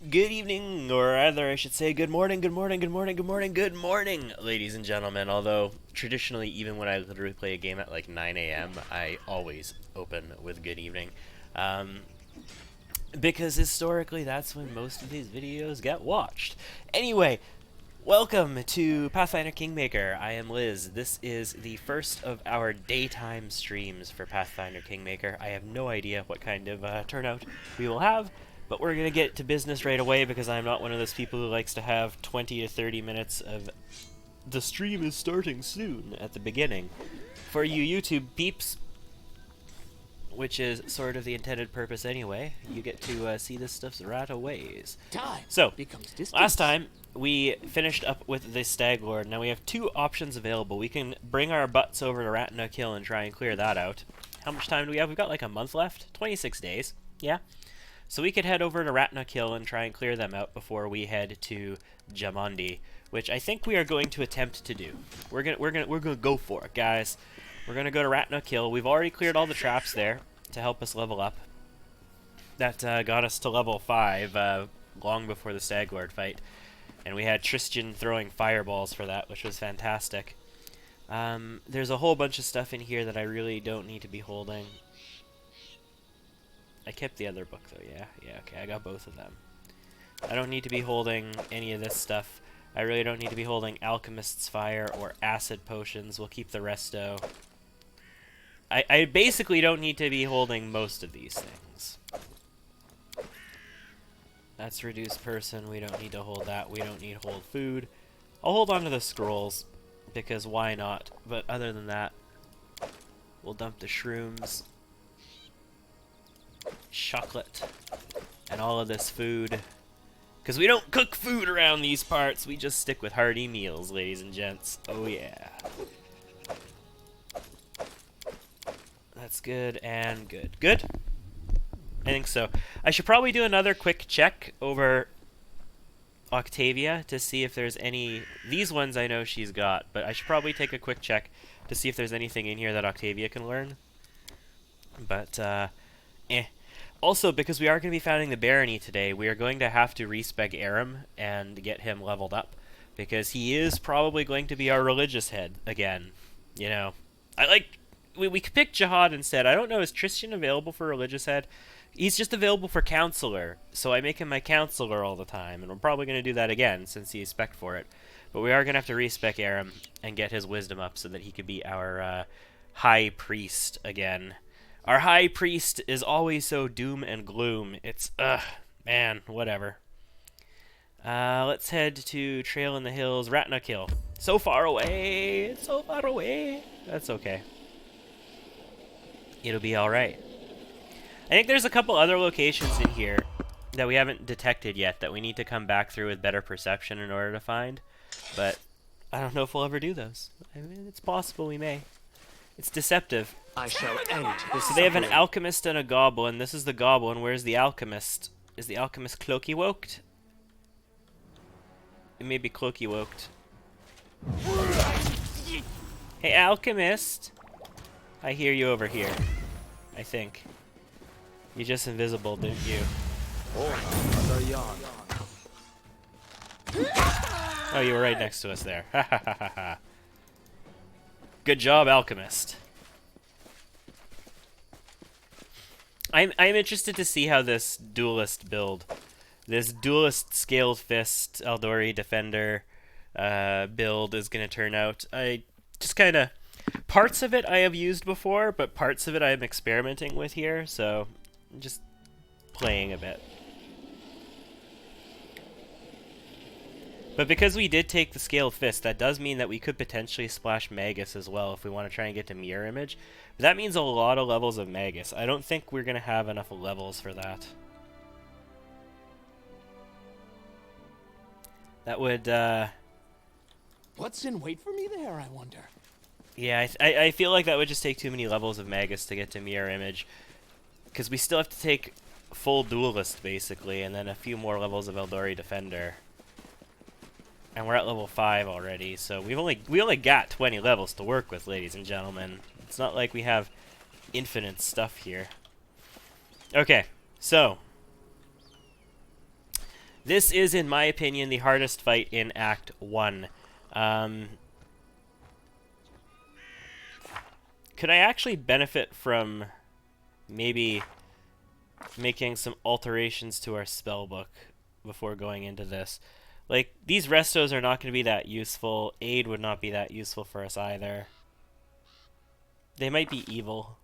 Good evening, or rather, I should say good morning, good morning, good morning, good morning, good morning, ladies and gentlemen. Although, traditionally, even when I literally play a game at like 9 a.m., I always open with good evening. Um, because historically, that's when most of these videos get watched. Anyway, welcome to Pathfinder Kingmaker. I am Liz. This is the first of our daytime streams for Pathfinder Kingmaker. I have no idea what kind of turnout we will have, but we're going to get to business right away because I'm not one of those people who likes to have 20 to 30 minutes of the stream is starting soon at the beginning. For you YouTube peeps, which is sort of the intended purpose anyway, you get to see this stuff right away. So, last time we finished up with the Stag Lord. Now we have two options available. We can bring our butts over to Ratnook Hill and try and clear that out. How much time do we have? We've got like a month left? 26 days. Yeah. So we could head over to Ratnook Hill and try and clear them out before we head to Jamandi, which I think we are going to attempt to do. We're gonna go for it, guys. We're gonna go to Ratnook Hill. We've already cleared all the traps there to help us level up. That got us to level 5 long before the Stag Lord fight. And we had Tristan throwing fireballs for that, which was fantastic. There's a whole bunch of stuff in here that I really don't need to be holding. I kept the other book, though, yeah? Yeah, okay, I got both of them. I don't need to be holding any of this stuff. I really don't need to be holding Alchemist's Fire or Acid Potions. We'll keep the resto. I basically don't need to be holding most of these things. That's reduced person. We don't need to hold that. We don't need to hold food. I'll hold on to the scrolls, because why not? But other than that, we'll dump the shrooms, chocolate, and all of this food. Because we don't cook food around these parts. We just stick with hearty meals, ladies and gents. Oh, yeah. That's good and good. Good? I think so. I should probably do another quick check over Octavia to see if there's any... These ones I know she's got, but I should probably take a quick check to see if there's anything in here that Octavia can learn. But, Also, because we are going to be founding the barony today, we are going to have to respec Aram and get him leveled up. Because he is probably going to be our religious head again. You know, we could pick Jihad instead. I don't know, is Tristan available for religious head? He's just available for counselor, so I make him my counselor all the time, and we're probably going to do that again since he's spec for it. But we are going to have to respec Aram and get his wisdom up so that he could be our high priest again. Our high priest is always so doom and gloom. It's, man, whatever. Let's head to Trail in the Hills, Ratnook Hill. So far away! It's so far away! That's okay. It'll be alright. I think there's a couple other locations in here that we haven't detected yet that we need to come back through with better perception in order to find. But I don't know if we'll ever do those. I mean, it's possible we may. It's deceptive. I shall end this. So they have an alchemist and a goblin. This is the goblin. Where's the alchemist? Is the alchemist cloaky-woked? It may be cloaky-woked. Hey, alchemist! I hear you over here. I think. You're just invisible, didn't you? Oh, you were right next to us there. Ha ha ha ha ha. Good job, alchemist. I'm interested to see how this duelist build, this duelist scaled fist Eldori defender build is gonna turn out. I just kind of parts of it I have used before, but parts of it I'm experimenting with here, so I'm just playing a bit. But because we did take the Scaled Fist, that does mean that we could potentially splash Magus as well if we want to try and get to Mirror Image. But that means a lot of levels of Magus. I don't think we're going to have enough levels for that. That would, What's in wait for me there, I wonder? Yeah, I feel like that would just take too many levels of Magus to get to Mirror Image. Because we still have to take full Duelist, basically, and then a few more levels of Eldori Defender. And we're at level 5 already, so we only got 20 levels to work with, ladies and gentlemen. It's not like we have infinite stuff here. Okay, so This is, in my opinion, the hardest fight in Act 1. Could I actually benefit from maybe making some alterations to our spellbook before going into this? Like, these restos are not going to be that useful. Aid would not be that useful for us either. They might be evil.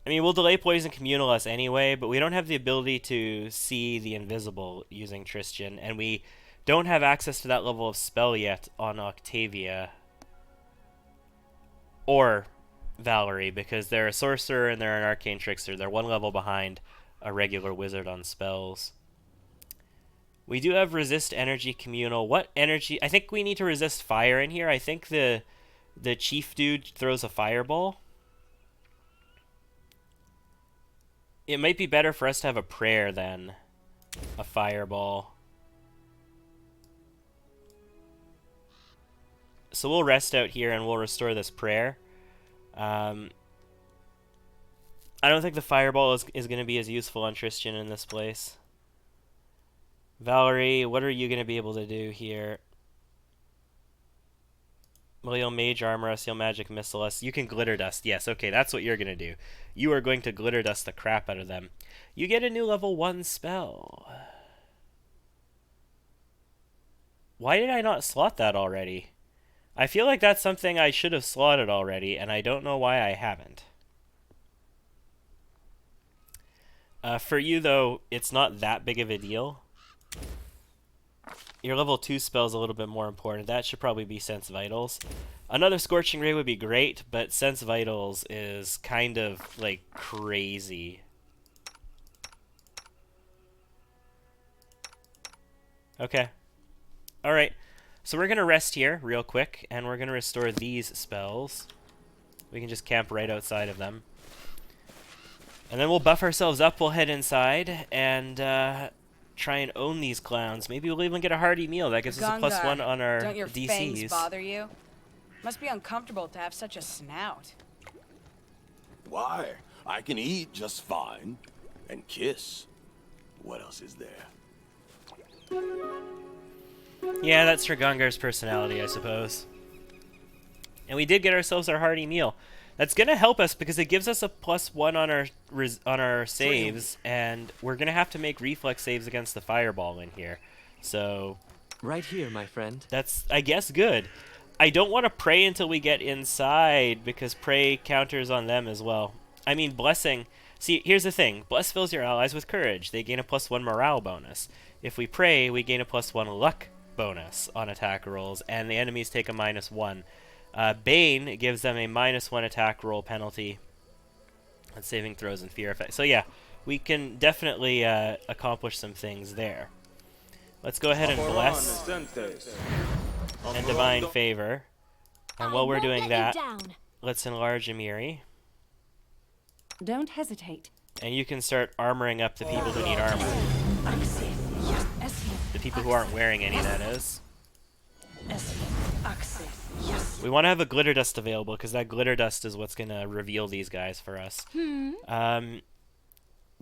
I mean, we'll delay poison communal us anyway, but we don't have the ability to see the invisible using Tristan, and we don't have access to that level of spell yet on Octavia or Valerie, because they're a sorcerer and they're an arcane trickster. They're one level behind a regular wizard on spells. We do have resist energy communal. What energy? I think we need to resist fire in here. I think the chief dude throws a fireball. It might be better for us to have a prayer than a fireball. So we'll rest out here and we'll restore this prayer. I don't think the fireball is going to be as useful on Tristan in this place. Valerie, what are you going to be able to do here? Well, you'll mage armor us, you'll magic missile us. You can glitter dust. Yes, okay, that's what you're going to do. You are going to glitter dust the crap out of them. You get a new level 1 spell. Why did I not slot that already? I feel like that's something I should have slotted already, and I don't know why I haven't. For you, though, it's not that big of a deal. Your level 2 spell is a little bit more important. That should probably be Sense Vitals. Another Scorching Ray would be great, but Sense Vitals is kind of, like, crazy. Okay. Alright. So we're going to rest here real quick, and we're going to restore these spells. We can just camp right outside of them. And then we'll buff ourselves up, we'll head inside, and try and own these clowns. Maybe we'll even get a hearty meal. That gives us a +1 on our Don't your DCs. fangs bother you? Must be uncomfortable to have such a snout. Why? I can eat just fine. And kiss. What else is there? Yeah, that's Gungar's personality, I suppose. And we did get ourselves our hearty meal. That's gonna help us because it gives us a +1 on our saves, and we're gonna have to make reflex saves against the fireball in here. So right here, my friend. that's, I guess, good. I don't want to pray until we get inside because pray counters on them as well. I mean, blessing. See, here's the thing. Bless fills your allies with courage. They gain a +1 morale bonus. If we pray, we gain a +1 luck bonus on attack rolls, and the enemies take a -1. Bane gives them a -1 attack roll penalty on saving throws and fear effects. So yeah, we can definitely accomplish some things there. Let's go ahead and bless and divine favor. And while we're doing that, let's enlarge Amiri. Don't hesitate. And you can start armoring up the people who need armor. The people who aren't wearing any, that is. We want to have a glitter dust available because that glitter dust is what's going to reveal these guys for us. Do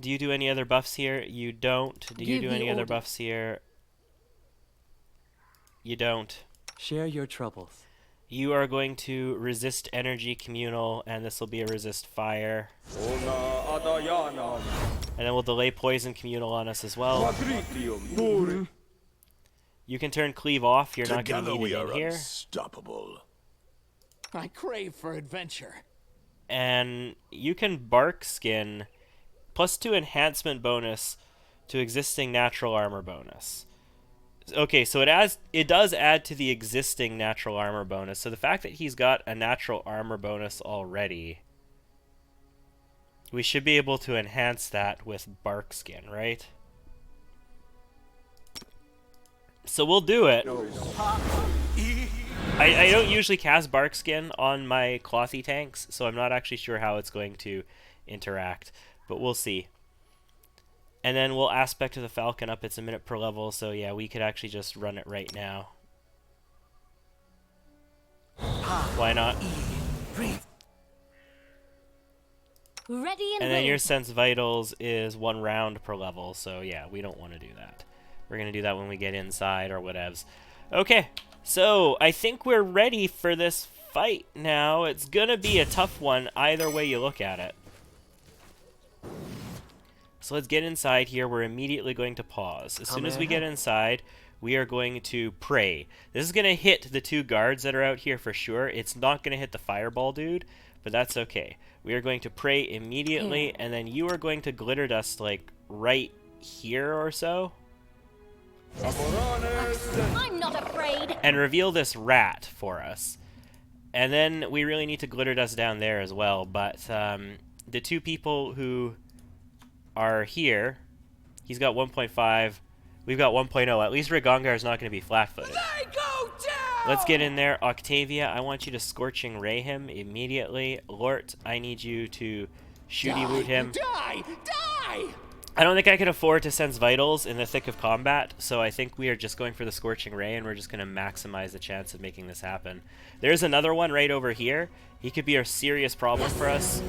you do any other buffs here? You don't. Do you do any other buffs here? You don't. Share your troubles. You are going to resist energy communal, and this will be a resist fire. And then we'll delay poison communal on us as well. You can turn cleave off. You're not going to need it in here. Unstoppable. I crave for adventure. And you can bark skin +2 enhancement bonus to existing natural armor bonus. Okay, so it does add to the existing natural armor bonus. So the fact that he's got a natural armor bonus already, we should be able to enhance that with bark skin, right? So we'll do it. I don't usually cast bark skin on my clothy tanks, so I'm not actually sure how it's going to interact, but we'll see. And then we'll aspect to the falcon up. It's a minute per level, so yeah, we could actually just run it right now. Why not? Ready and And then your willing. sense vitals is 1 round per level, so yeah, we don't want to do that. We're going to do that when we get inside or whatevs. Okay, so I think we're ready for this fight now. It's going to be a tough one either way you look at it. So let's get inside here. We're immediately going to pause. As soon as we get inside, we are going to pray. This is going to hit the 2 guards that are out here for sure. It's not going to hit the fireball dude, but that's okay. We are going to pray immediately, and then you are going to glitter dust, like, right here or so. I'm not afraid. And reveal this rat for us. And then we really need to glitter dust down there as well, but the 2 people who are here, he's got 1.5, we've got 1.0. At least Rigongar is not going to be flat-footed. Let's get in there. Octavia, I want you to Scorching Ray him immediately. Lort, I need you to Shooty Woot him. Die! Die! I don't think I can afford to sense vitals in the thick of combat, so I think we are just going for the Scorching Ray, and we're just going to maximize the chance of making this happen. There's another one right over here. He could be a serious problem for us.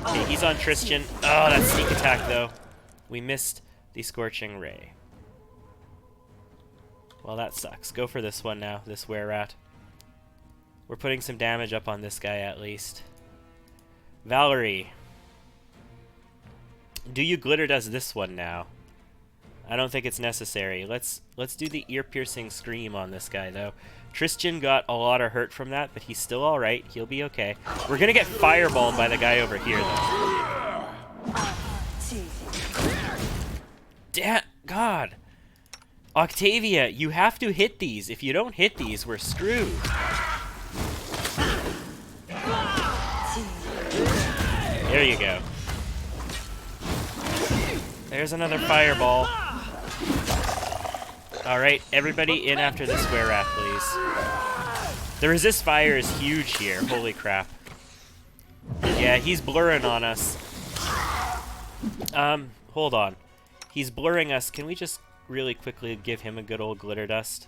Okay, he's on Tristan. Oh, that sneak attack, though. We missed the Scorching Ray. Well, that sucks. Go for this one now, this were-rat. We're putting some damage up on this guy, at least. Valerie. Do you glitter dust this one now? I don't think it's necessary. Let's do the ear-piercing scream on this guy, though. Tristan got a lot of hurt from that, but he's still alright. He'll be okay. We're gonna get fireballed by the guy over here, though. Damn, God. Octavia, you have to hit these. If you don't hit these, we're screwed. There you go. There's another fireball. Alright, everybody in after this square rat, please. The resist fire is huge here. Holy crap. Yeah, he's blurring on us. Hold on. He's blurring us. Can we just really quickly give him a good old glitter dust?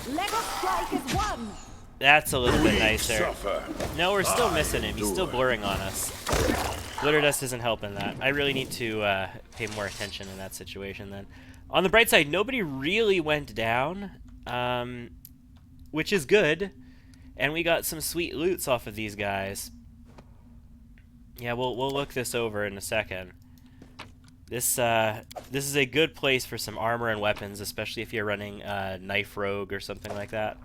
Let us strike as one. That's a little bit nicer. No, we're still missing him. He's still blurring on us. Glitter dust isn't helping that. I really need to pay more attention in that situation then. On the bright side, nobody really went down, which is good. And we got some sweet loots off of these guys. Yeah, we'll look this over in a second. This is a good place for some armor and weapons, especially if you're running Knife Rogue or something like that.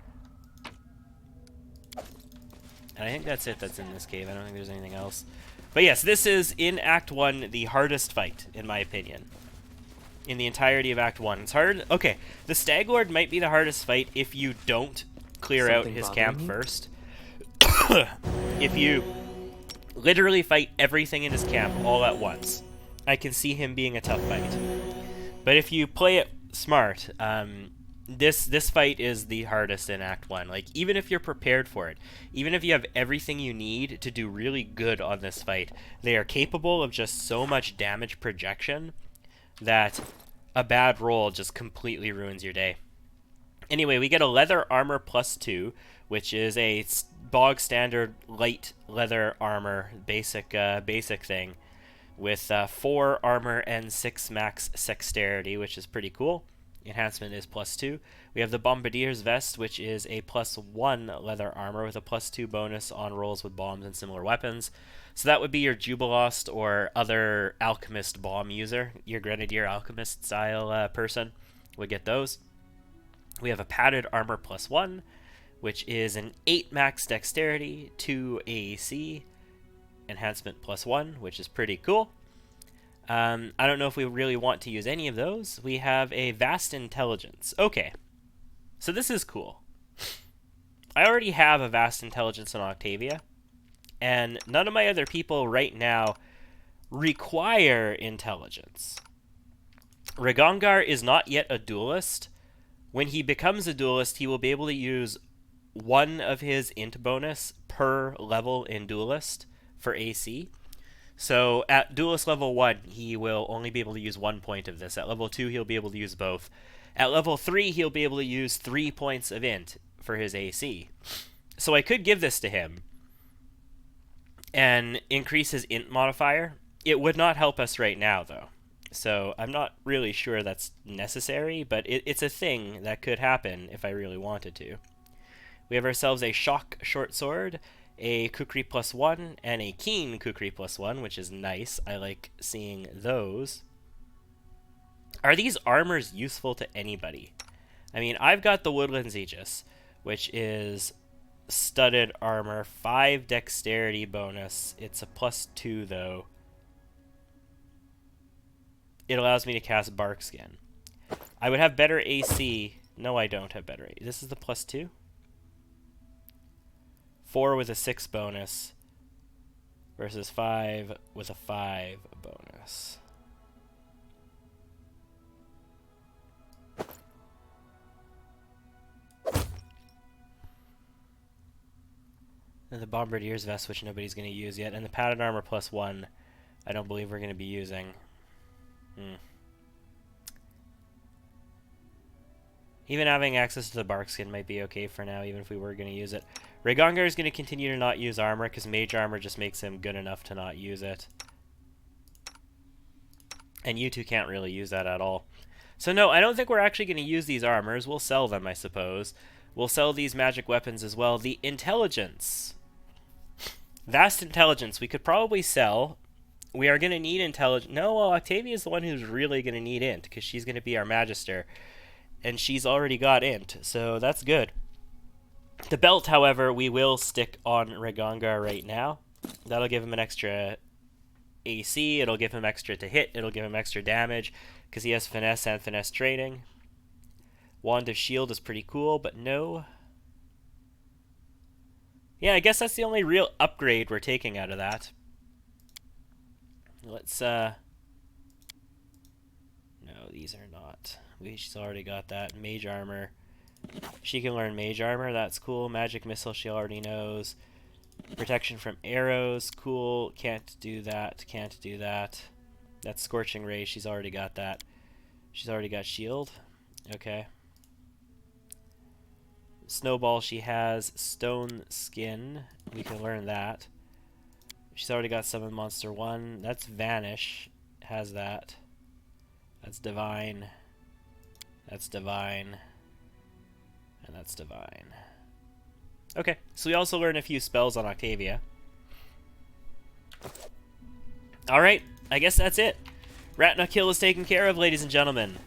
And I think that's it that's in this cave. I don't think there's anything else. But yes, this is, in Act 1, the hardest fight, in my opinion. In the entirety of Act 1. It's hard. Okay, the Stag Lord might be the hardest fight if you don't clear out his camp first. If you literally fight everything in his camp all at once, I can see him being a tough fight. But if you play it smart, this fight is the hardest in Act 1. Like, even if you're prepared for it, even if you have everything you need to do really good on this fight, they are capable of just so much damage projection that a bad roll just completely ruins your day. Anyway, we get a leather armor +2, which is a bog standard light leather armor, basic thing, with 4 armor and 6 max dexterity, which is pretty cool. Enhancement is +2. We have the Bombardier's Vest, which is a +1 leather armor with a +2 bonus on rolls with bombs and similar weapons. So that would be your Jubilost or other Alchemist bomb user. Your Grenadier Alchemist style person would get those. We have a Padded Armor +1, which is an 8 max dexterity, 2 AC, enhancement +1, which is pretty cool. I don't know if we really want to use any of those. We have a Vast Intelligence. Okay, so this is cool. I already have a Vast Intelligence on Octavia, and none of my other people right now require intelligence. Rigongar is not yet a duelist. When he becomes a duelist, he will be able to use 1 of his int bonus per level in duelist for AC. So at duelist level 1, he will only be able to use 1 point of this. At level 2, he'll be able to use both. At level 3, he'll be able to use 3 points of int for his AC. So I could give this to him and increase his int modifier. It would not help us right now, though. So I'm not really sure that's necessary, but it's a thing that could happen if I really wanted to. We have ourselves a Shock Short Sword, a Kukri +1, and a Keen Kukri +1, which is nice. I like seeing those. Are these armors useful to anybody? I mean, I've got the Woodlands Aegis, which is studded armor, 5 dexterity bonus. It's a +2, though. It allows me to cast Barkskin. I would have better AC. No, I don't have better AC. This is the +2? 4 with a 6 bonus versus 5 with a 5 bonus. And the Bombardier's Vest, which nobody's going to use yet. And the Padded Armor +1, I don't believe we're going to be using. Even having access to the Barkskin might be okay for now, even if we were going to use it. Regongar is going to continue to not use armor, because Mage Armor just makes him good enough to not use it. And you two can't really use that at all. So no, I don't think we're actually going to use these armors. We'll sell them, I suppose. We'll sell these magic weapons as well. The Intelligence. Vast Intelligence we could probably sell. We are going to need intelligence. No, well, Octavia is the one who's really going to need int, because she's going to be our Magister. And she's already got int, so that's good. The belt, however, we will stick on Regongar right now. That'll give him an extra AC. It'll give him extra to hit. It'll give him extra damage, because he has Finesse and Finesse training. Wand of Shield is pretty cool, but no. Yeah, I guess that's the only real upgrade we're taking out of that. Let's, No, these are not. She's already got that. Mage Armor. She can learn Mage Armor. That's cool. Magic Missile, she already knows. Protection from arrows. Cool. Can't do that. Can't do that. That's Scorching Ray. She's already got that. She's already got Shield. Okay. Snowball, she has Stone Skin. We can learn that. She's already got Summon Monster 1. That's Vanish. Has that. That's Divine. That's Divine. And that's Divine. Okay, so we also learn a few spells on Octavia. Alright, I guess that's it. Ratna Kill is taken care of, ladies and gentlemen.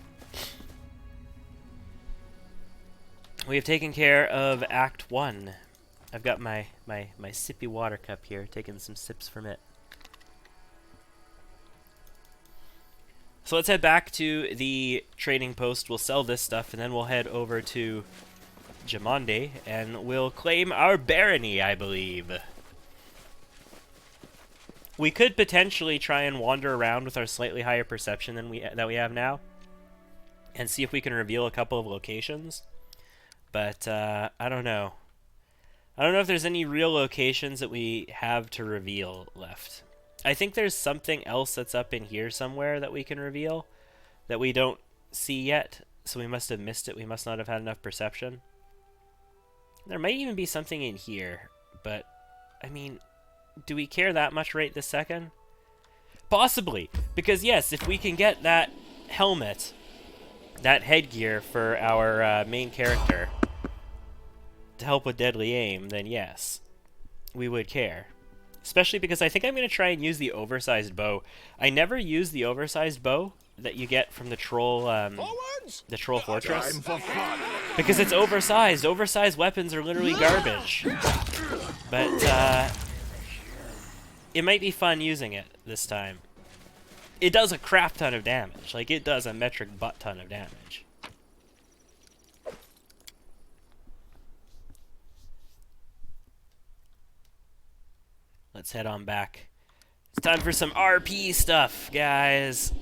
We have taken care of Act 1. I've got my sippy water cup here, taking some sips from it. So let's head back to the trading post. We'll sell this stuff, and then we'll head over to Jamonde, and we'll claim our barony, I believe. We could potentially try and wander around with our slightly higher perception than we have now, and see if we can reveal a couple of locations. But I don't know. I don't know if there's any real locations that we have to reveal left. I think there's something else that's up in here somewhere that we can reveal that we don't see yet, so we must have missed it. We must not have had enough perception. There might even be something in here, but, I mean, do we care that much right this second? Possibly, because yes, if we can get that helmet, that headgear for our main character to help with deadly aim, then yes, we would care. Especially because I think I'm going to try and use the oversized bow. I never use the oversized bow that you get from the troll fortress, because it's oversized. Oversized weapons are literally garbage. But it might be fun using it this time. It does a crap ton of damage. Like, it does a metric butt ton of damage. Let's head on back. It's time for some RP stuff, guys.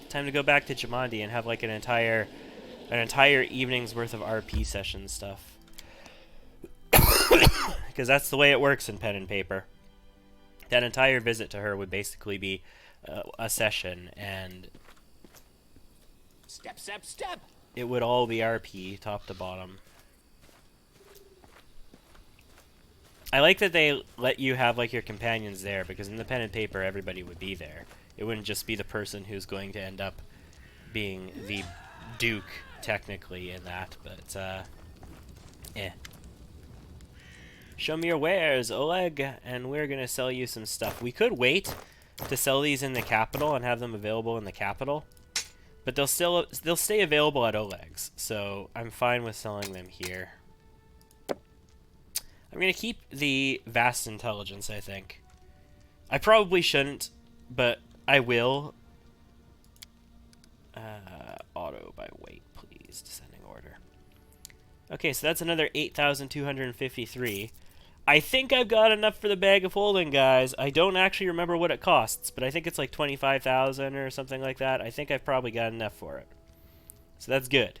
Time to go back to Jamonde and have like an entire evening's worth of RP session stuff. Because that's the way it works in pen and paper. That entire visit to her would basically be a session, and Step, step, step. it would all be RP, top to bottom. I like that they let you have like your companions there, because in the pen and paper everybody would be there. It wouldn't just be the person who's going to end up being the Duke, technically, in that, but, Show me your wares, Oleg, and we're gonna sell you some stuff. We could wait to sell these in the capital and have them available in the capital, but they'll stay available at Oleg's, so I'm fine with selling them here. I'm gonna keep the vast intelligence, I think. I probably shouldn't, but I will. Auto by weight, please. Descending order. Okay, so that's another 8,253. I think I've got enough for the bag of holding, guys. I don't actually remember what it costs, but I think it's like 25,000 or something like that. I think I've probably got enough for it. So that's good.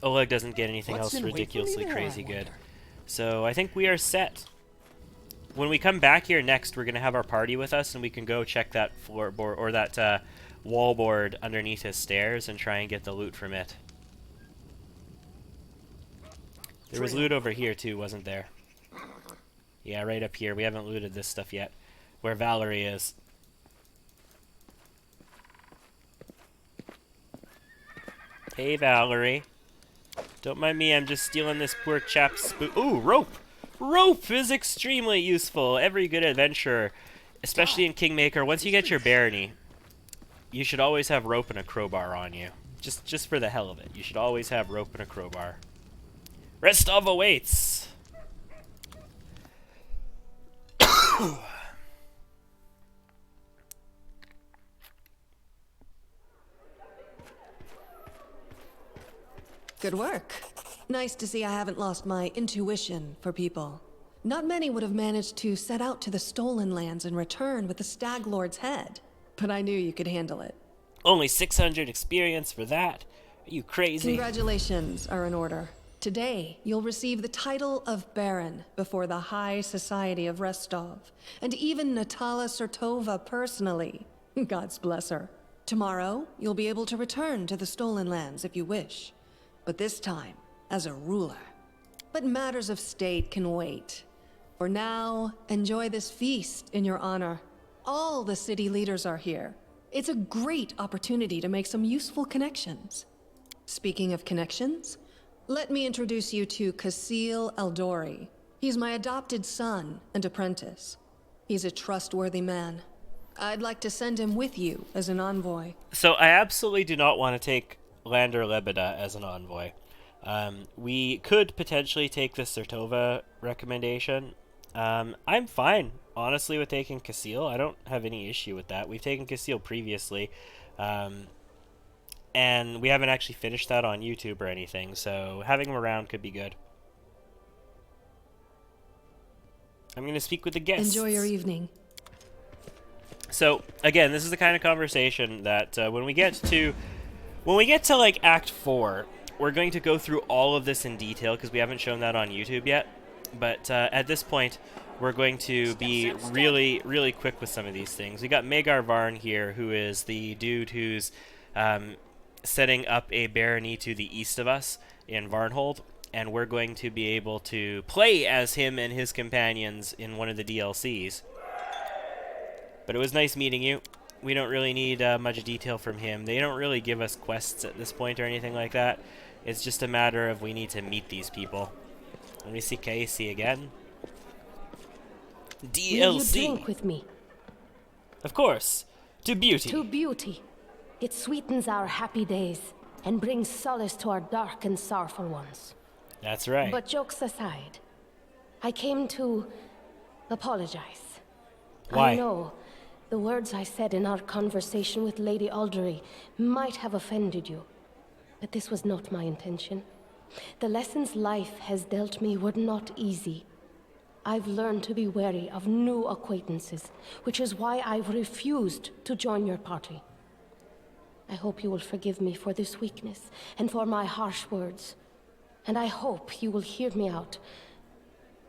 Oleg doesn't get anything else ridiculously crazy good. So I think we are set. When we come back here next, we're going to have our party with us, and we can go check that floorboard, or that wallboard underneath his stairs, and try and get the loot from it. There was loot over here too, wasn't there? Yeah, right up here. We haven't looted this stuff yet. Where Valerie is. Hey, Valerie. Don't mind me, I'm just stealing this poor chap's Ooh, rope! Rope is extremely useful. Every good adventurer, especially in Kingmaker, once you get your barony, you should always have rope and a crowbar on you. Just for the hell of it. You should always have rope and a crowbar. Restov awaits! Good work. Nice to see I haven't lost my intuition for people. Not many would have managed to set out to the stolen lands and return with the Stag Lord's head. But I knew you could handle it. Only 600 experience for that? Are you crazy? Congratulations are in order. Today, you'll receive the title of Baron before the High Society of Rostov, and even Natala Sertova personally. God's bless her. Tomorrow, you'll be able to return to the stolen lands if you wish, but this time, as a ruler. But matters of state can wait. For now, enjoy this feast in your honor. All the city leaders are here. It's a great opportunity to make some useful connections. Speaking of connections, let me introduce you to Kasil Eldori. He's my adopted son and apprentice. He's a trustworthy man. I'd like to send him with you as an envoy. So I absolutely do not want to take Lander Lebeda as an envoy. We could potentially take the Sertova recommendation. I'm fine, honestly, with taking Kasil. I don't have any issue with that. We've taken Kasil previously. And we haven't actually finished that on YouTube or anything, so having him around could be good. I'm going to speak with the guests. Enjoy your evening. So, again, this is the kind of conversation that when we get to like Act 4, we're going to go through all of this in detail because we haven't shown that on YouTube yet. But at this point, we're going to be really, really quick with some of these things. We got Magar Varn here, who is the dude who's setting up a barony to the east of us in Varnhold, and we're going to be able to play as him and his companions in one of the DLCs. But it was nice meeting you. We don't really need much detail from him. They don't really give us quests at this point or anything like that. It's just a matter of we need to meet these people. Let me see Casey again. DLC. Will you drink with me? Of course. To beauty. To beauty. It sweetens our happy days and brings solace to our dark and sorrowful ones. That's right. But jokes aside, I came to apologize. Why? I know the words I said in our conversation with Lady Aldery might have offended you, but this was not my intention. The lessons life has dealt me were not easy. I've learned to be wary of new acquaintances, which is why I've refused to join your party. I hope you will forgive me for this weakness and for my harsh words. And I hope you will hear me out,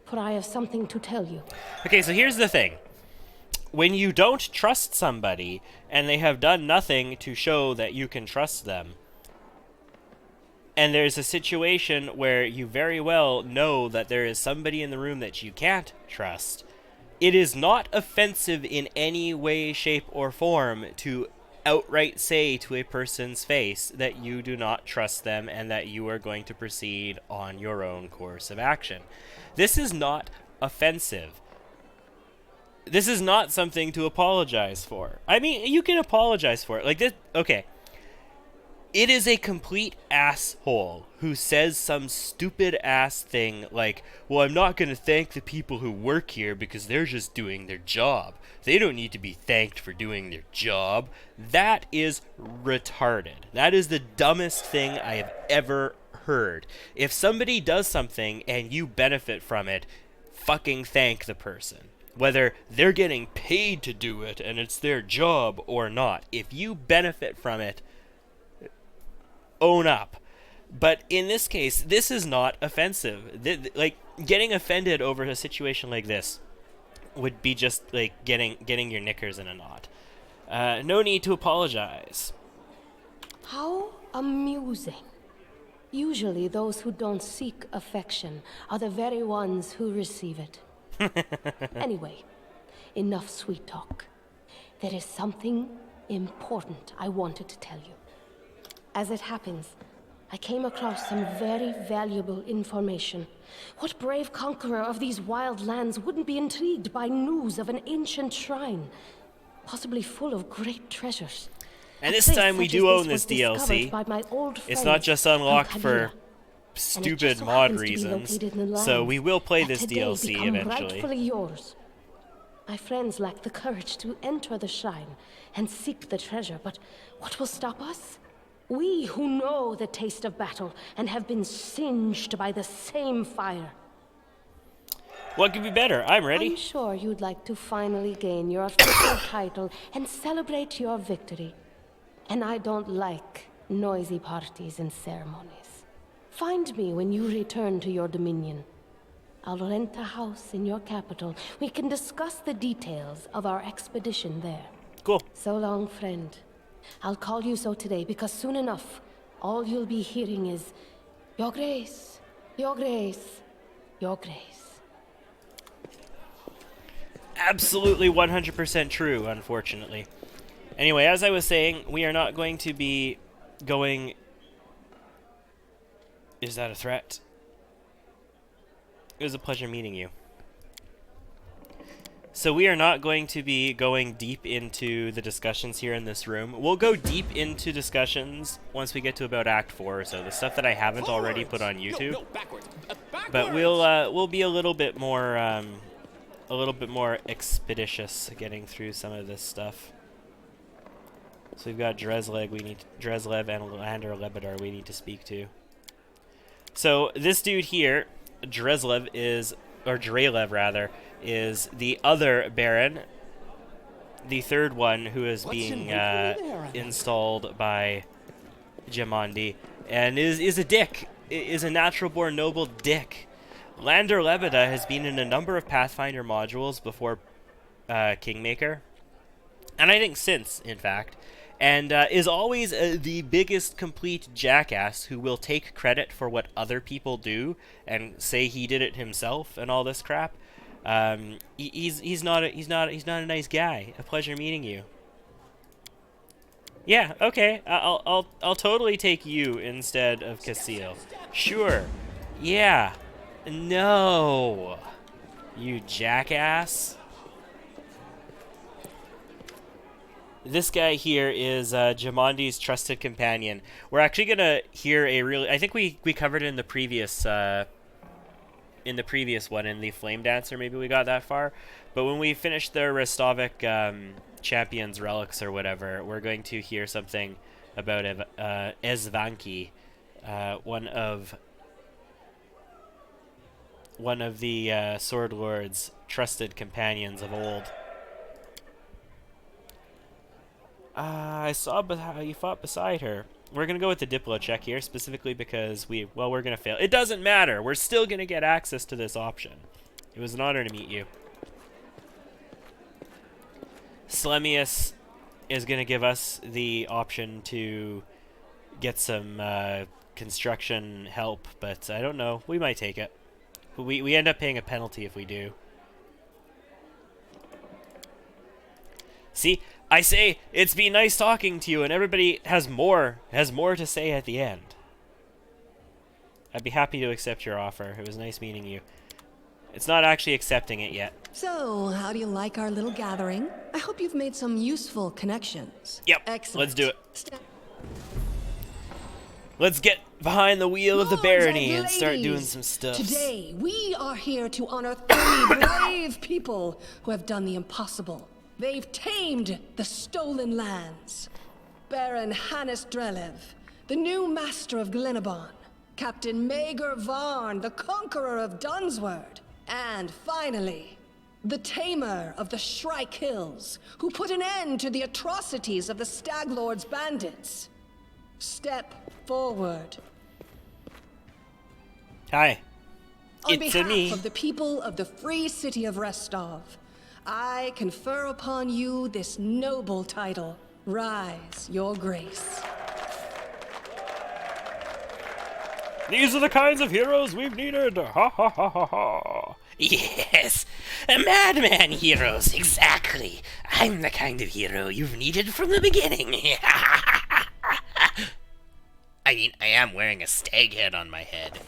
for I have something to tell you. Okay, so here's the thing. when you don't trust somebody and they have done nothing to show that you can trust them, and there's a situation where you very well know that there is somebody in the room that you can't trust, it is not offensive in any way, shape, or form to outright say to a person's face that you do not trust them and that you are going to proceed on your own course of action. This is not offensive. This is not something to apologize for. I mean, you can apologize for it. Like this, okay. It is a complete asshole who says some stupid ass thing like, well, I'm not going to thank the people who work here because they're just doing their job. They don't need to be thanked for doing their job. That is retarded. That is the dumbest thing I have ever heard. If somebody does something and you benefit from it, fucking thank the person. Whether they're getting paid to do it and it's their job or not. If you benefit from it, own up. But in this case, this is not offensive. Like, getting offended over a situation like this would be just like getting your knickers in a knot. No need to apologize. How amusing. Usually those who don't seek affection are the very ones who receive it. Anyway, enough sweet talk. There is something important I wanted to tell you. As it happens, I came across some very valuable information. What brave conqueror of these wild lands wouldn't be intrigued by news of an ancient shrine, possibly full of great treasures? And this time we do own this DLC. It's not just unlocked for stupid mod reasons, so we will play this DLC eventually. Rightfully yours. My friends lack the courage to enter the shrine and seek the treasure, but what will stop us? We who know the taste of battle and have been singed by the same fire. What could be better? I'm ready. I'm sure you'd like to finally gain your official title and celebrate your victory. And I don't like noisy parties and ceremonies. Find me when you return to your dominion. I'll rent a house in your capital. We can discuss the details of our expedition there. Cool. So long, friend. I'll call you so today because soon enough, all you'll be hearing is, Your Grace, Your Grace, Your Grace. Absolutely 100% true, unfortunately. Anyway, as I was saying, we are not going to be going... Is that a threat? It was a pleasure meeting you. So we are not going to be going deep into the discussions here in this room. We'll go deep into discussions once we get to about Act 4 or so, the stuff that I haven't already put on YouTube. No, backwards. But we'll be a little bit more expeditious getting through some of this stuff. So we've got Dreslev and Lander Lebedar we need to speak to. So this dude here, Drelev is the other Baron, the third one who is being installed by Jamandi, and is a dick, is a natural-born noble dick. Lander Lebeda has been in a number of Pathfinder modules before Kingmaker, and I think since, in fact, and is always the biggest complete jackass who will take credit for what other people do and say he did it himself and all this crap. He's not a nice guy. A pleasure meeting you. Yeah, okay. I'll totally take you instead of Casil. Sure. Yeah. No. You jackass. This guy here is Jamandi's trusted companion. We're actually gonna hear a really... I think we covered it in the previous one, in the Flame Dancer. Maybe we got that far. But when we finish the Restovic Champions Relics or whatever, we're going to hear something about Ezvanki, one of the Sword Lord's trusted companions of old. I saw how you fought beside her. We're going to go with the Diplo check here, specifically because we're going to fail. It doesn't matter. We're still going to get access to this option. It was an honor to meet you. Selemius is going to give us the option to get some construction help, but I don't know. We might take it. We end up paying a penalty if we do. See, I say it's been nice talking to you, and everybody has more to say at the end. I'd be happy to accept your offer. It was nice meeting you. It's not actually accepting it yet. So, how do you like our little gathering? I hope you've made some useful connections. Yep, Excellent. let's do it. Let's get behind the wheel of the Lords barony and ladies, start doing some stuff. Today, we are here to honor 3 brave people who have done the impossible. They've tamed the stolen lands. Baron Hannes Drelev, the new master of Glenabon. Captain Maegor Varn, the conqueror of Dunsword. And finally, the tamer of the Shrike Hills, who put an end to the atrocities of the Stag Lord's bandits. Step forward. Hi. On It's behalf me. of the people of the free city of Restov, I confer upon you this noble title. Rise, your grace. These are the kinds of heroes we've needed. Ha ha ha ha ha. Yes, madman heroes, exactly. I'm the kind of hero you've needed from the beginning. I mean, I am wearing a stag head on my head.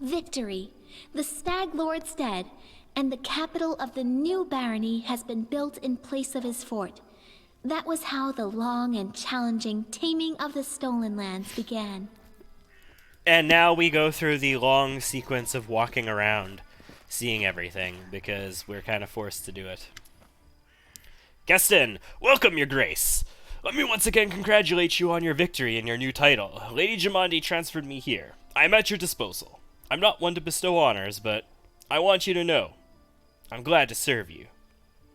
Victory. The Stag Lord's dead, and the capital of the new barony has been built in place of his fort. That was how the long and challenging taming of the stolen lands began. And now we go through the long sequence of walking around, seeing everything, because we're kind of forced to do it. Gaston, welcome, your grace. Let me once again congratulate you on your victory and your new title. Lady Jamandi transferred me here. I am at your disposal. I'm not one to bestow honors, but I want you to know, I'm glad to serve you.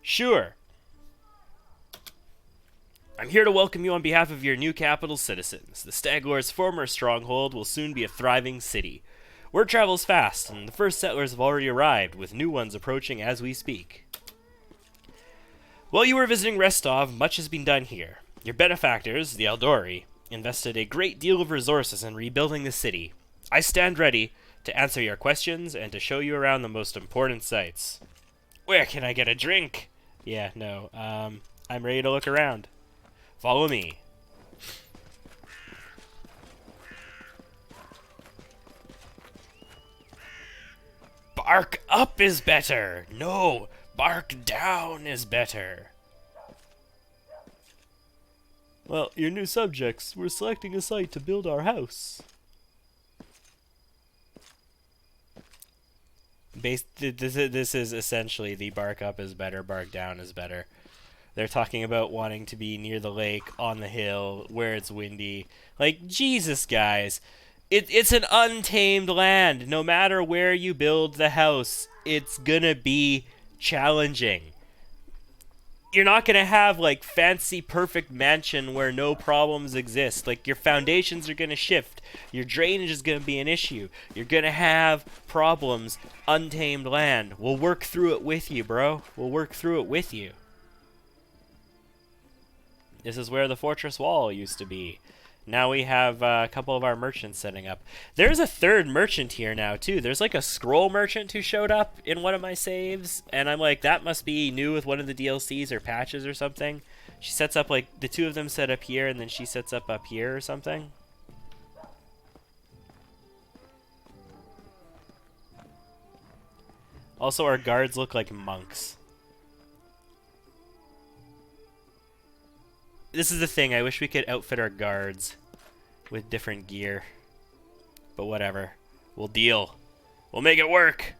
Sure. I'm here to welcome you on behalf of your new capital citizens. The Stag Lord's former stronghold will soon be a thriving city. Word travels fast, and the first settlers have already arrived, with new ones approaching as we speak. While you were visiting Restov, much has been done here. Your benefactors, the Eldori, invested a great deal of resources in rebuilding the city. I stand ready to answer your questions and to show you around the most important sites. Where can I get a drink? Yeah, no, I'm ready to look around. Follow me. Bark up is better. No, bark down is better. Well, your new subjects, we're selecting a site to build our house. This is essentially the bark up is better, bark down is better. They're talking about wanting to be near the lake, on the hill, where it's windy. Like, Jesus, guys. It's an untamed land. No matter where you build the house, it's gonna be challenging. You're not gonna have, like, fancy, perfect mansion where no problems exist. Like, your foundations are gonna shift. Your drainage is gonna be an issue. You're gonna have problems. Untamed land. We'll work through it with you, bro. We'll work through it with you. This is where the fortress wall used to be. Now we have a couple of our merchants setting up. There's a third merchant here now, too. There's like a scroll merchant who showed up in one of my saves. And I'm like, that must be new with one of the DLCs or patches or something. She sets up, like, the two of them set up here, and then she sets up here or something. Also, our guards look like monks. This is the thing, I wish we could outfit our guards with different gear. But whatever. We'll deal. We'll make it work!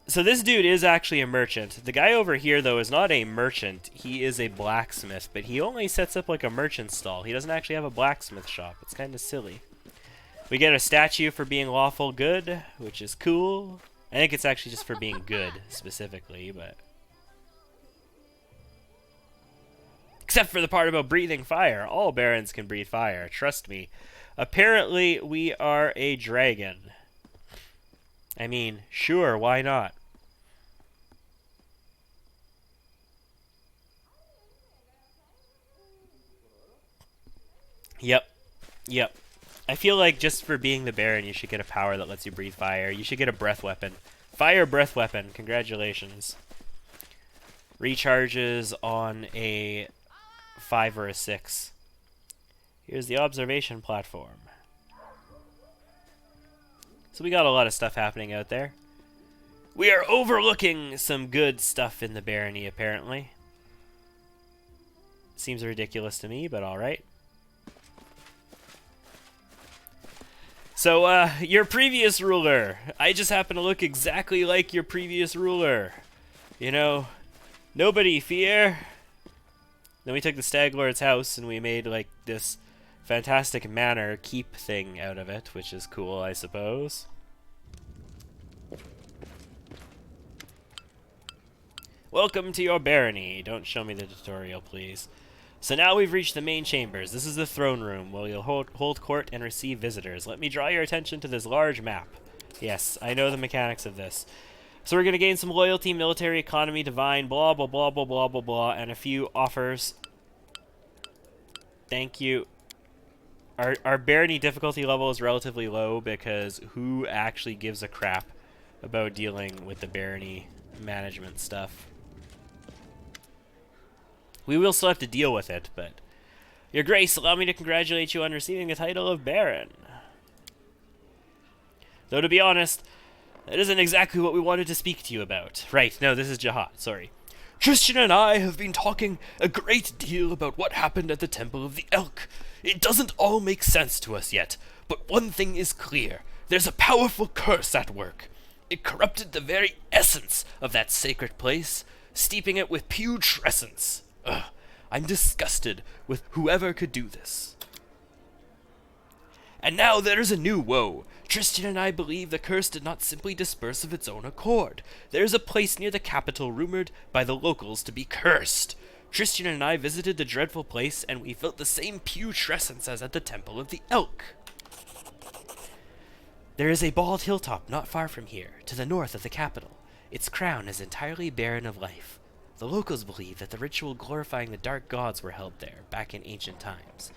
So this dude is actually a merchant. The guy over here, though, is not a merchant. He is a blacksmith, but he only sets up like a merchant stall. He doesn't actually have a blacksmith shop. It's kind of silly. We get a statue for being lawful good, which is cool. I think it's actually just for being good, specifically, but... Except for the part about breathing fire. All barons can breathe fire, trust me. Apparently, we are a dragon. I mean, sure, why not? Yep. Yep. I feel like just for being the Baron, you should get a power that lets you breathe fire. You should get a breath weapon. Fire breath weapon. Congratulations. Recharges on a 5 or a 6. Here's the observation platform. So we got a lot of stuff happening out there. We are overlooking some good stuff in the barony, apparently. Seems ridiculous to me, but alright. So, your previous ruler. I just happen to look exactly like your previous ruler. You know, nobody fear. Then we took the Stag Lord's house and we made, like, this fantastic manor keep thing out of it, which is cool, I suppose. Welcome to your barony. Don't show me the tutorial, please. So now we've reached the main chambers. This is the throne room, where you'll hold court and receive visitors. Let me draw your attention to this large map. Yes, I know the mechanics of this. So we're going to gain some loyalty, military, economy, divine, blah, blah, blah, blah, blah, blah, blah, and a few offers. Thank you. Our barony difficulty level is relatively low because who actually gives a crap about dealing with the barony management stuff? We will still have to deal with it, but... Your Grace, allow me to congratulate you on receiving the title of Baron. Though, to be honest, that isn't exactly what we wanted to speak to you about. Right, no, this is Jihad, sorry. Christian and I have been talking a great deal about what happened at the Temple of the Elk. It doesn't all make sense to us yet, but one thing is clear. There's a powerful curse at work. It corrupted the very essence of that sacred place, steeping it with putrescence. Ugh, I'm disgusted with whoever could do this. And now there is a new woe. Tristan and I believe the curse did not simply disperse of its own accord. There is a place near the capital rumored by the locals to be cursed. Tristan and I visited the dreadful place, and we felt the same putrescence as at the Temple of the Elk. There is a bald hilltop not far from here, to the north of the capital. Its crown is entirely barren of life. The locals believe that the ritual glorifying the dark gods were held there, back in ancient times.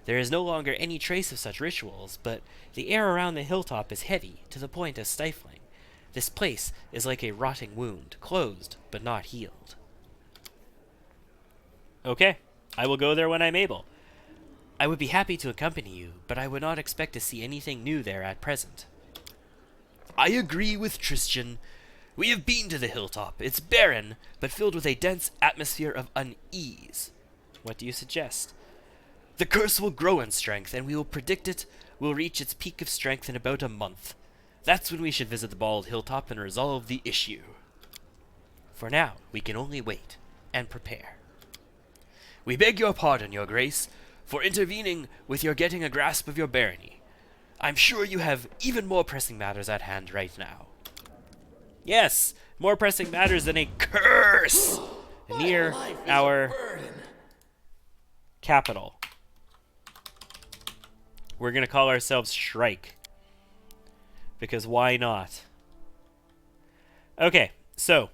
There is no longer any trace of such rituals, but the air around the hilltop is heavy, to the point of stifling. This place is like a rotting wound, closed, but not healed. Okay, I will go there when I'm able. I would be happy to accompany you, but I would not expect to see anything new there at present. I agree with Tristan. We have been to the hilltop. It's barren, but filled with a dense atmosphere of unease. What do you suggest? The curse will grow in strength, and we will predict it will reach its peak of strength in about a month. That's when we should visit the bald hilltop and resolve the issue. For now, we can only wait and prepare. We beg your pardon, Your Grace, for intervening with your getting a grasp of your barony. I'm sure you have even more pressing matters at hand right now. Yes, more pressing matters than a curse near our capital. We're going to call ourselves Shrike. Because why not? Okay, so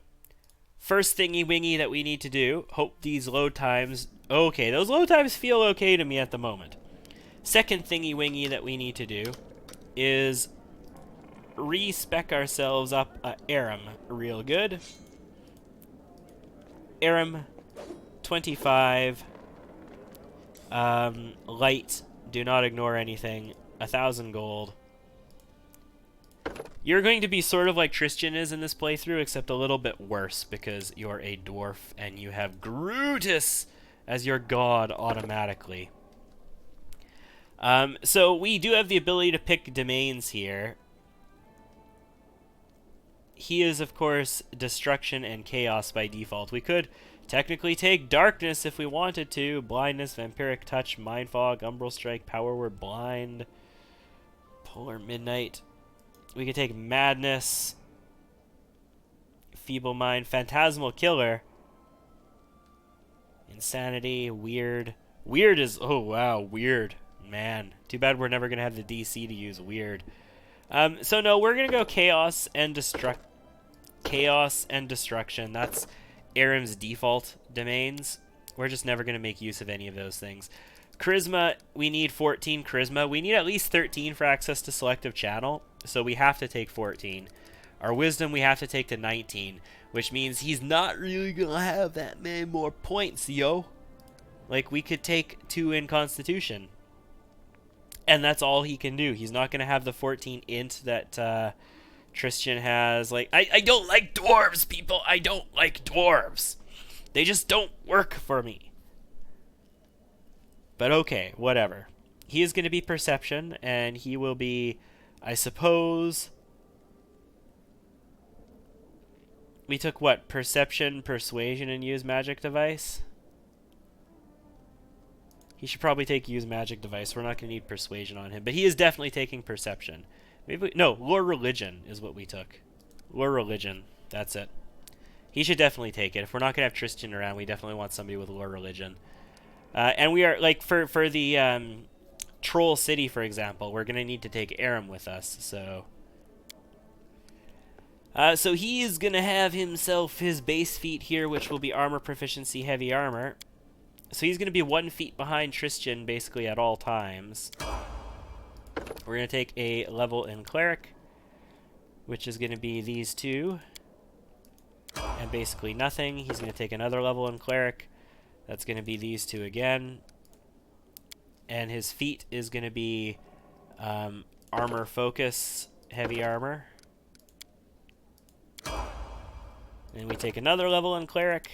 first thingy-wingy that we need to do, hope these load times... Okay, those load times feel okay to me at the moment. Second thingy-wingy that we need to do is respec ourselves up Aram real good. Aram 25. Light, do not ignore anything. 1,000 gold. You're going to be sort of like Tristan is in this playthrough, except a little bit worse because you're a dwarf and you have Grutus as your god automatically. So we do have the ability to pick domains here. He is, of course, destruction and chaos by default. We could technically take darkness if we wanted to. Blindness, vampiric touch, mind fog, umbral strike, power word blind, polar midnight. We could take madness, feeble mind, phantasmal killer, insanity, weird. Weird is, oh wow, weird. Man, too bad we're never going to have the DC to use weird. So no, we're going to go chaos and destruction. That's Aram's default domains. We're just never going to make use of any of those things. Charisma, we need 14 charisma. We need at least 13 for access to selective channel, so we have to take 14. Our wisdom we have to take to 19, which means he's not really gonna have that many more points, yo. Like, we could take 2 in constitution, and that's all he can do. He's not gonna have the 14 int that Tristan has. Like, I don't like dwarves, people. I don't like dwarves. They just don't work for me. But okay, whatever. He is going to be perception, and he will be, I suppose... We took what? Perception, persuasion, and use magic device? He should probably take use magic device. We're not going to need persuasion on him. But he is definitely taking perception. Maybe no, lore religion is what we took. Lore religion. That's it. He should definitely take it. If we're not going to have Tristan around, we definitely want somebody with lore religion. And we are, like, for the Troll City, for example, we're going to need to take Aram with us, so... so he is going to have himself his base feat here, which will be armor proficiency, heavy armor. So he's going to be 1 feet behind Tristan, basically, at all times. We're going to take a level in Cleric, which is going to be these 2. And basically nothing. He's going to take another level in Cleric. That's going to be these 2 again. And his feat is going to be armor focus, heavy armor. And we take another level in Cleric,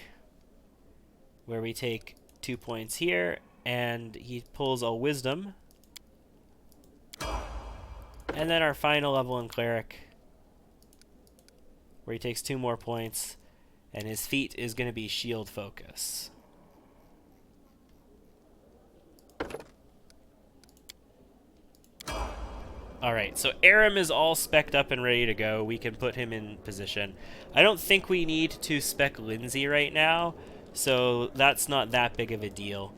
where we take 2 points here, and he pulls a wisdom. And then our final level in Cleric, where he takes 2 more points, and his feat is going to be shield focus. Alright, so Aram is all spec'd up and ready to go. We can put him in position. I don't think we need to spec Lindsay right now, so that's not that big of a deal.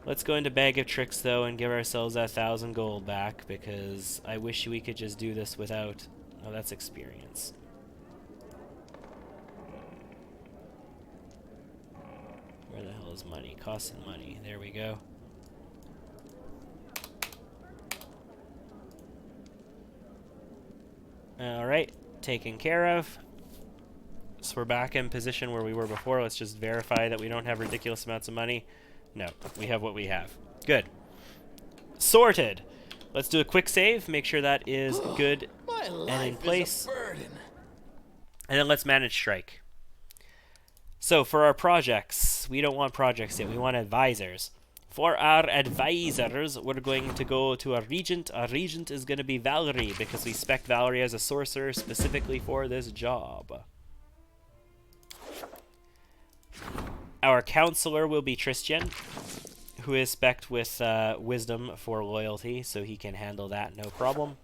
Let's go into Bag of Tricks, though, and give ourselves 1,000 gold back, because I wish we could just do this without... Oh, that's experience. Where the hell is money? Cost and money. There we go. Alright, taken care of. So we're back in position where we were before. Let's just verify that we don't have ridiculous amounts of money. No, we have what we have. Good. Sorted. Let's do a quick save, make sure that is good and in place. And then let's manage strike. So for our projects, we don't want projects yet, we want advisors. For our advisors, we're going to go to a regent. Our regent is going to be Valerie, because we spec Valerie as a sorcerer specifically for this job. Our counselor will be Tristan, who is spec'd with wisdom for loyalty, so he can handle that no problem.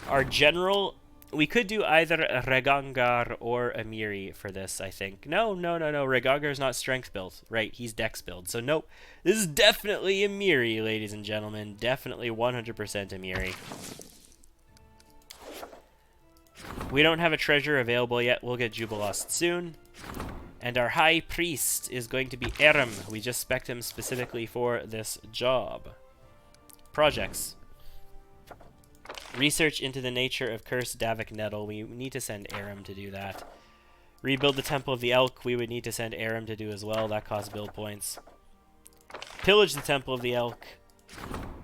Our general, we could do either Regangar or Amiri for this, I think. No. Regangar's not strength build. Right, he's dex build. So nope. This is definitely Amiri, ladies and gentlemen. Definitely 100% Amiri. We don't have a treasure available yet. We'll get Jubilost soon. And our high priest is going to be Aram. We just spec'd him specifically for this job. Projects. Research into the nature of cursed Davik nettle. We need to send Aram to do that. Rebuild the Temple of the Elk. We would need to send Aram to do as well. That costs build points. Pillage the Temple of the Elk.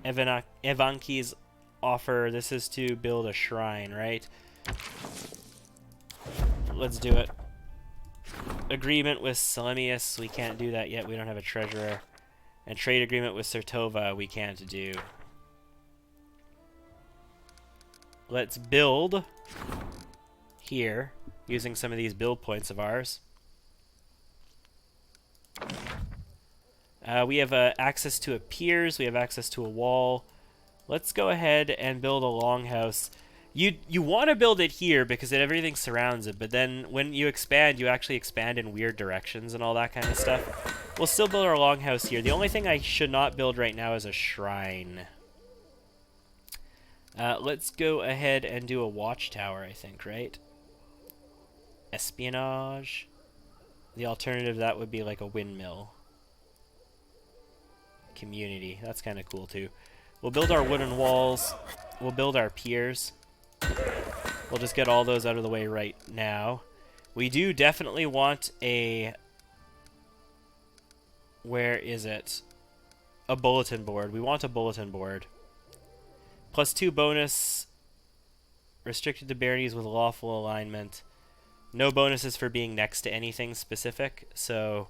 Evanki's offer. This is to build a shrine, right? Let's do it. Agreement with Selemius. We can't do that yet. We don't have a treasurer. And trade agreement with Sertova. We can't do. Let's build here using some of these build points of ours. We have access to a piers. We have access to a wall. Let's go ahead and build a longhouse. You want to build it here because everything surrounds it, but then when you expand, you actually expand in weird directions and all that kind of stuff. We'll still build our longhouse here. The only thing I should not build right now is a shrine. Let's go ahead and do a watchtower, I think, right? Espionage. The alternative, that would be like a windmill. community. That's kind of cool too. We'll build our wooden walls. We'll build our piers. We'll just get all those out of the way right now. We do definitely want a... Where is it? A bulletin board. We want a bulletin board. +2 bonus. Restricted to baronies with lawful alignment. No bonuses for being next to anything specific, so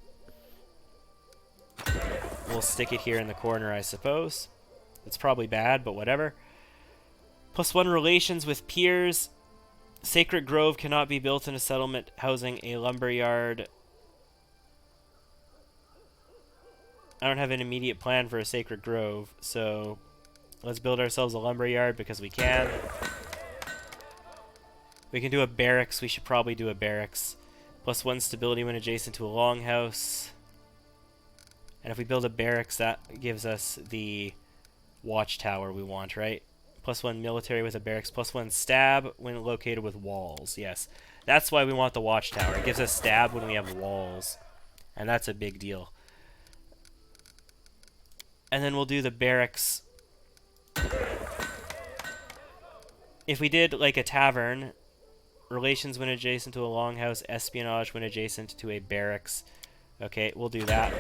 we'll stick it here in the corner, I suppose. It's probably bad, but whatever. +1 relations with peers. Sacred Grove cannot be built in a settlement housing a lumberyard. I don't have an immediate plan for a Sacred Grove, so let's build ourselves a lumberyard because we can. We can do a barracks. We should probably do a barracks. +1 stability when adjacent to a longhouse. And if we build a barracks, that gives us the watchtower we want, right? +1 military with a barracks. +1 stab when located with walls. Yes, that's why we want the watchtower. It gives us stab when we have walls. And that's a big deal. And then we'll do the barracks. If we did like a tavern, relations when adjacent to a longhouse, espionage when adjacent to a barracks. Okay, we'll do that.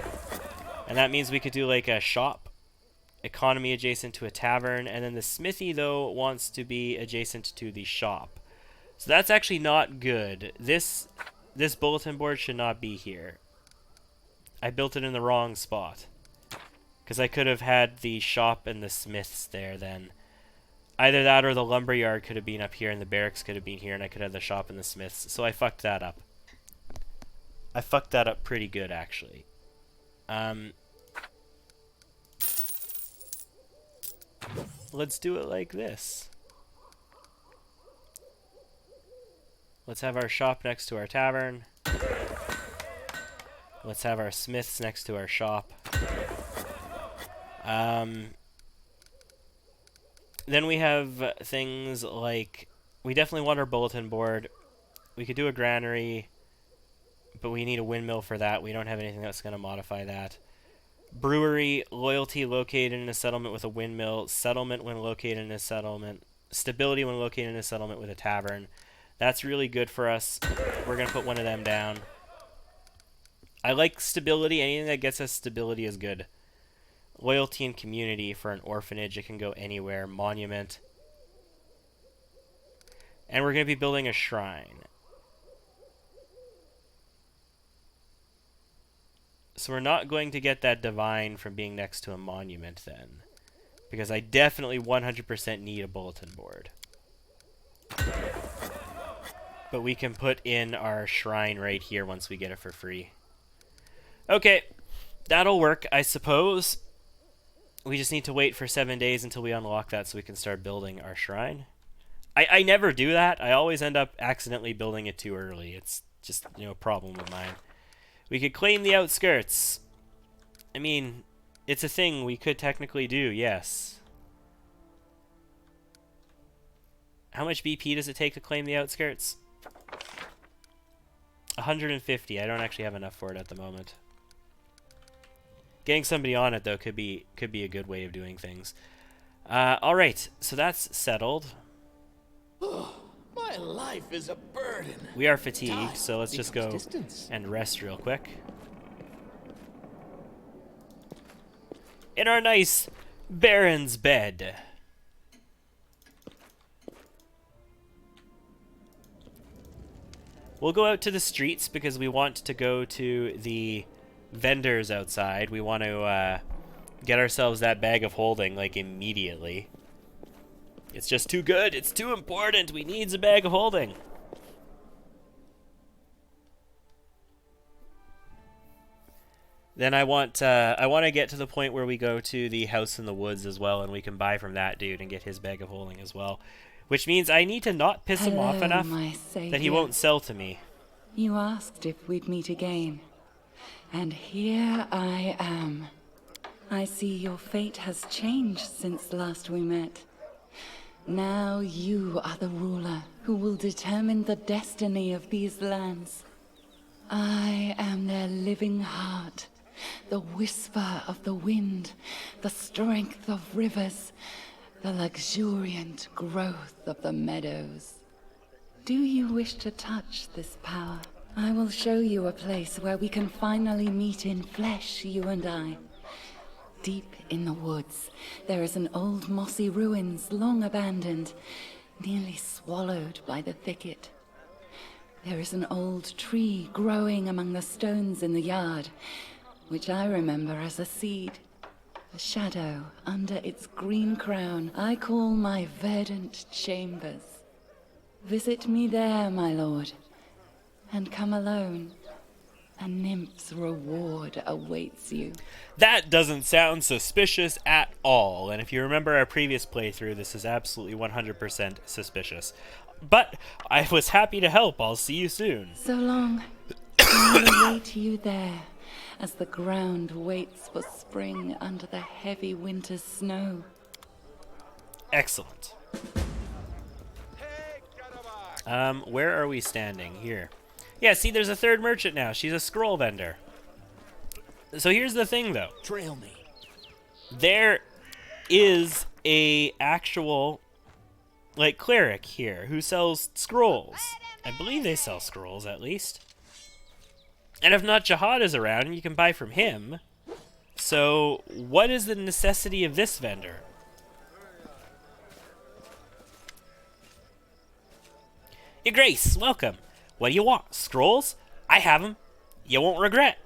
And that means we could do like a shop, economy adjacent to a tavern, and then the smithy though wants to be adjacent to the shop. So that's actually not good. This bulletin board should not be here. I built it in the wrong spot. Because I could have had the shop and the smiths there then. Either that or the lumberyard could have been up here and the barracks could have been here and I could have the shop and the smiths. So I fucked that up. I fucked that up pretty good, actually. Let's do it like this. Let's have our shop next to our tavern. Let's have our smiths next to our shop. Then we have things like, we definitely want our bulletin board. We could do a granary, but we need a windmill for that. We don't have anything that's going to modify that. Brewery, loyalty located in a settlement with a windmill. Settlement when located in a settlement. Stability when located in a settlement with a tavern. That's really good for us. We're going to put one of them down. I like stability. Anything that gets us stability is good. Loyalty and community for an orphanage. It can go anywhere. Monument. And we're going to be building a shrine. So we're not going to get that divine from being next to a monument then. Because I definitely 100% need a bulletin board. But we can put in our shrine right here once we get it for free. Okay. That'll work, I suppose. We just need to wait for 7 days until we unlock that so we can start building our shrine. I never do that. I always end up accidentally building it too early. It's just, a problem of mine. We could claim the outskirts. I mean, it's a thing we could technically do, yes. How much BP does it take to claim the outskirts? 150. I don't actually have enough for it at the moment. Getting somebody on it, though, could be a good way of doing things. Alright, so that's settled. My life is a burden. We are fatigued, so let's just go and rest real quick. In our nice Baron's bed. We'll go out to the streets because we want to go to the vendors outside. We want to get ourselves that bag of holding like immediately. It's just too good. It's too important. We need a bag of holding. Then I want to get to the point where we go to the house in the woods as well, and we can buy from that dude and get his bag of holding as well. Which means I need to not piss him off enough that he won't sell to me. You asked if we'd meet again. And here I am. I see your fate has changed since last we met. Now you are the ruler who will determine the destiny of these lands. I am their living heart, The whisper of the wind, the strength of rivers, the luxuriant growth of the meadows. Do you wish to touch this power? I will show you a place where we can finally meet in flesh, you and I. Deep in the woods, there is an old mossy ruins long abandoned, nearly swallowed by the thicket. There is an old tree growing among the stones in the yard, which I remember as a seed. A shadow under its green crown I call my verdant chambers. Visit me there, my lord, and come alone. A nymph's reward awaits you. That doesn't sound suspicious at all, and if you remember our previous playthrough, this is absolutely 100% suspicious. But I was happy to help. I'll see you soon. So long. I will await you there, as the ground waits for spring under the heavy winter's snow. Excellent. Where are we standing? Here. Yeah, see, there's a third merchant now. She's a scroll vendor. So here's the thing, though. Trail me. There is a actual, like, cleric here who sells scrolls. I believe they sell scrolls, at least. And if not, Jihad is around, and you can buy from him. So, what is the necessity of this vendor? Your Grace, welcome. What do you want? Scrolls? I have them. You won't regret.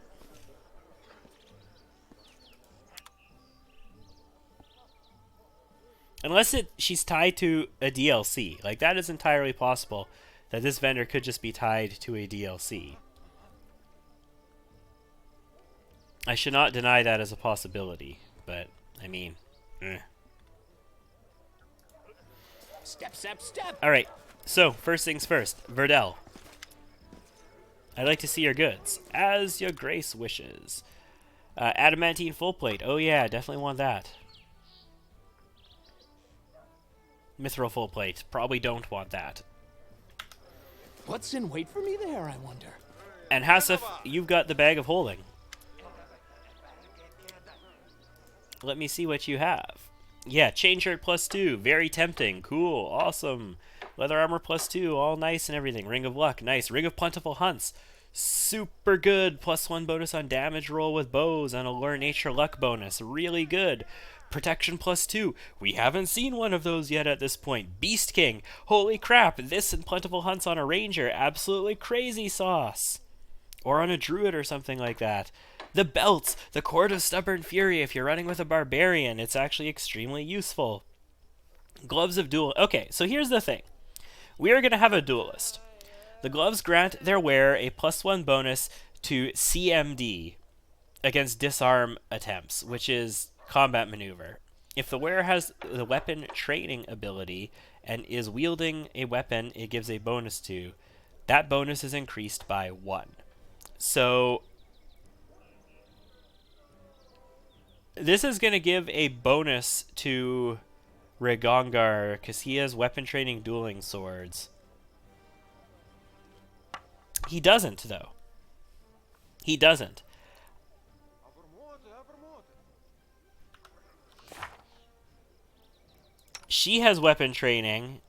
Unless she's tied to a DLC. Like, that is entirely possible that this vendor could just be tied to a DLC. I should not deny that as a possibility, but, I mean, Step, step, step. Alright, so, first things first. Verdel. I'd like to see your goods. As your grace wishes. Adamantine full plate. Oh yeah, definitely want that. Mithril full plate. Probably don't want that. What's in wait for me there, I wonder? And Hassif, you've got the bag of holding. Let me see what you have. Yeah, chain shirt +2. Very tempting. Cool. Awesome. Leather armor +2. All nice and everything. Ring of luck. Nice. Ring of plentiful hunts. Super good. +1 bonus on damage roll with bows and a lure nature luck bonus. Really good. Protection +2. We haven't seen one of those yet at this point. Beast King. Holy crap. This and plentiful hunts on a ranger. Absolutely crazy sauce. Or on a druid or something like that. The belts. The Cord of Stubborn Fury. If you're running with a barbarian, it's actually extremely useful. Gloves of Duel. Okay, so here's the thing. We are going to have a duelist. The gloves grant their wearer a +1 bonus to CMD against disarm attempts, which is combat maneuver. If the wearer has the weapon training ability and is wielding a weapon it gives a bonus to, that bonus is increased by 1. So this is going to give a bonus to Regongar because he has weapon training dueling swords. He doesn't, though. He doesn't. She has weapon training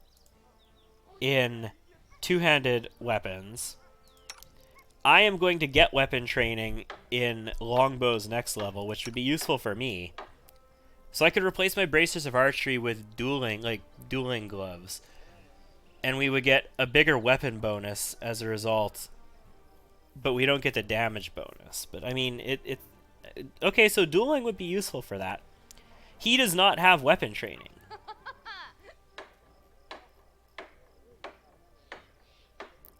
in two-handed weapons. I am going to get weapon training in longbows next level, which would be useful for me. So I could replace my bracers of archery with dueling gloves. And we would get a bigger weapon bonus as a result. But we don't get the damage bonus. But I mean, okay, so dueling would be useful for that. He does not have weapon training.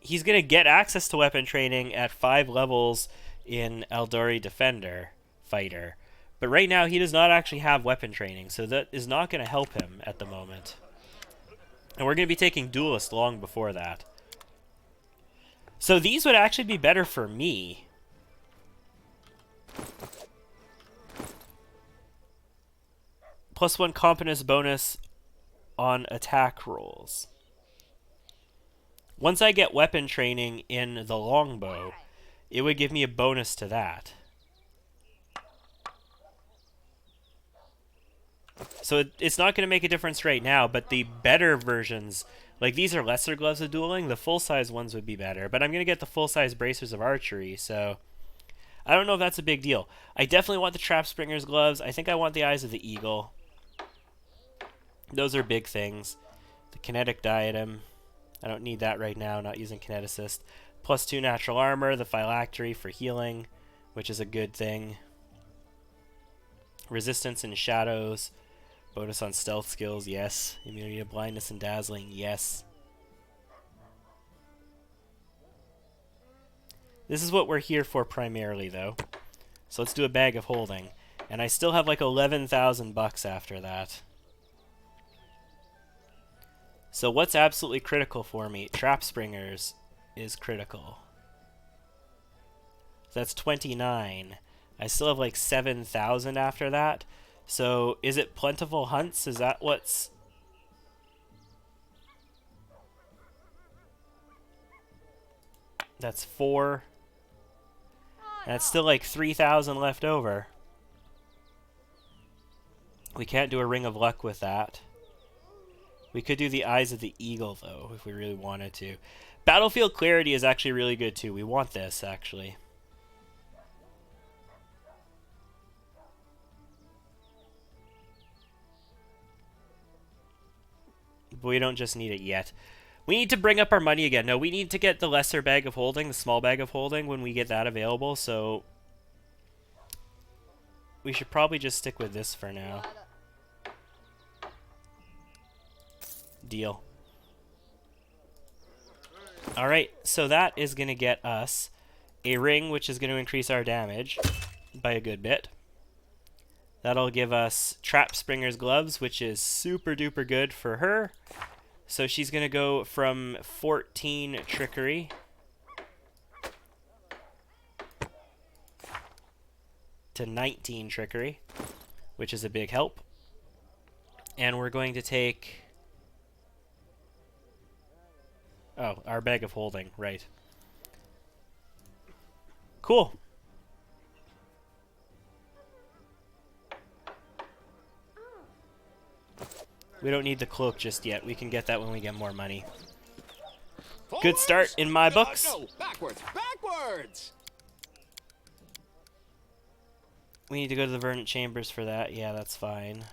He's going to get access to weapon training at 5 levels in Eldori Defender Fighter. But right now, he does not actually have weapon training, so that is not going to help him at the moment. And we're going to be taking Duelist long before that. So these would actually be better for me. +1 competence bonus on attack rolls. Once I get weapon training in the longbow, it would give me a bonus to that. So it's not going to make a difference right now, but the better versions, like these are lesser gloves of dueling, the full-size ones would be better. But I'm going to get the full-size bracers of archery, so I don't know if that's a big deal. I definitely want the Trap Springer's gloves. I think I want the Eyes of the Eagle. Those are big things. The Kinetic Diadem. I don't need that right now, not using Kineticist. +2 natural armor, the Phylactery for healing, which is a good thing. Resistance in shadows. Bonus on stealth skills, yes. Immunity to blindness and dazzling, yes. This is what we're here for primarily, though. So let's do a bag of holding. And I still have like 11,000 bucks after that. So what's absolutely critical for me? Trap Springers is critical. So that's 29. I still have like 7,000 after that. So is it Plentiful Hunts? Is that what's... That's 4. That's still like 3,000 left over. We can't do a Ring of Luck with that. We could do the Eyes of the Eagle, though, if we really wanted to. Battlefield Clarity is actually really good, too. We want this, actually. But we don't just need it yet. We need to bring up our money again. No, we need to get the lesser bag of holding, the small bag of holding, when we get that available, so... We should probably just stick with this for now. Deal. Alright, so that is going to get us a ring, which is going to increase our damage by a good bit. That'll give us Trap Springer's gloves, which is super duper good for her. So she's going to go from 14 trickery to 19 trickery, which is a big help. And we're going to take... Oh, our bag of holding, right. Cool. We don't need the cloak just yet. We can get that when we get more money. Good start in my books. No, backwards, backwards! We need to go to the Verdant Chambers for that. Yeah, that's fine.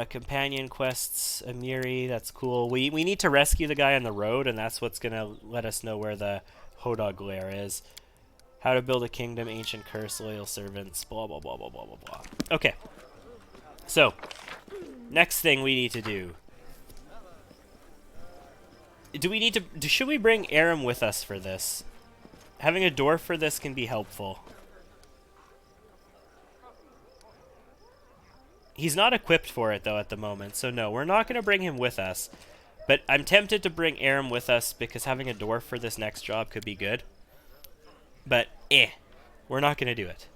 Companion quests, Amiri, that's cool. We need to rescue the guy on the road, and that's what's going to let us know where the Hodog Lair is. How to build a kingdom, ancient curse, loyal servants, blah, blah, blah, blah, blah, blah, blah. Okay. So, next thing we need to do. Do we need to... Should we bring Aram with us for this? Having a dwarf for this can be helpful. He's not equipped for it, though, at the moment. So, no, we're not going to bring him with us. But I'm tempted to bring Aram with us because having a dwarf for this next job could be good. But, we're not going to do it.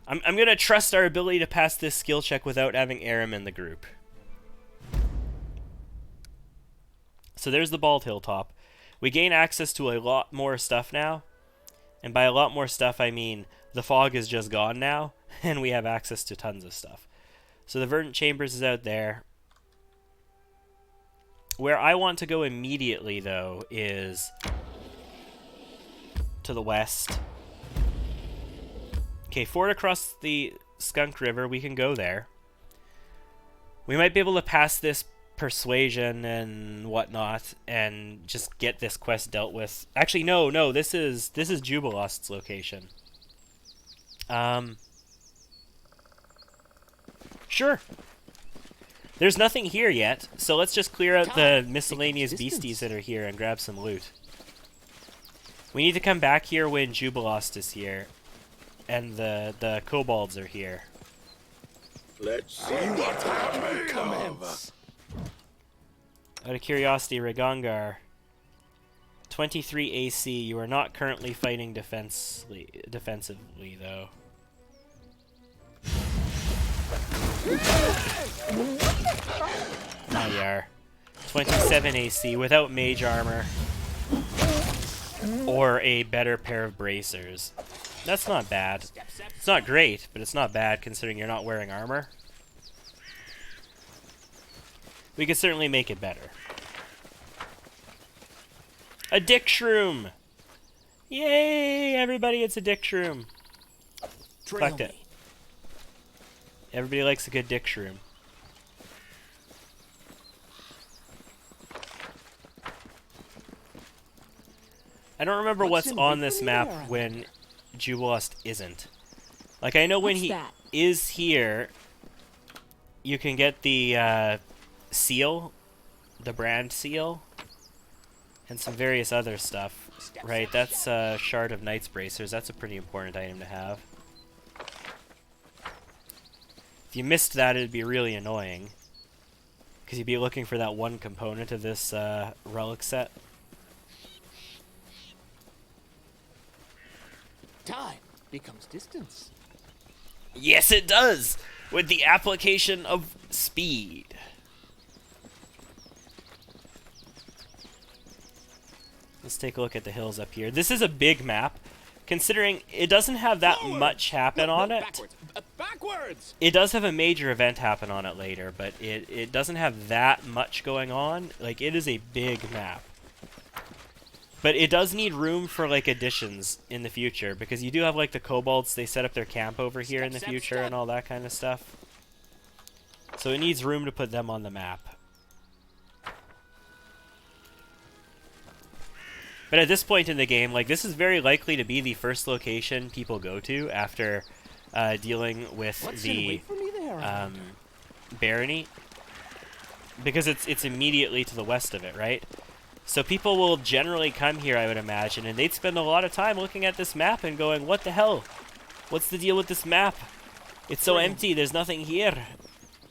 I'm going to trust our ability to pass this skill check without having Aram in the group. So there's the Bald Hilltop. We gain access to a lot more stuff now. And by a lot more stuff, I mean the fog is just gone now. And we have access to tons of stuff. So the Verdant Chambers is out there. Where I want to go immediately, though, is to the west. Okay, ford across the Skunk River. We can go there. We might be able to pass this persuasion and whatnot and just get this quest dealt with. Actually, no. This is Jubilost's location. Sure. There's nothing here yet, so let's just clear out the miscellaneous beasties that are here and grab some loot. We need to come back here when Jubilost is here, and the kobolds are here. Let's see what I'm made of. Out of curiosity, Regangar. 23 AC. You are not currently fighting defensively, though. Now you are. 27 AC without mage armor. Or a better pair of bracers. That's not bad. It's not great, but it's not bad considering you're not wearing armor. We could certainly make it better. A dick shroom! Yay, everybody, it's a dick shroom. Collect it. Everybody likes a good dick shroom. I don't remember what's on this map when Jubilost isn't. Like, I know when he is here, you can get the seal, the brand seal, and some various other stuff. Right, that's a Shard of Knight's Bracers. That's a pretty important item to have. If you missed that, it'd be really annoying. Because you'd be looking for that one component of this relic set. Time becomes distance. Yes, it does! With the application of speed. Let's take a look at the hills up here. This is a big map, considering it doesn't have that much happen on it. Backwards! It does have a major event happen on it later, but it doesn't have that much going on. Like, it is a big map. But it does need room for, like, additions in the future, because you do have, like, the kobolds, they set up their camp over here in the future and all that kind of stuff. So it needs room to put them on the map. But at this point in the game, like, this is very likely to be the first location people go to after dealing with the barony, because it's immediately to the west of it, right? So people will generally come here, I would imagine, and they'd spend a lot of time looking at this map and going, what the hell? What's the deal with this map? It's so empty, there's nothing here.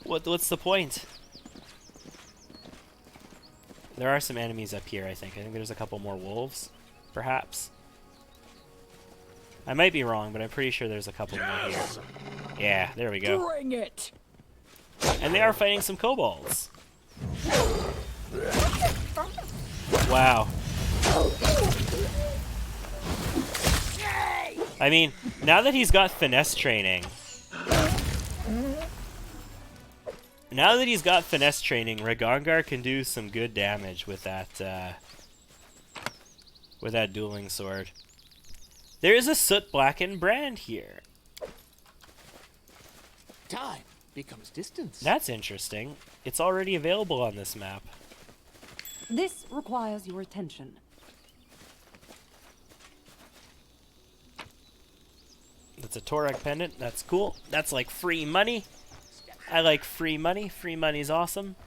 What's the point? There are some enemies up here, I think. I think there's a couple more wolves, perhaps. I might be wrong, but I'm pretty sure there's a couple more here. Yeah, there we go. Bring it! And they are fighting some kobolds. Wow. I mean, now that he's got finesse training... Now that he's got finesse training, Ragongar can do some good damage with that dueling sword. There is a soot-blackened brand here. Time becomes distance. That's interesting. It's already available on this map. This requires your attention. That's a Torag pendant. That's cool. That's like free money. I like free money. Free money's awesome.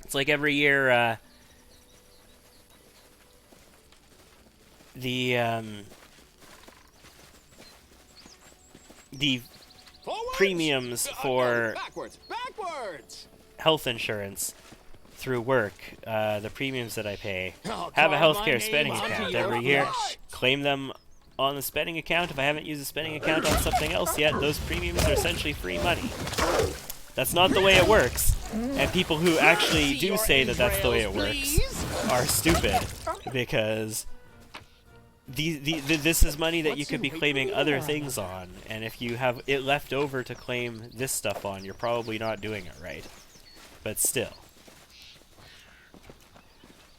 It's like every year, the premiums for backwards. Health insurance through work, the premiums that I pay, have a healthcare spending account every year. Claim them on the spending account. If I haven't used a spending account on something else yet, those premiums are essentially free money. That's not the way it works. And people who actually do say that that's the way it works are stupid, because this is money that you could be claiming other things on, and if you have it left over to claim this stuff on, you're probably not doing it right. But still.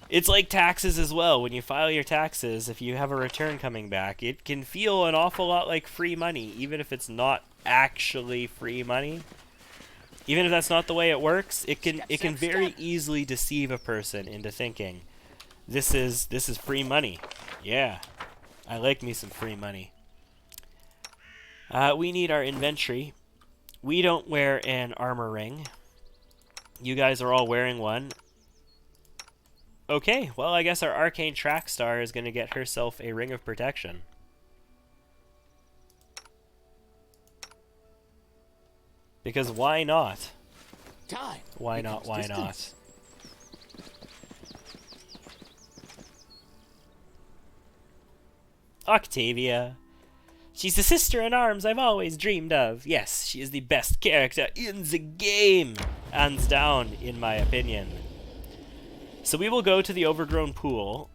It's like taxes as well. When you file your taxes, if you have a return coming back, it can feel an awful lot like free money, even if it's not actually free money. Even if that's not the way it works, it can very easily deceive a person into thinking, this is free money. Yeah, I like me some free money. We need our inventory. We don't wear an armor ring. You guys are all wearing one. Okay, well, I guess our Arcane Track Star is going to get herself a Ring of Protection. Because why not? Time. Why not, why not? Octavia. She's the sister-in-arms I've always dreamed of. Yes, she is the best character in the game. Hands down, in my opinion. So we will go to the Overgrown Pool.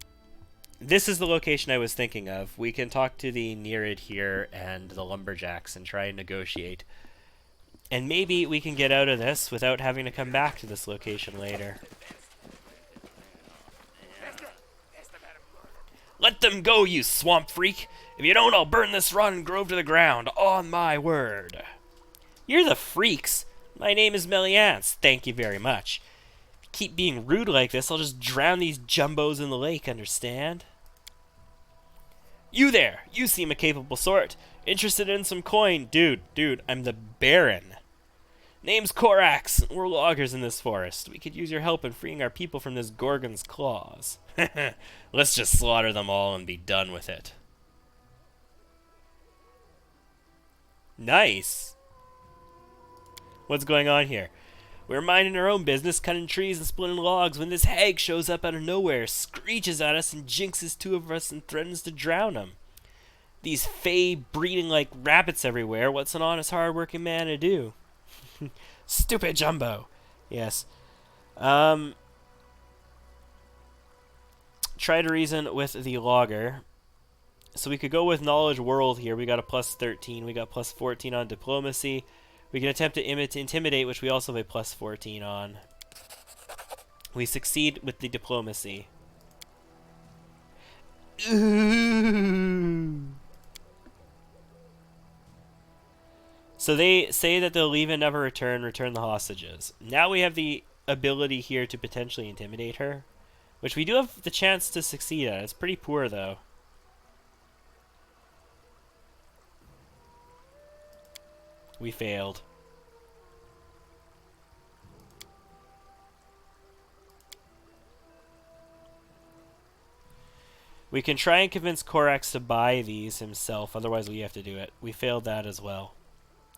This is the location I was thinking of. We can talk to the Nereid here and the Lumberjacks and try and negotiate. And maybe we can get out of this without having to come back to this location later. Let them go, you swamp freak! If you don't, I'll burn this rotten grove to the ground, on my word. You're the freaks. My name is Meliance, thank you very much. Keep being rude like this, I'll just drown these jumbos in the lake, understand? You there! You seem a capable sort. Interested in some coin? Dude, I'm the Baron. Name's Korax. We're loggers in this forest. We could use your help in freeing our people from this Gorgon's claws. Let's just slaughter them all and be done with it. Nice. What's going on here? We're minding our own business, cutting trees and splitting logs, when this hag shows up out of nowhere, screeches at us and jinxes two of us and threatens to drown them. These fae breeding like rabbits everywhere. What's an honest, hard-working man to do? Stupid Jumbo. Yes. Try to reason with the logger. So we could go with Knowledge World here. We got a plus 13. We got plus 14 on Diplomacy. We can attempt to intimidate, which we also have a plus 14 on. We succeed with the Diplomacy. Ooh. So they say that they'll leave and never return the hostages. Now we have the ability here to potentially intimidate her, which we do have the chance to succeed at. It's pretty poor, though. We failed. We can try and convince Korax to buy these himself, otherwise we have to do it. We failed that as well.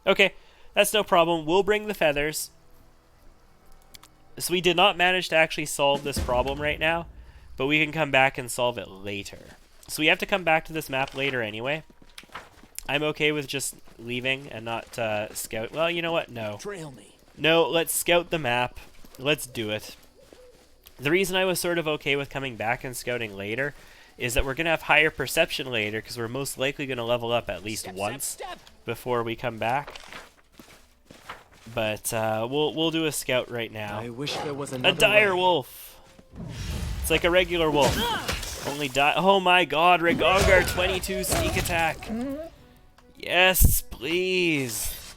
Okay, that's no problem. We'll bring the feathers. So we did not manage to actually solve this problem right now, but we can come back and solve it later. So we have to come back to this map later anyway. I'm okay with just leaving and not scout. Well, you know what? No. Trail me. No, let's scout the map. Let's do it. The reason I was sort of okay with coming back and scouting later is that we're going to have higher perception later because we're most likely going to level up at least once before we come back. But we'll do a scout right now. I wish there was a another dire way. wolf. It's like a regular wolf. Only oh my god, Regongar 22 sneak attack. Yes, please.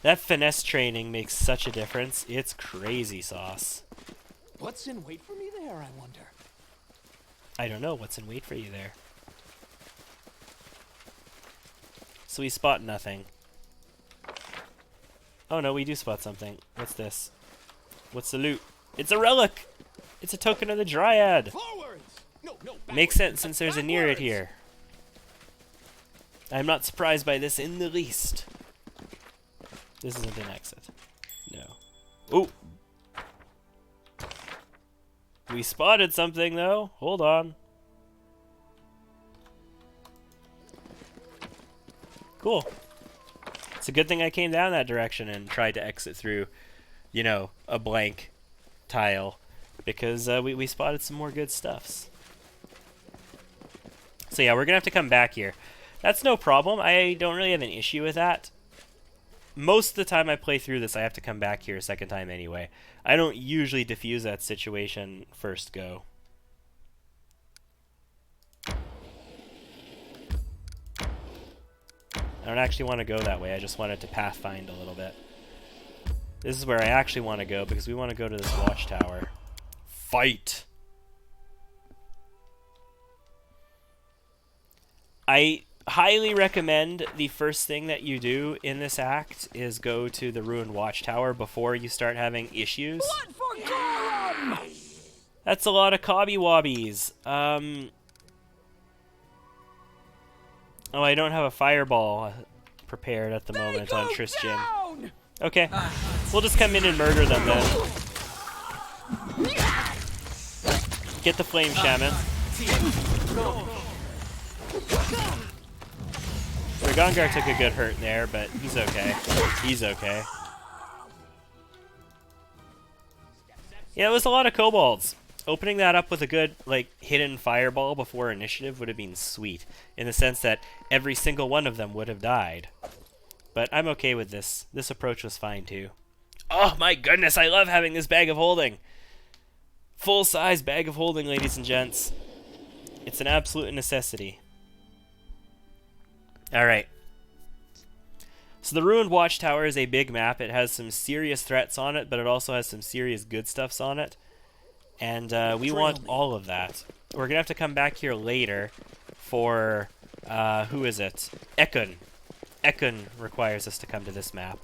That finesse training makes such a difference. It's crazy sauce. What's in wait for me there, I wonder? I don't know what's in wait for you there. So we spot nothing. Oh no, we do spot something. What's this? What's the loot? It's a relic! It's a token of the Dryad! Forwards! No, Makes sense since there's a Nereid here. I'm not surprised by this in the least. This isn't an exit. No. Oh! We spotted something though. Hold on. Cool. It's a good thing I came down that direction and tried to exit through, you know, a blank tile, because we spotted some more good stuffs. So yeah, we're gonna have to come back here. That's no problem. I don't really have an issue with that. Most of the time I play through this, I have to come back here a second time anyway. I don't usually diffuse that situation first go. I don't actually want to go that way. I just wanted to pathfind a little bit. This is where I actually want to go because we want to go to this watchtower. Fight! I highly recommend the first thing that you do in this act is go to the ruined watchtower before you start having issues. Blood for Gollum! That's a lot of cobby wobbies. Oh, I don't have a fireball prepared at the moment on Tristan. Down! Okay, we'll just come in and murder them then. Get the flame shaman. Regongar took a good hurt there, but he's okay. He's okay. Yeah, it was a lot of kobolds. Opening that up with a good, like, hidden fireball before initiative would have been sweet, in the sense that every single one of them would have died. But I'm okay with this. This approach was fine, too. Oh my goodness, I love having this bag of holding! Full-size bag of holding, ladies and gents. It's an absolute necessity. Alright. So the Ruined Watchtower is a big map. It has some serious threats on it, but it also has some serious good stuffs on it. And we want all of that. We're gonna have to come back here later for who is it? Ekun. Ekun requires us to come to this map,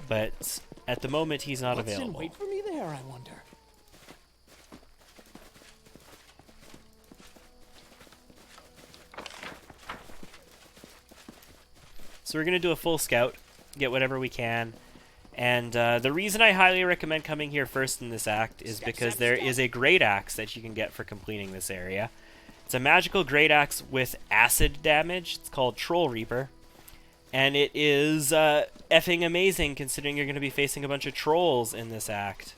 but at the moment he's not available. Wait for me there, I wonder. So we're gonna do a full scout, get whatever we can. And the reason I highly recommend coming here first in this act is because there is a great axe that you can get for completing this area. It's a magical great axe with acid damage. It's called Troll Reaper. And it is effing amazing considering you're going to be facing a bunch of trolls in this act.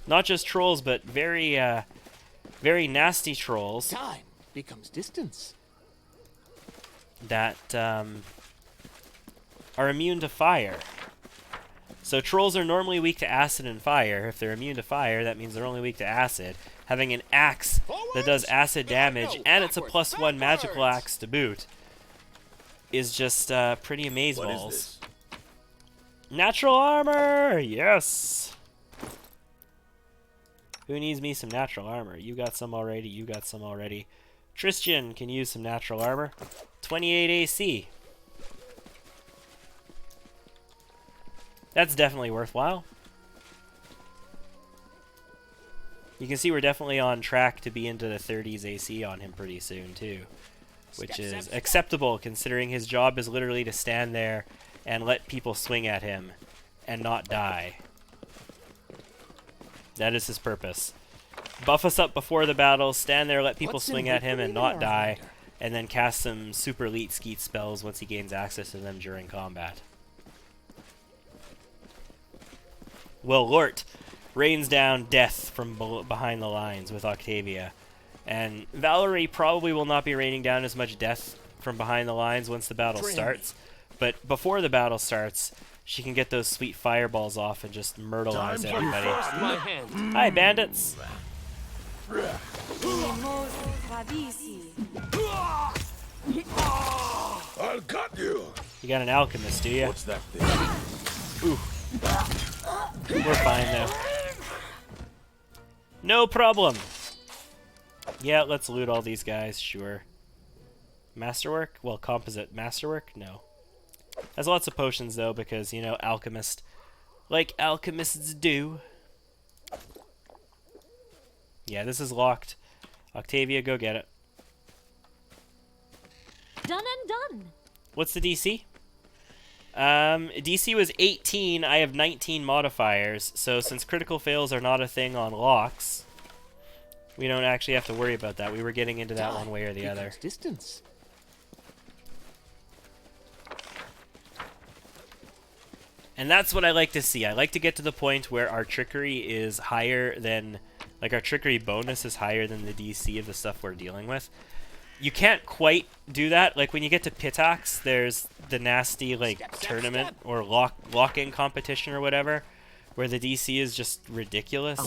Not just trolls, but very, very nasty trolls. Time becomes distance. That are immune to fire. So trolls are normally weak to acid and fire. If they're immune to fire, that means they're only weak to acid. Having an axe that does acid damage, and it's a +1 magical axe to boot, is just pretty amazeballs. What is this? Natural armor! Yes! Who needs me some natural armor? You got some already, you got some already. Tristan can use some natural armor. 28 AC. That's definitely worthwhile. You can see we're definitely on track to be into the 30s AC on him pretty soon, too. Which is acceptable, considering his job is literally to stand there and let people swing at him and not die. That is his purpose. Buff us up before the battle, stand there, let people swing at him and not die, and then cast some super elite skeet spells once he gains access to them during combat. Well, Lort rains down death from behind the lines with Octavia. And Valerie probably will not be raining down as much death from behind the lines once the battle starts. But before the battle starts, she can get those sweet fireballs off and just myrtleize everybody. Hi, bandits! I'll cut you! You got an alchemist, do you? What's that thing? Ooh. We're fine, though. No problem! Yeah, let's loot all these guys, sure. Masterwork? Well, composite masterwork? No. Has lots of potions, though, because, you know, alchemist. Like alchemists do. Yeah, this is locked. Octavia, go get it. Done and done. What's the DC? DC was 18. I have 19 modifiers, so since critical fails are not a thing on locks, we don't actually have to worry about that. We were getting into that one way or the other. Distance. And that's what I like to see. I like to get to the point where our trickery is higher than, like, our trickery bonus is higher than the DC of the stuff we're dealing with. You can't quite do that. Like, when you get to Pitax, there's the nasty, like, tournament or lock-in competition or whatever, where the DC is just ridiculous.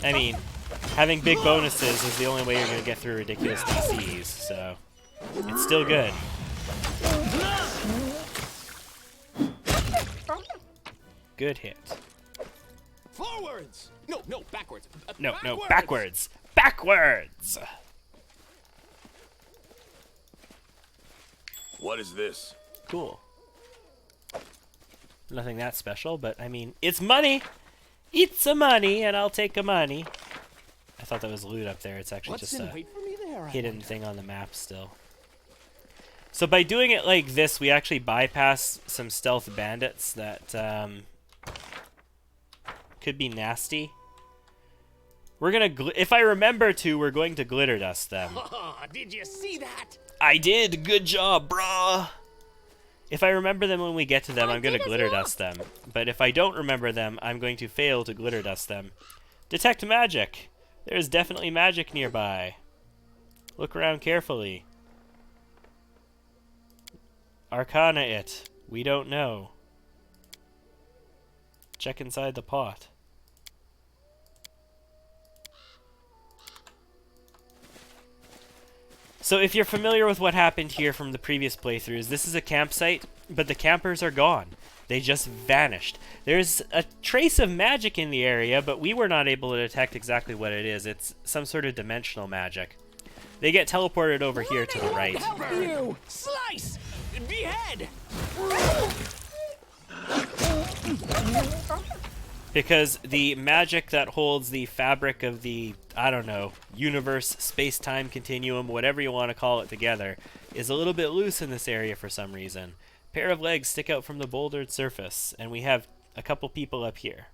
I mean, having big bonuses is the only way you're going to get through ridiculous DCs, so it's still good. Good hit. Forwards! No, backwards. No, backwards. Backwards! What is this? Cool. Nothing that special, but I mean, it's money! It's a money, and I'll take a money. I thought that was loot up there. It's actually just a hidden thing on the map still. So by doing it like this, we actually bypass some stealth bandits that could be nasty. We're gonna, if I remember to, we're going to glitter dust them. Did you see that? I did. Good job, brah. If I remember them when we get to them, I'm going to did as glitter you dust them. But if I don't remember them, I'm going to fail to glitter dust them. Detect magic! There is definitely magic nearby. Look around carefully. Arcana it. We don't know. Check inside the pot. So if you're familiar with what happened here from the previous playthroughs, this is a campsite, but the campers are gone. They just vanished. There's a trace of magic in the area, but we were not able to detect exactly what it is. It's some sort of dimensional magic. They get teleported over here to the right. Help you! Slice! Behead! Because the magic that holds the fabric of the, I don't know, universe, space-time continuum, whatever you want to call it together, is a little bit loose in this area for some reason. Pair of legs stick out from the bouldered surface, and we have a couple people up here.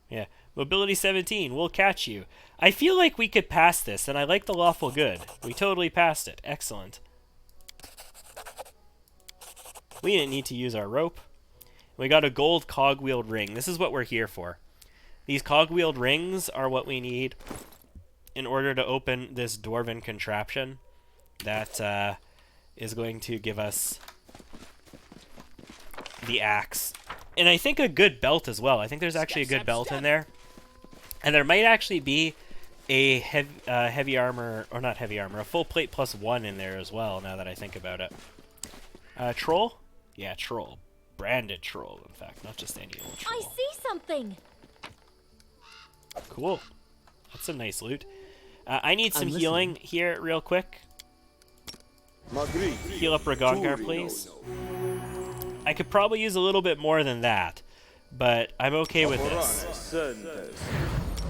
Yeah, mobility 17, we'll catch you. I feel like we could pass this, and I like the lawful good. We totally passed it. Excellent. We didn't need to use our rope. We got a gold cog-wheeled ring. This is what we're here for. These cog-wheeled rings are what we need in order to open this dwarven contraption that is going to give us the axe. And I think a good belt as well. I think there's actually a good belt in there. And there might actually be a heavy armor, or not heavy armor, a full plate plus 1 in there as well, now that I think about it. Troll? Yeah, troll. Branded troll, in fact, not just any old troll. I see something. Cool. That's some nice loot. I need some healing here real quick. Heal up Ragongar, please. I could probably use a little bit more than that, but I'm okay with this.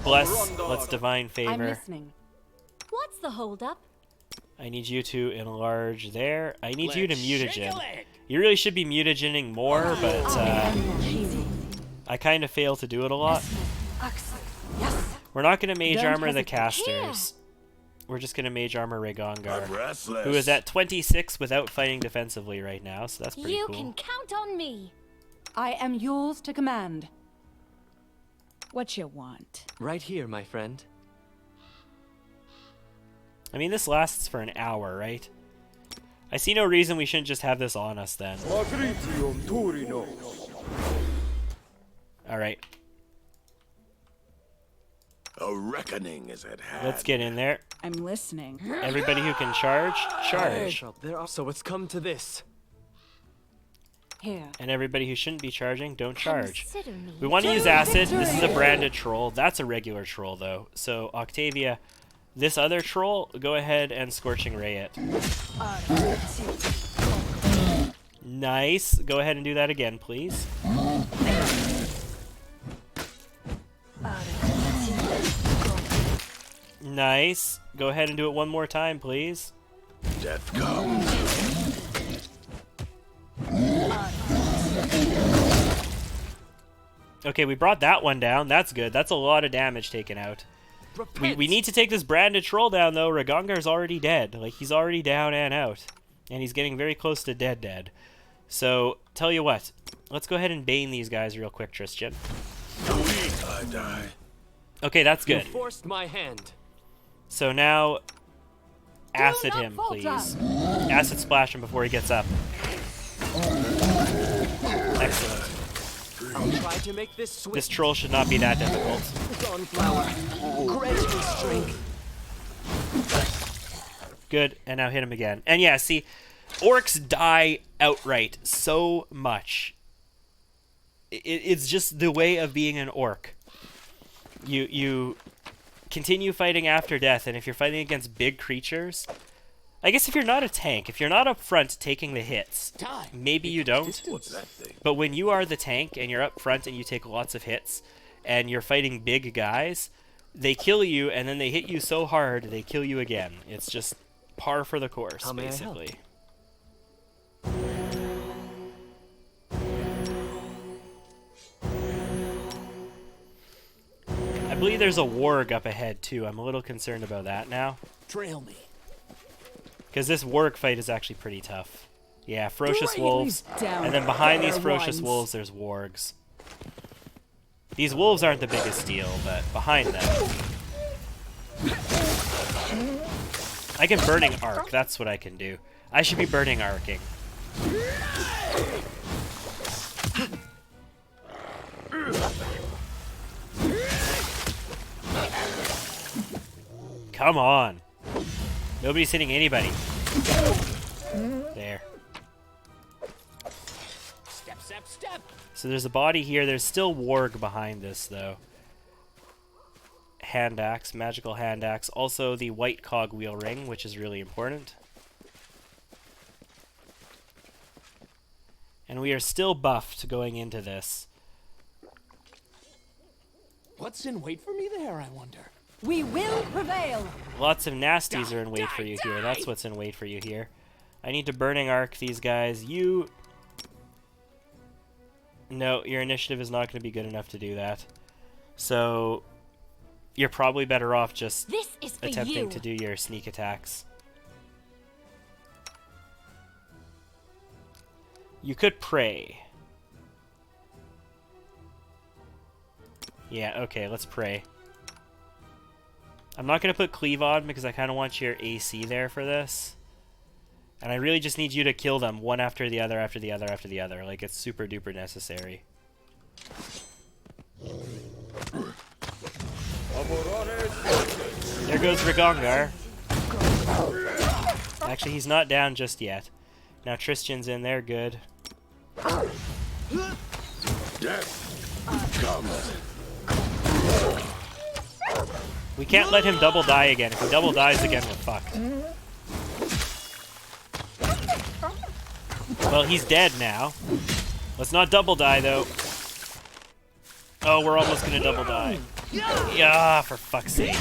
Bless, let's divine favor. I'm listening. What's the holdup? I need you to enlarge there. I need you to mutagen. You really should be mutagening more, but I kind of fail to do it a lot. We're not going to mage armor the casters. We're just going to mage armor Ragongar, who is at 26 without fighting defensively right now, so that's pretty cool. You can count on me. I am yours to command. What you want? Right here, my friend. I mean, this lasts for an hour, right? I see no reason we shouldn't just have this on us then. Alright. A reckoning is at hand. Let's get in there. I'm listening. Everybody who can charge, charge. So it's come to this. Here. And everybody who shouldn't be charging, don't charge. We want to use acid. This is a branded troll. That's a regular troll, though. So, Octavia, this other troll, go ahead and Scorching Ray it. Nice. Go ahead and do that again, please. Nice. Go ahead and do it one more time, please. Death comes. Okay, we brought that one down. That's good. That's a lot of damage taken out. We need to take this branded troll down, though. Ragongar's already dead. Like, he's already down and out. And he's getting very close to dead. So, tell you what. Let's go ahead and bane these guys real quick, Tristan. I die. Okay, that's good. You forced my hand. So now, acid him, please. Acid splash him before he gets up. Excellent. I'll try to make this swift. This troll should not be that difficult. Dawnflower, grant me strength. Good, and now hit him again. And yeah, see, orcs die outright so much. It's just the way of being an orc. You continue fighting after death, and if you're fighting against big creatures, I guess if you're not a tank, if you're not up front taking the hits, maybe you don't. But when you are the tank and you're up front and you take lots of hits and you're fighting big guys, they kill you and then they hit you so hard they kill you again. It's just par for the course, basically. I believe there's a warg up ahead too. I'm a little concerned about that now. Trail me. Because this warg fight is actually pretty tough. Yeah, ferocious Bring wolves. me down, And then behind these fair ferocious ones. wolves, there's wargs. These wolves aren't the biggest deal, but behind them. I can burning arc. That's what I can do. I should be burning arcing. Come on. Nobody's hitting anybody. There. Step, step, step. So there's a body here. There's still warg behind this, though. Hand axe, magical hand axe. Also the white cogwheel ring, which is really important. And we are still buffed going into this. What's in wait for me there, I wonder? We will prevail. Lots of nasties are in wait for you here. That's what's in wait for you here. I need to burning arc these guys. You... No, your initiative is not going to be good enough to do that. So, you're probably better off just This is for attempting you. to do your sneak attacks. You could pray. Yeah, okay, let's pray. I'm not going to put cleave on because I kind of want your AC there for this. And I really just need you to kill them one after the other, after the other, after the other. Like, it's super duper necessary. There goes Rigongar. Actually, he's not down just yet. Now Tristan's in there, good. Death comes. We can't let him double die again. If he double dies again, we're fucked. Well, he's dead now. Let's not double die, though. Oh, we're almost gonna double die. Yeah, for fuck's sake.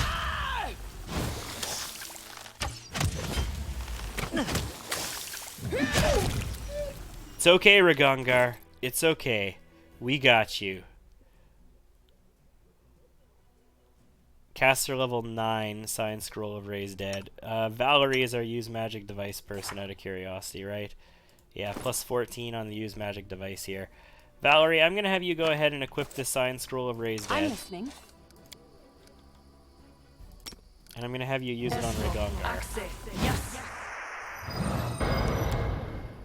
It's okay, Rigongar. It's okay. We got you. Caster level 9, Science Scroll of Raise Dead. Valerie is our use magic device person out of curiosity, right? Yeah, plus 14 on the use magic device here. Valerie, I'm going to have you go ahead and equip the Science Scroll of Raise Dead. I'm listening. And I'm going to have you use it on Rigongar. Yes.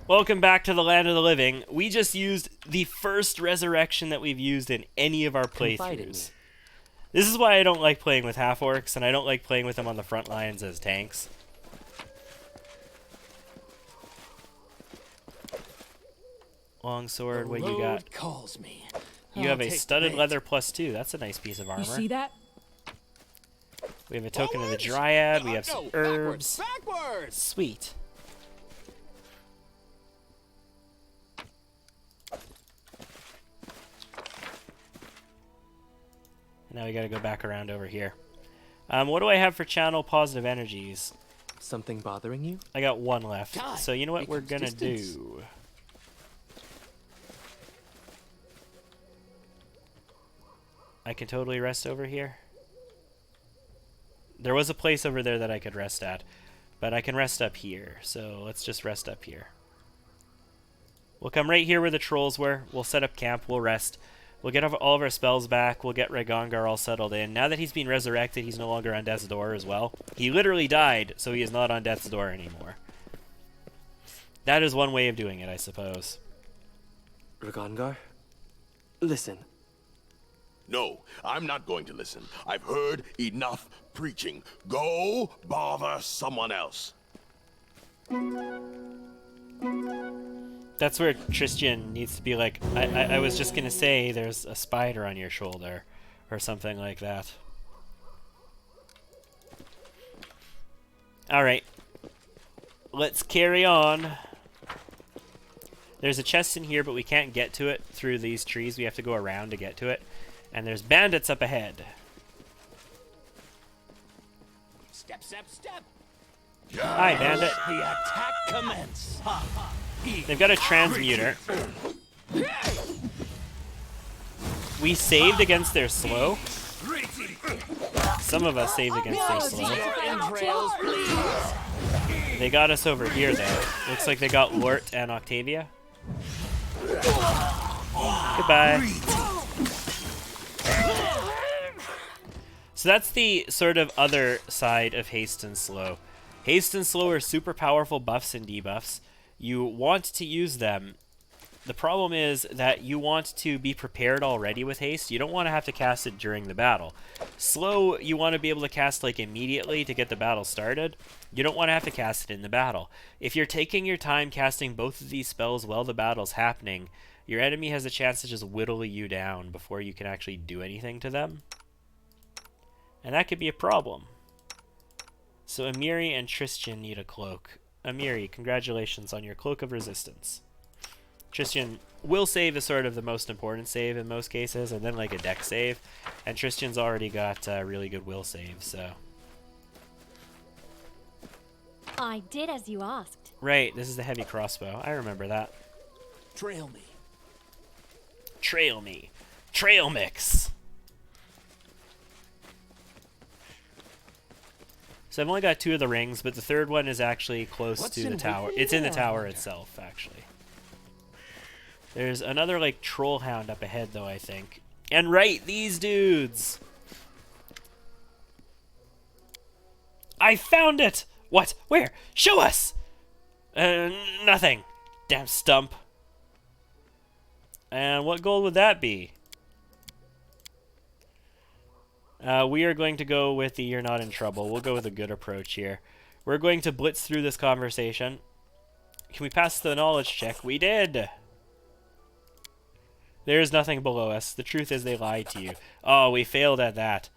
Welcome back to the Land of the Living. We just used the first resurrection that we've used in any of our playthroughs. This is why I don't like playing with half-orcs, and I don't like playing with them on the front lines as tanks. Longsword, what you got? Calls me. You have a studded leather +2. That's a nice piece of armor. You see that? We have a token of the Dryad. We have some herbs. Backwards! Sweet. Now we gotta go back around over here. What do I have for channel positive energies? Something bothering you? I got one left. God, So you know what it we're comes gonna distance. do? I can totally rest over here. There was a place over there that I could rest at, but I can rest up here. So let's just rest up here. We'll come right here where the trolls were. We'll set up camp. We'll rest. We'll get all of our spells back. We'll get Rigongar all settled in. Now that he's been resurrected, he's no longer on death's door as well. He literally died, so he is not on death's door anymore. That is one way of doing it, I suppose. Rigongar? Listen. No, I'm not going to listen. I've heard enough preaching. Go bother someone else. That's where Tristan needs to be like, I was just going to say there's a spider on your shoulder, or something like that. Alright. Let's carry on. There's a chest in here, but we can't get to it through these trees. We have to go around to get to it. And there's bandits up ahead. Step, step, step. Hi, bandit. The attack commence. Ha, ha. They've got a transmuter. We saved against their slow. Some of us saved against their slow. Entrails, please. They got us over here, though. Looks like they got Lort and Octavia. Goodbye. So that's the sort of other side of Haste and Slow. Haste and Slow are super powerful buffs and debuffs. You want to use them. The problem is that you want to be prepared already with Haste. You don't want to have to cast it during the battle. Slow, you want to be able to cast like immediately to get the battle started. You don't want to have to cast it in the battle. If you're taking your time casting both of these spells while the battle's happening, your enemy has a chance to just whittle you down before you can actually do anything to them. And that could be a problem. So Amiri and Tristan need a cloak. Amiri, congratulations on your Cloak of Resistance. Tristan, will save is sort of the most important save in most cases, and then like a deck save. And Tristan's already got really good will save, so. I did as you asked. Right, this is the heavy crossbow. I remember that. Trail me. Trail me. Trail mix. So I've only got 2 of the rings, but the third one is actually close to the tower. It's in the tower itself, actually. There's another, like, troll hound up ahead, though, I think. And right, these dudes! I found it! What? Where? Show us! Nothing. Damn stump. And what gold would that be? We are going to go with the you're not in trouble. We'll go with a good approach here. We're going to blitz through this conversation. Can we pass the knowledge check? We did! There is nothing below us. The truth is they lied to you. Oh, we failed at that.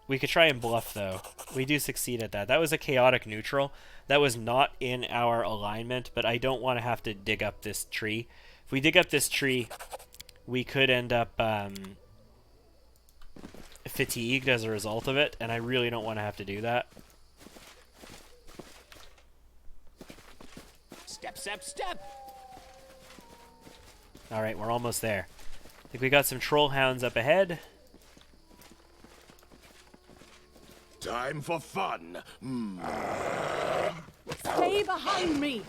We could try and bluff, though. We do succeed at that. That was a chaotic neutral. That was not in our alignment, but I don't want to have to dig up this tree. If we dig up this tree, we could end up fatigued as a result of it, and I really don't want to have to do that. Step, step, step! Alright, we're almost there. I think we got some troll hounds up ahead. Time for fun. Stay behind me!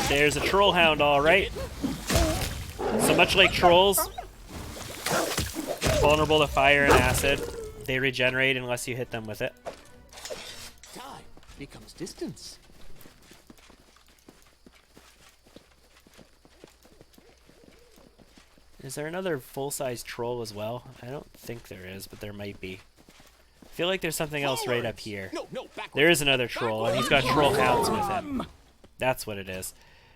There's a troll hound, alright. So much like trolls, vulnerable to fire and acid. They regenerate unless you hit them with it. Time becomes distance. Is there another full-size troll as well? I don't think there is, but there might be. I feel like there's something else right up here. There is another troll, and he's got troll hounds with him. That's what it is.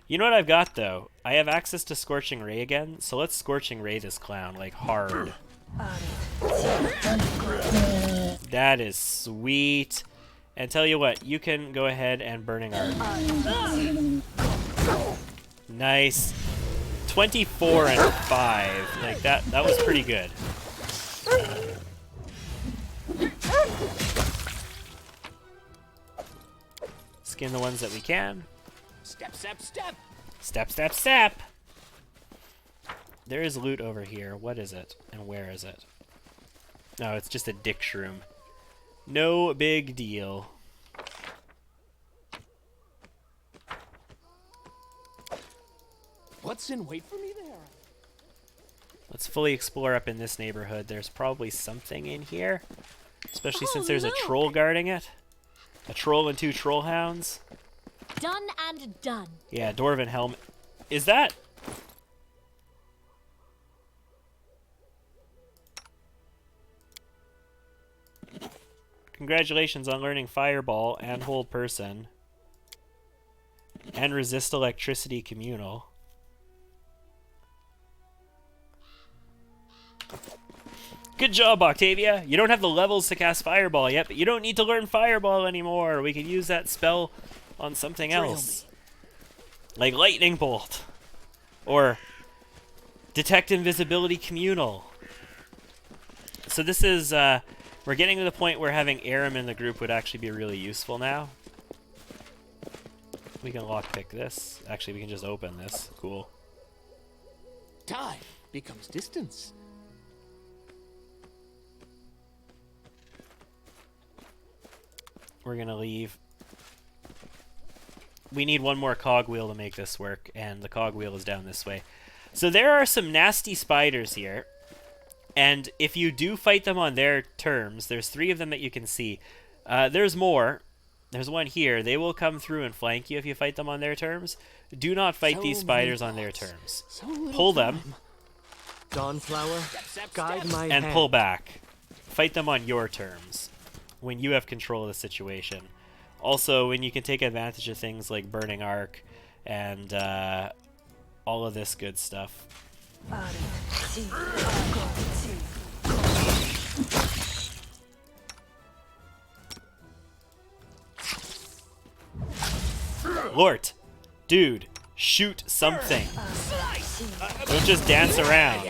You know what I've got, though? I have access to Scorching Ray again, so let's Scorching Ray this clown, like, hard. That is sweet. And tell you what, you can go ahead and Burning Art. Nice. 24 and 5. Like, that was pretty good. Skin the ones that we can. Step, step, step! Step, step, step! There is loot over here. What is it? And where is it? No, it's just a dick shroom. No big deal. What's in wait for me there? Let's fully explore up in this neighborhood. There's probably something in here. Especially since there's a troll guarding it. A troll and 2 troll hounds. Done and done. Yeah, Dwarven helmet. Is that... Congratulations on learning Fireball and Hold Person. And Resist Electricity Communal. Good job, Octavia. You don't have the levels to cast Fireball yet, but you don't need to learn Fireball anymore. We could use that spell on something else. Like Lightning Bolt. Or Detect Invisibility Communal. So this is, we're getting to the point where having Aram in the group would actually be really useful now. We can lockpick this. Actually, we can just open this. Cool. Time becomes distance. We're gonna leave we need one more cogwheel to make this work, and the cogwheel is down this way. So there are some nasty spiders here, and if you do fight them on their terms, there's 3 of them that you can see. There's more. There's one here. They will come through and flank you if you fight them on their terms. Do not fight these spiders on their terms. Pull them. Dawnflower, guide my and hand. pull back. Fight them on your terms when you have control of the situation. Also, when you can take advantage of things like Burning Arc and all of this good stuff. Lord, dude, shoot something. Don't just dance around.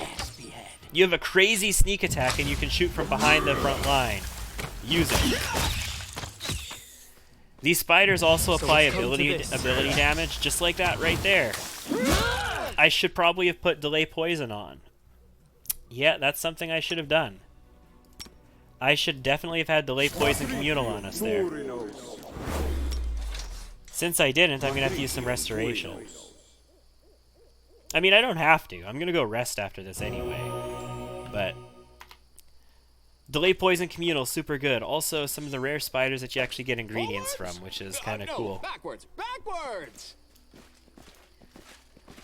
You have a crazy sneak attack and you can shoot from behind the front line. Use it. These spiders also apply ability damage, just like that right there. I should probably have put delay poison on. Yeah, that's something I should have done. I should definitely have had delay poison communal on us there. Since I didn't, I'm going to have to use some restoration. I mean, I don't have to. I'm going to go rest after this anyway. But delay poison communal, super good. Also, some of the rare spiders that you actually get ingredients from, which is kind of cool. Backwards! Backwards!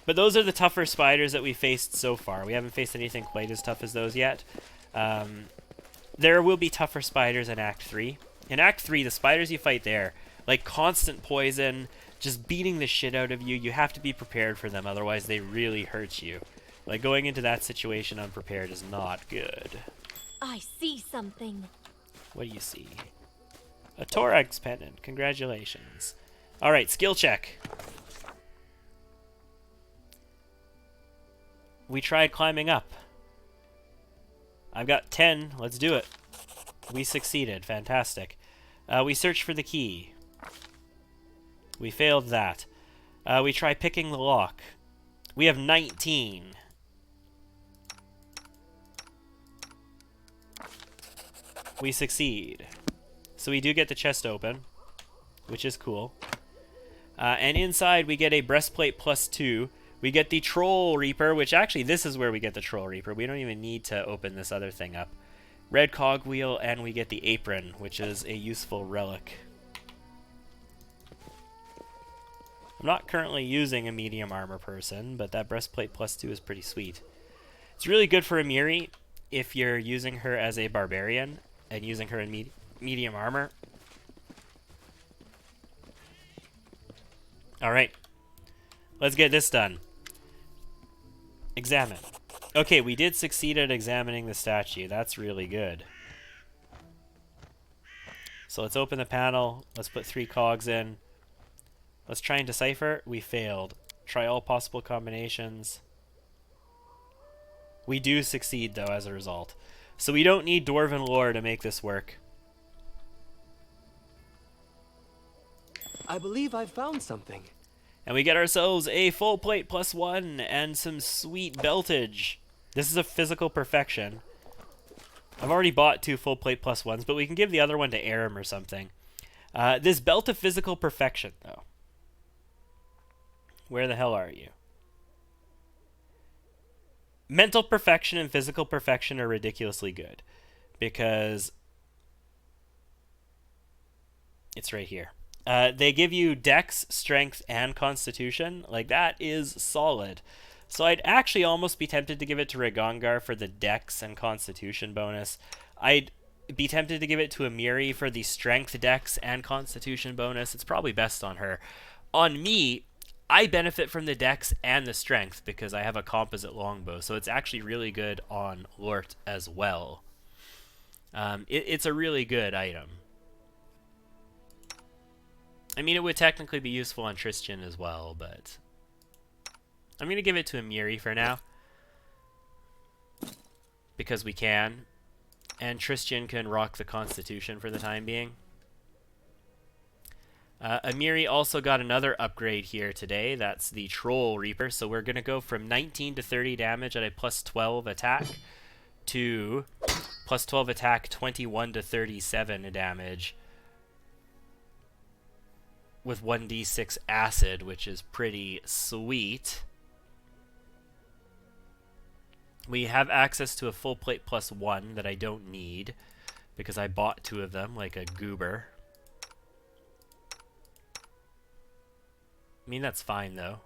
But those are the tougher spiders that we faced so far. We haven't faced anything quite as tough as those yet. There will be tougher spiders in Act 3. In Act 3, the spiders you fight there, like constant poison, just beating the shit out of you. You have to be prepared for them, otherwise they really hurt you. Like, going into that situation unprepared is not good. I see something. What do you see? A Torax pendant. Congratulations. Alright, skill check. We tried climbing up. I've got 10. Let's do it. We succeeded. Fantastic. We searched for the key. We failed that. We try picking the lock. We have 19. We succeed. So we do get the chest open, which is cool. And inside we get a breastplate +2. We get the Troll Reaper, which actually this is where we get the Troll Reaper. We don't even need to open this other thing up. Red cogwheel, and we get the apron, which is a useful relic. I'm not currently using a medium armor person, but that breastplate +2 is pretty sweet. It's really good for Amiri if you're using her as a barbarian and using her in medium armor. Alright. Let's get this done. Examine. Okay, we did succeed at examining the statue. That's really good. So let's open the panel. Let's put 3 cogs in. Let's try and decipher. We failed. Try all possible combinations. We do succeed, though, as a result. So we don't need Dwarven lore to make this work. I believe I've found something. And we get ourselves a full plate +1 and some sweet beltage. This is a physical perfection. I've already bought 2 full plate +1s, but we can give the other one to Aram or something. This belt of physical perfection, though. Where the hell are you? Mental perfection and physical perfection are ridiculously good, because it's right here. They give you dex, strength, and constitution. Like, that is solid. So I'd actually almost be tempted to give it to Regongar for the dex and constitution bonus. I'd be tempted to give it to Amiri for the strength, dex, and constitution bonus. It's probably best on her. On me, I benefit from the dex and the strength because I have a composite longbow, so it's actually really good on Lort as well. It's a really good item. I mean, it would technically be useful on Tristan as well, but I'm going to give it to Amiri for now because we can, and Tristan can rock the Constitution for the time being. Amiri also got another upgrade here today. That's the Troll Reaper. So we're going to go from 19 to 30 damage at a +12 attack to +12 attack, 21 to 37 damage with 1d6 acid, which is pretty sweet. We have access to a full plate plus 1 that I don't need because I bought 2 of them like a goober. I mean, that's fine though.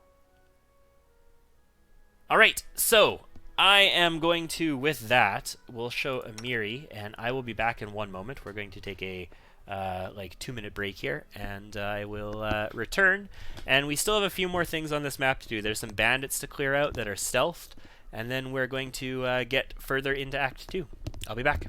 Alright, so I am going to, with that, we'll show Amiri, and I will be back in 1 moment. We're going to take a like 2-minute break here, and I will return. And we still have a few more things on this map to do. There's some bandits to clear out that are stealthed, and then we're going to get further into Act 2. I'll be back.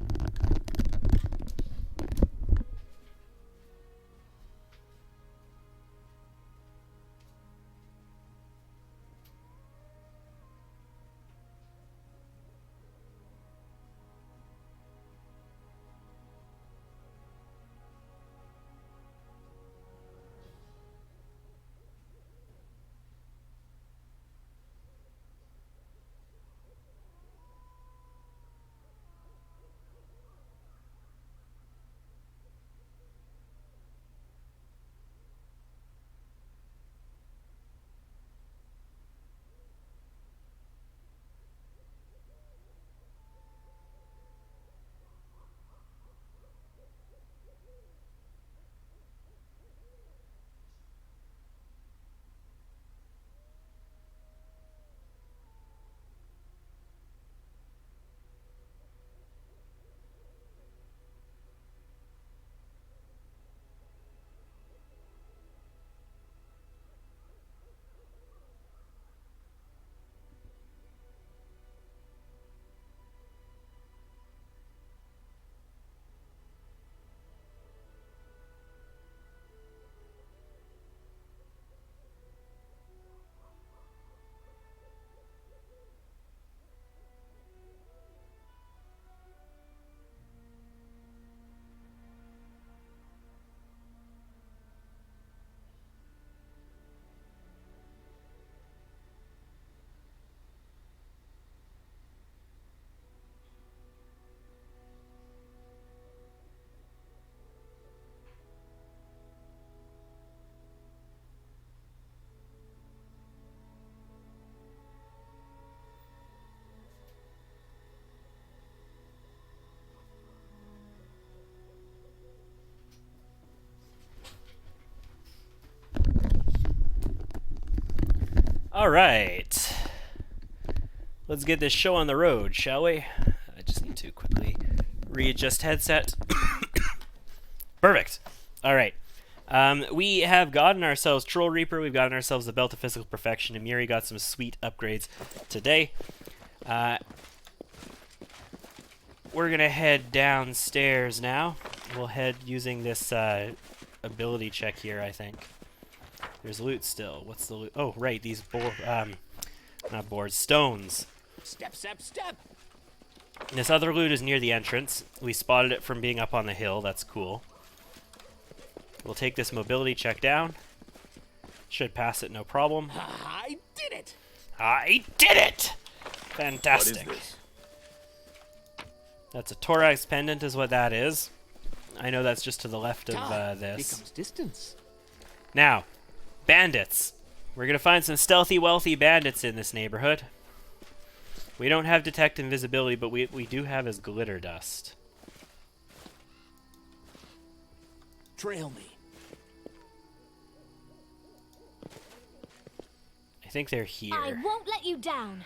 All right, let's get this show on the road, shall we? I just need to quickly readjust headset. Perfect. All right. We have gotten ourselves Troll Reaper. We've gotten ourselves the Belt of Physical Perfection. And Miri got some sweet upgrades today. We're going to head downstairs now. We'll head using this ability check here, I think. There's loot still. What's the loot? Oh, right. These not boards. Stones. Step, step, step. This other loot is near the entrance. We spotted it from being up on the hill. That's cool. We'll take this mobility check down. Should pass it no problem. I did it! I did it! Fantastic. What is this? That's a Thorax pendant is what that is. I know that's just to the left of this. Becomes distance. Now, bandits. We're going to find some stealthy, wealthy bandits in this neighborhood. We don't have detect invisibility, but we do have his glitter dust. Trail me. I think they're here. I won't let you down.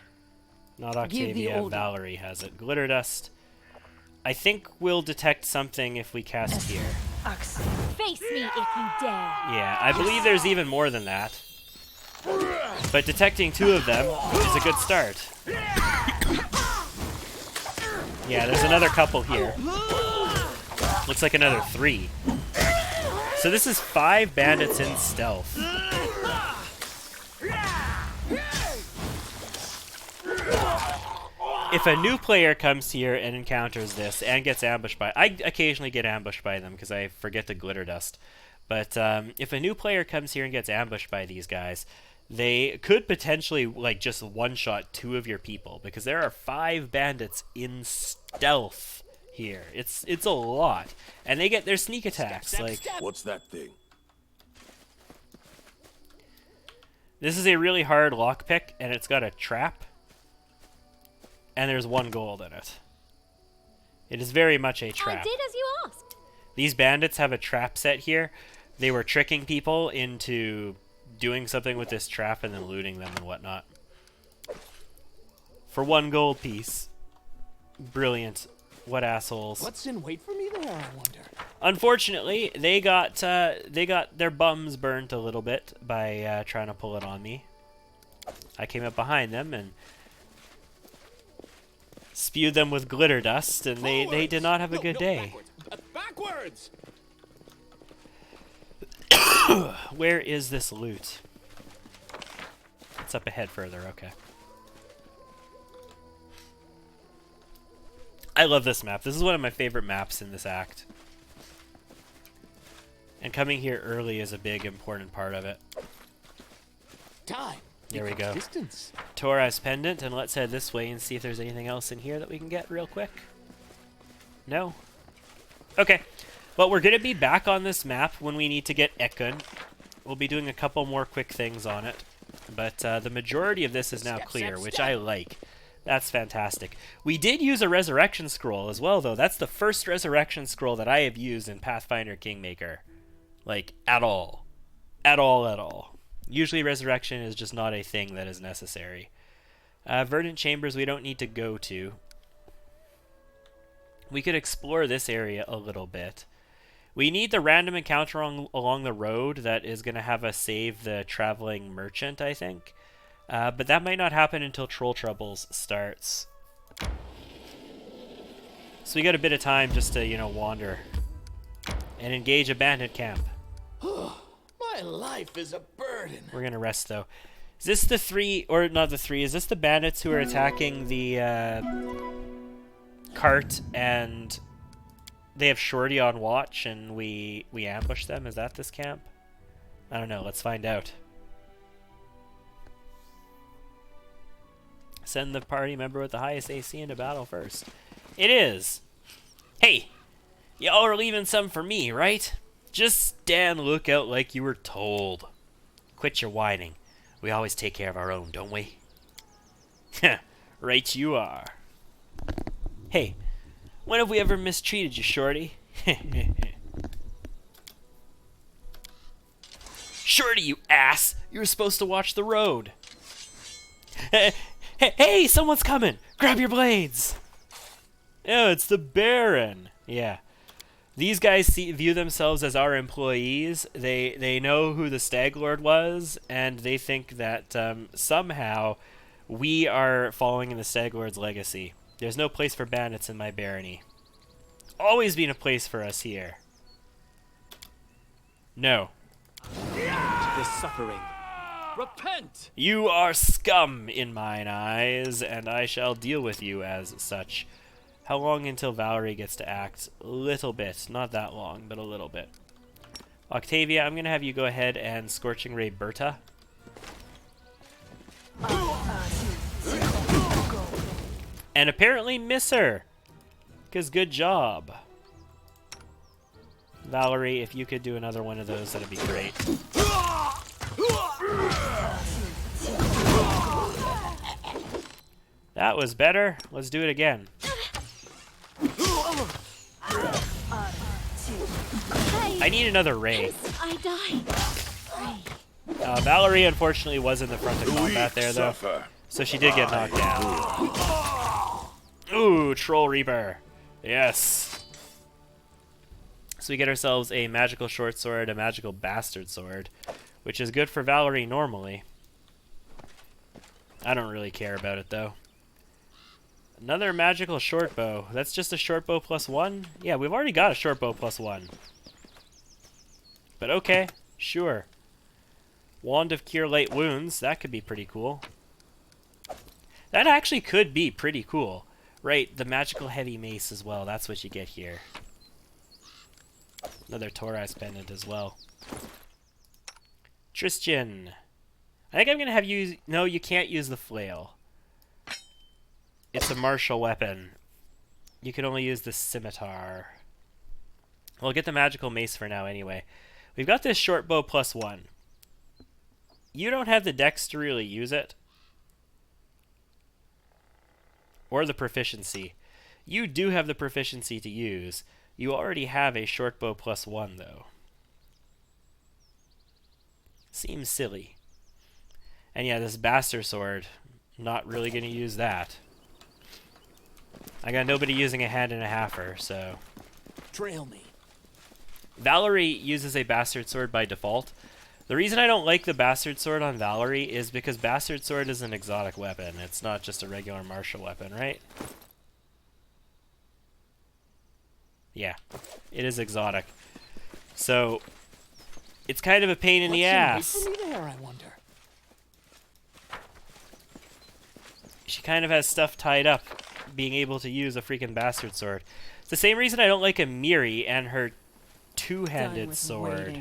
Not Octavia, Valerie has it. Glitter dust. I think we'll detect something if we cast here. Face me if you dare. Yeah, I believe there's even more than that. But detecting 2 of them is a good start. Yeah, there's another couple here. Looks like another 3. So this is 5 bandits in stealth. If a new player comes here and encounters this and gets ambushed by... I occasionally get ambushed by them because I forget to glitter dust. But if a new player comes here and gets ambushed by these guys, they could potentially like just one-shot 2 of your people because there are 5 bandits in stealth here. It's a lot. And they get their sneak attacks. What's that thing? This is a really hard lockpick, and it's got a trap. And there's 1 gold in it. It is very much a trap. I did as you asked. These bandits have a trap set here. They were tricking people into doing something with this trap and then looting them and whatnot. For 1 gold piece. Brilliant. What assholes. What's in wait for me there, I wonder? Unfortunately, they got their bums burnt a little bit by trying to pull it on me. I came up behind them and spewed them with glitter dust, and they did not have a good day. Backwards! Where is this loot? It's up ahead further, okay. I love this map. This is one of my favorite maps in this act. And coming here early is a big, important part of it. Time. There we go. Distance. Torres pendant, and let's head this way and see if there's anything else in here that we can get real quick. No? Okay. Well, we're going to be back on this map when we need to get Ekun. We'll be doing a couple more quick things on it. But the majority of this is now clear, which I like. That's fantastic. We did use a resurrection scroll as well, though. That's the first resurrection scroll that I have used in Pathfinder Kingmaker. Like, at all. At all, at all. Usually resurrection is just not a thing that is necessary. Verdant Chambers we don't need to go to. We could explore this area a little bit. We need the random encounter along the road that is going to have us save the traveling merchant, I think. But that might not happen until Troll Troubles starts. So we got a bit of time just to, you know, wander. And engage a bandit camp. My life is a burden. We're going to rest, though. Is this the 3, or not the 3, is this the bandits who are attacking the cart and they have Shorty on watch and we ambush them? Is that this camp? I don't know. Let's find out. Send the party member with the highest AC into battle first. It is. Hey, y'all are leaving some for me, right? Just stand lookout like you were told. Quit your whining. We always take care of our own, don't we? Right you are. Hey, when have we ever mistreated you, Shorty? Shorty, you ass! You were supposed to watch the road. Hey, someone's coming! Grab your blades! Oh, it's the Baron. Yeah. These guys view themselves as our employees. They know who the Stag Lord was, and they think that somehow we are following in the Stag Lord's legacy. There's no place for bandits in my barony. Always been a place for us here. No. The suffering. Repent! You are scum in mine eyes, and I shall deal with you as such. How long until Valerie gets to act? A little bit. Not that long, but a little bit. Octavia, I'm going to have you go ahead and Scorching Ray Berta. And apparently miss her. Because good job. Valerie, if you could do another one of those, that'd be great. That was better. Let's do it again. I need another Ray. I die. Valerie, unfortunately, was in the front of combat there, though. So she did get knocked down. Ooh, Troll Reaper. Yes. So we get ourselves a magical short sword, a magical bastard sword, which is good for Valerie normally. I don't really care about it, though. Another magical short bow. That's just a short bow +1? Yeah, we've already got a short bow +1. But okay, sure. Wand of Cure Light Wounds. That could be pretty cool. That actually could be pretty cool. Right, the magical heavy mace as well. That's what you get here. Another Torres pendant as well. Tristan. I think I'm going to have you... No, you can't use the flail. It's a martial weapon. You can only use the scimitar. We'll get the magical mace for now anyway. We've got this short bow +1. you don't have the dex to really use it. Or the proficiency. You do have the proficiency to use. You already have a short bow +1, though. Seems silly. And yeah, this bastard sword, not really going to use that. I got nobody using a hand and a halfer, so... Trail me. Valerie uses a bastard sword by default. The reason I don't like the bastard sword on Valerie is because bastard sword is an exotic weapon. It's not just a regular martial weapon, right? Yeah, it is exotic. So, it's kind of a pain in the ass. What's in wait for me there, I wonder? She kind of has stuff tied up being able to use a freaking bastard sword. It's the same reason I don't like Amiri and her two-handed sword.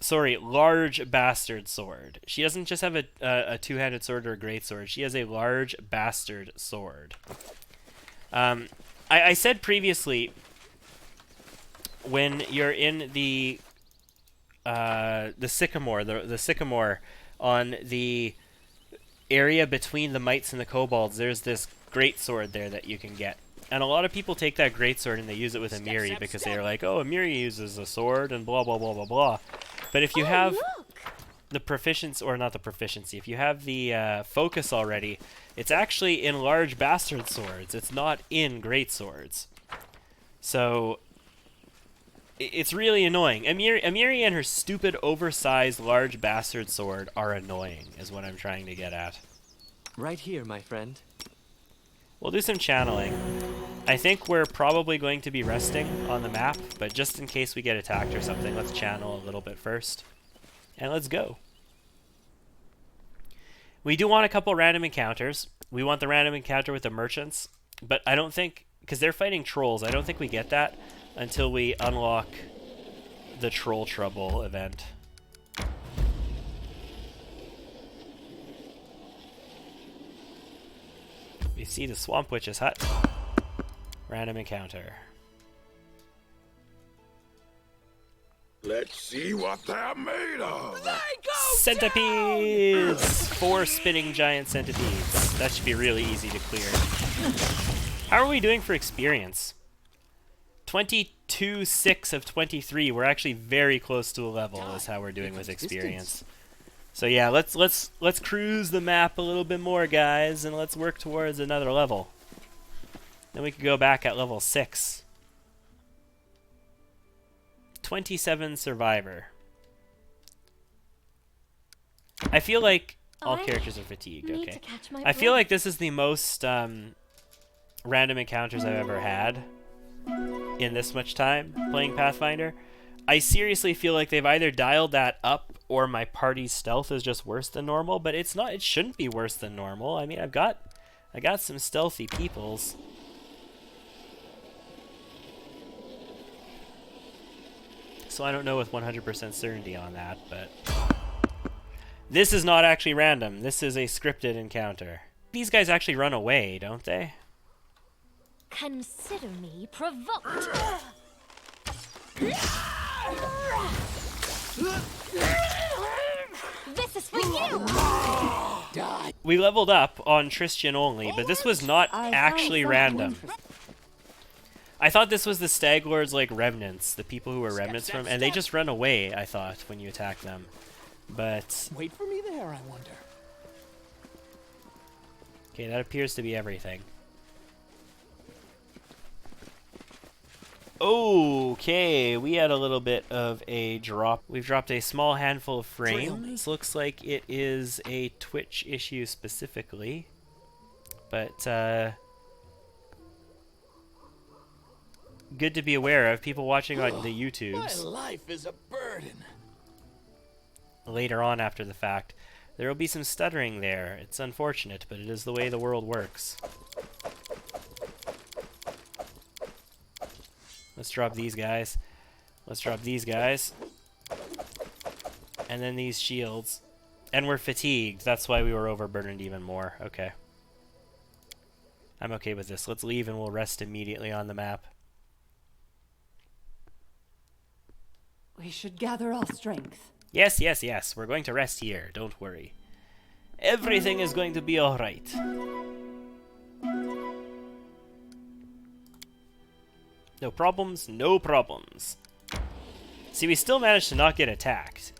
Sorry, large bastard sword. She doesn't just have a two-handed sword or a great sword. She has a large bastard sword. I said previously, when you're in the sycamore, the sycamore on the area between the mites and the kobolds, there's this great sword there that you can get. And a lot of people take that great sword and they use it with Amiri because they're like, oh, Amiri uses a sword and blah, blah, blah, blah, blah. But if you have the proficiency, or not the proficiency, if you have the focus already, it's actually in large bastard swords. It's not in great swords. So it's really annoying. Amiri and her stupid, oversized, large bastard sword are annoying, is what I'm trying to get at. Right here, my friend. We'll do some channeling. I think we're probably going to be resting on the map, but just in case we get attacked or something, let's channel a little bit first. And let's go. We do want a couple random encounters. We want the random encounter with the merchants, but I don't think, because they're fighting trolls, I don't think we get that until we unlock the Troll Trouble event. We see the Swamp Witch's hut. Random encounter. Let's see what they're made of. Centipedes! 4 spinning giant centipedes. That should be really easy to clear. How are we doing for experience? 22.6 of 23. We're actually very close to a level is how we're doing with experience. So yeah, let's cruise the map a little bit more, guys, and let's work towards another level. Then we could go back at level 6. 27 Survivor. I feel like all characters are fatigued. Okay. I feel like this is the most random encounters I've ever had in this much time playing Pathfinder. I seriously feel like they've either dialed that up or my party's stealth is just worse than normal, but it's not. It shouldn't be worse than normal. I mean, I got some stealthy peoples. So I don't know with 100% certainty on that, but this is not actually random. This is a scripted encounter. These guys actually run away, don't they? Consider me provoked. This is for you. We leveled up on Tristan only, but this was not actually random. I thought this was the Stag Lord's like remnants, the people who were remnants from, and they just run away, I thought, when you attack them. But wait for me there, I wonder. Okay, that appears to be everything. Okay, we had a little bit of a drop. We've dropped a small handful of frames. Looks like it is a Twitch issue specifically. But, good to be aware of. People watching on the YouTubes. My life is a burden. Later on after the fact. There will be some stuttering there. It's unfortunate, but it is the way the world works. Let's drop these guys. Let's drop these guys. And then these shields. And we're fatigued. That's why we were overburdened even more. Okay. I'm okay with this. Let's leave and we'll rest immediately on the map. We should gather our strength. Yes, yes, yes. We're going to rest here. Don't worry. Everything is going to be alright. No problems, no problems. See, we still managed to not get attacked.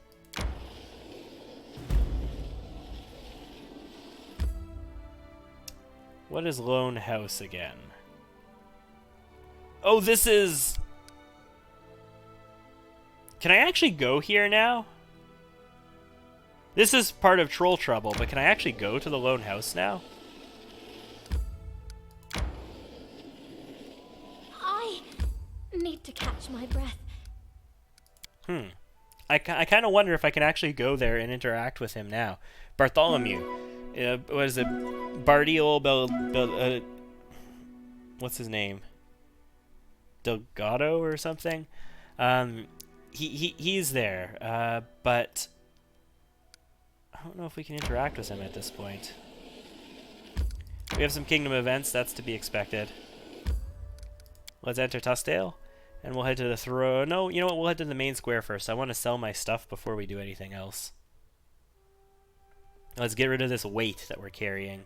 What is Lone House again? Oh, this is... Can I actually go here now? This is part of Troll Trouble, but can I actually go to the Lone House now? I need to catch my breath. I kind of wonder if I can actually go there and interact with him now. Bartholomew. What is it? Bardiol what's his name? Delgado or something? He's there, but I don't know if we can interact with him at this point. We have some kingdom events, that's to be expected. Let's enter Tussdale, and we'll head to the throne. No, you know what? We'll head to the main square first. I want to sell my stuff before we do anything else. Let's get rid of this weight that we're carrying.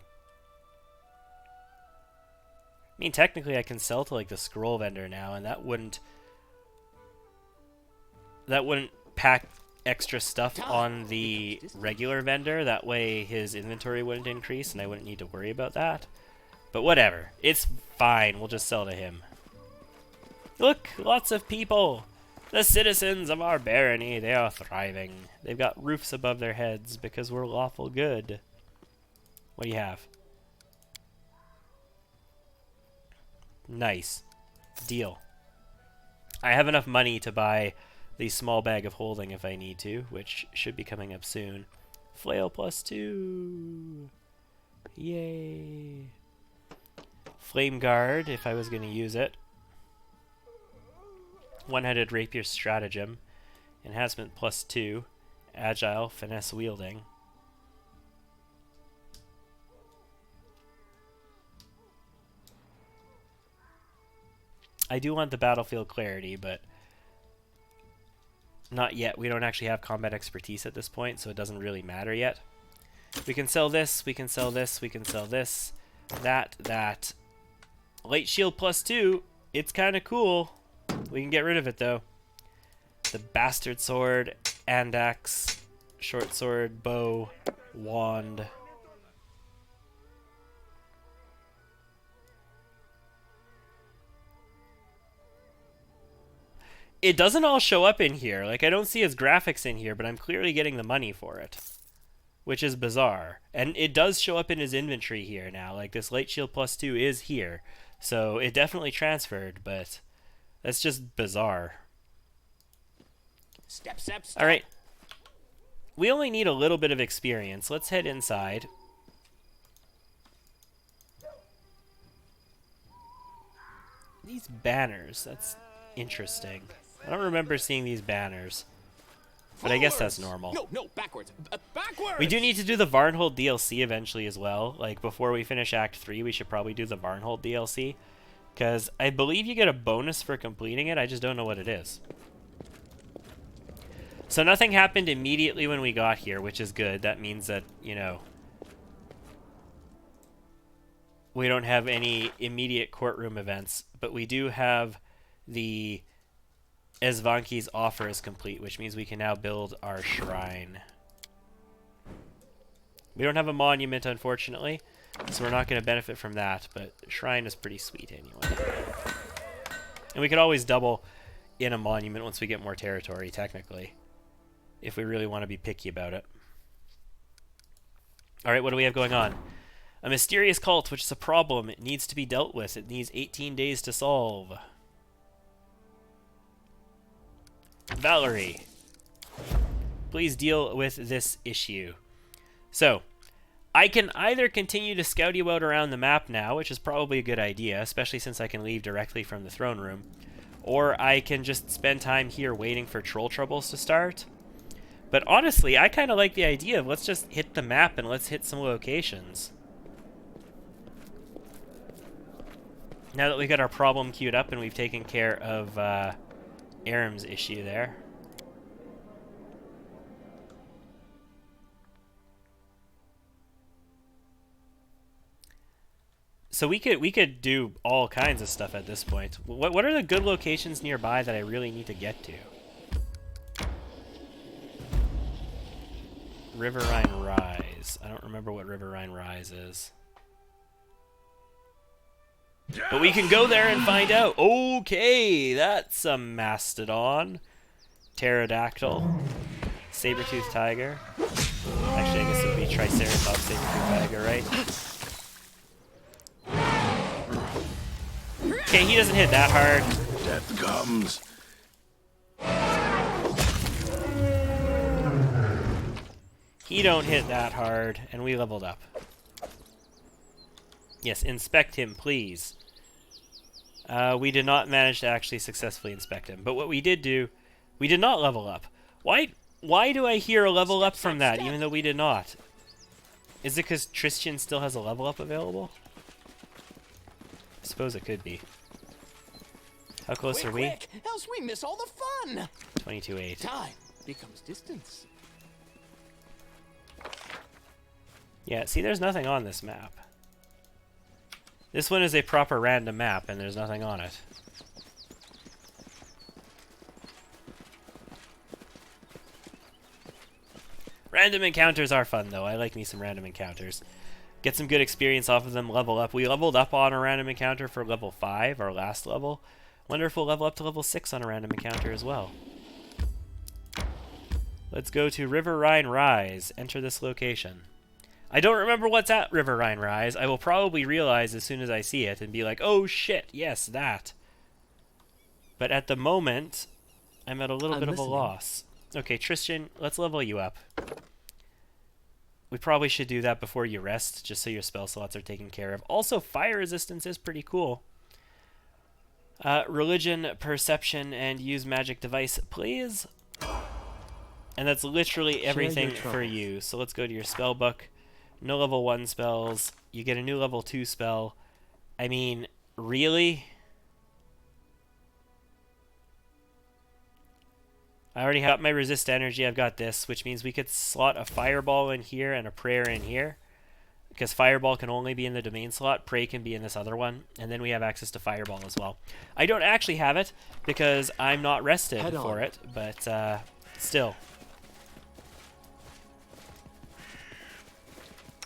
I mean, technically I can sell to like the scroll vendor now, and that wouldn't pack extra stuff on the regular vendor. That way his inventory wouldn't increase and I wouldn't need to worry about that. But whatever. It's fine. We'll just sell to him. Look! Lots of people! The citizens of our barony, they are thriving. They've got roofs above their heads because we're lawful good. What do you have? Nice. Deal. I have enough money to buy the small bag of holding if I need to, which should be coming up soon. Flail +2. Yay. Flame Guard, if I was going to use it. One-headed Rapier Stratagem. Enhancement +2. Agile, Finesse Wielding. I do want the Battlefield Clarity, but not yet. We don't actually have combat expertise at this point, so it doesn't really matter yet. We can sell this, we can sell this, we can sell this. That. Light Shield +2. It's kind of cool. We can get rid of it, though. The Bastard Sword, Andax, Short Sword, Bow, Wand. It doesn't all show up in here. Like, I don't see his graphics in here, but I'm clearly getting the money for it. Which is bizarre. And it does show up in his inventory here now. Like, this Light Shield +2 is here. So, it definitely transferred, but that's just bizarre. Step. Alright. We only need a little bit of experience. Let's head inside. These banners, that's interesting. I don't remember seeing these banners. But I guess that's normal. No, backwards. Backwards! We do need to do the Varnhold DLC eventually as well. Like, before we finish Act 3, we should probably do the Varnhold DLC. Because I believe you get a bonus for completing it, I just don't know what it is. So nothing happened immediately when we got here, which is good. That means that, you know, we don't have any immediate courtroom events. But we do have the Esvanki's offer is complete, which means we can now build our shrine. We don't have a monument, unfortunately, so we're not going to benefit from that, but shrine is pretty sweet anyway. And we could always double in a monument once we get more territory, technically, if we really want to be picky about it. Alright, what do we have going on? A mysterious cult, which is a problem. It needs to be dealt with. It needs 18 days to solve. Valerie, please deal with this issue. So, I can either continue to scout you out around the map now, which is probably a good idea, especially since I can leave directly from the throne room, or I can just spend time here waiting for troll troubles to start. But honestly, I kind of like the idea of let's just hit the map and let's hit some locations. Now that we got our problem queued up and we've taken care of Aram's issue there. So we could do all kinds of stuff at this point. What are the good locations nearby that I really need to get to? Riverine Rise. I don't remember what Riverine Rise is. But we can go there and find out. Okay, that's a mastodon. Pterodactyl. Saber-toothed tiger. Actually, I guess it would be Triceratops, saber-toothed tiger, right? Okay, he doesn't hit that hard. Death comes. He don't hit that hard, and we leveled up. Yes, inspect him, please. We did not manage to actually successfully inspect him. But what we did do, we did not level up. Why do I hear a level up from that, even though we did not? Is it because Tristan still has a level up available? I suppose it could be. How close are we? Quick, else we miss all the fun. 22-8. Time becomes distance. Yeah, see, there's nothing on this map. This one is a proper random map, and there's nothing on it. Random encounters are fun, though. I like me some random encounters. Get some good experience off of them, level up. We leveled up on a random encounter for level 5, our last level. Wonder if we'll level up to level 6 on a random encounter as well. Let's go to Riverine Rise. Enter this location. I don't remember what's at Riverine Rise. I will probably realize as soon as I see it and be like, oh shit, yes, that. But at the moment, I'm at a little bit of a loss. Okay, Tristan, let's level you up. We probably should do that before you rest, just so your spell slots are taken care of. Also, fire resistance is pretty cool. Religion, perception, and use magic device, please. And that's literally everything for you. So let's go to your spell book. No level 1 spells. You get a new level 2 spell. I mean, really? I already have my resist energy. I've got this, which means we could slot a fireball in here and a prayer in here. Because fireball can only be in the domain slot. Pray can be in this other one. And then we have access to fireball as well. I don't actually have it because I'm not rested for it. But still.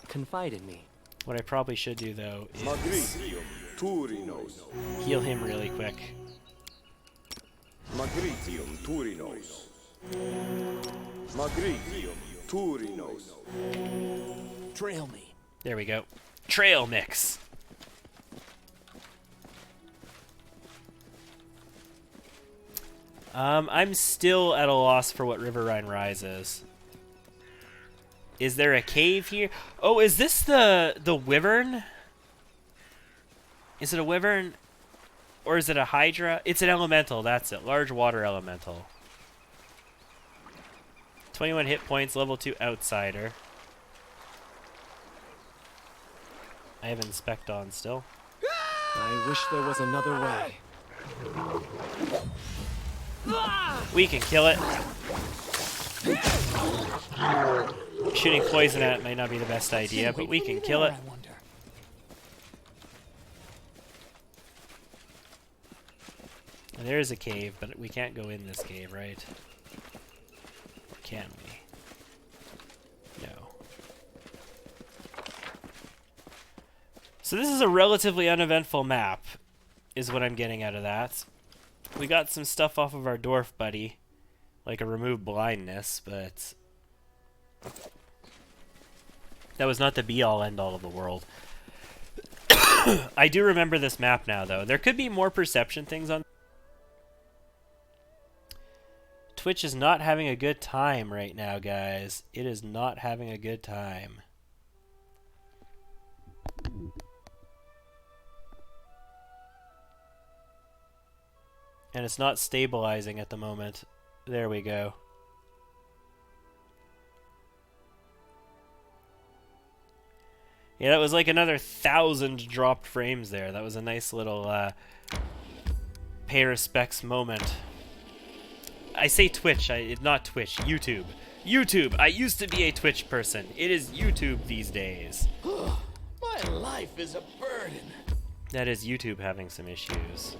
Confide in me. What I probably should do, though, is heal him really quick. Magritium Turinos. Magritium Turinos. Trail me. There we go. Trail mix. I'm still at a loss for what Riverine Rise is. Is there a cave here? Oh, is this the wyvern? Is it a wyvern? Or is it a hydra? It's an elemental, that's it. Large water elemental. 21 hit points, level 2 outsider. I have inspect on still. I wish there was another way. We can kill it. Shooting poison at it might not be the best idea, but we can kill it. There is a cave, but we can't go in this cave, right? Or can we? No. So this is a relatively uneventful map, is what I'm getting out of that. We got some stuff off of our dwarf buddy, like a remove blindness, but that was not the be-all, end-all of the world. I do remember this map now, though. There could be more perception things on. Twitch is not having a good time right now, guys. It is not having a good time. And it's not stabilizing at the moment. There we go. Yeah, that was like another 1,000 dropped frames there. That was a nice little pay respects moment. I say Twitch, not Twitch, YouTube. YouTube! I used to be a Twitch person. It is YouTube these days. My Life is a burden. That is YouTube having some issues.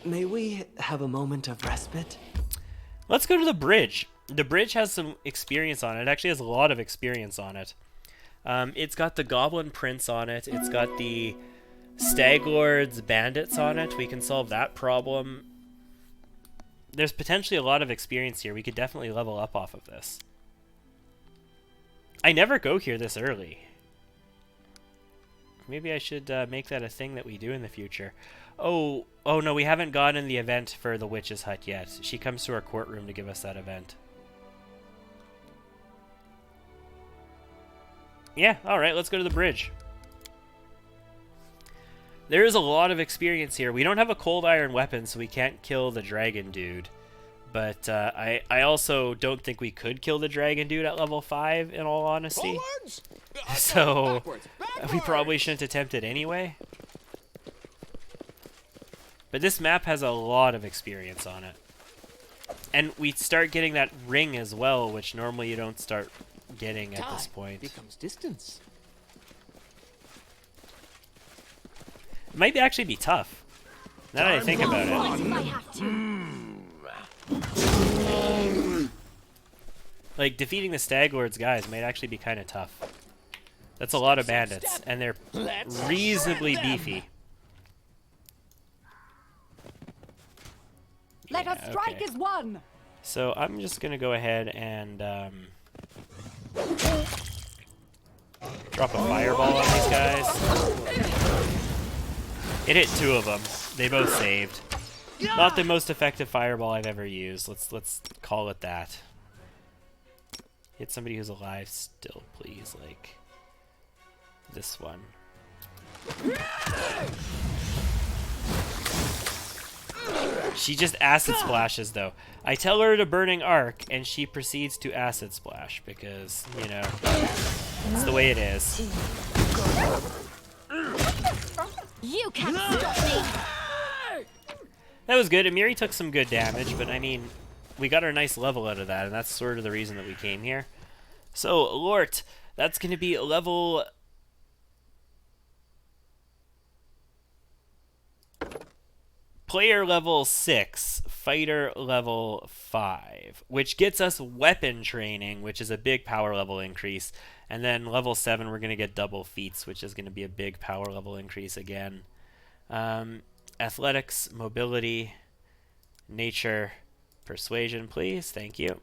May we have a moment of respite? Let's go to the bridge. The bridge has some experience on it. It actually has a lot of experience on it. It's got the Goblin Prince on it. It's got the Stag Lord's Bandits on it. We can solve that problem. There's potentially a lot of experience here. We could definitely level up off of this. I never go here this early. Maybe I should make that a thing that we do in the future. Oh no, we haven't gotten the event for the Witch's Hut yet. She comes to our courtroom to give us that event. Yeah, alright, let's go to the bridge. There is a lot of experience here. We don't have a cold iron weapon, so we can't kill the dragon dude. But I also don't think we could kill the dragon dude at level 5, in all honesty. So we probably shouldn't attempt it anyway. But this map has a lot of experience on it. And we start getting that ring as well, which normally you don't start getting at this point. Becomes distance. It might actually be tough, now that I think about it. Like, defeating the Stag Lord's guys might actually be kind of tough. That's a lot of bandits, and they're reasonably beefy. Let us strike as one. So I'm just gonna go ahead and drop a fireball on these guys. It hit 2 of them. They both saved. Not the most effective fireball I've ever used. Let's call it that. Hit somebody who's alive still, please. Like this one. She just acid splashes, though. I tell her to burning arc, and she proceeds to acid splash because, you know, it's the way it is. You can't stop me. That was good. Amiri took some good damage, but I mean, we got our nice level out of that, and that's sort of the reason that we came here. So, Lort, that's going to be level... Player level 6, fighter level 5, which gets us weapon training, which is a big power level increase. And then level 7, we're going to get double feats, which is going to be a big power level increase again. Athletics, mobility, nature, persuasion, please. Thank you.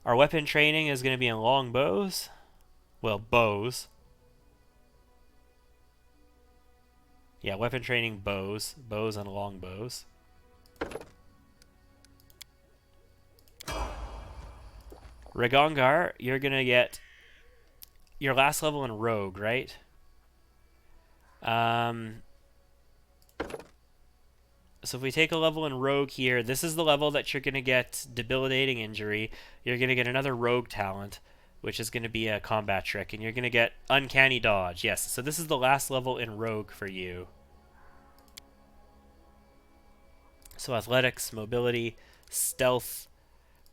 Our weapon training is going to be in long bows. Well, bows. Yeah, weapon training, bows. Bows and long bows. Ragongar, you're going to get your last level in Rogue, right? So if we take a level in Rogue here, this is the level that you're going to get Debilitating Injury. You're going to get another Rogue talent, which is going to be a combat trick, and you're going to get Uncanny Dodge. Yes, so this is the last level in Rogue for you. So athletics, mobility, stealth,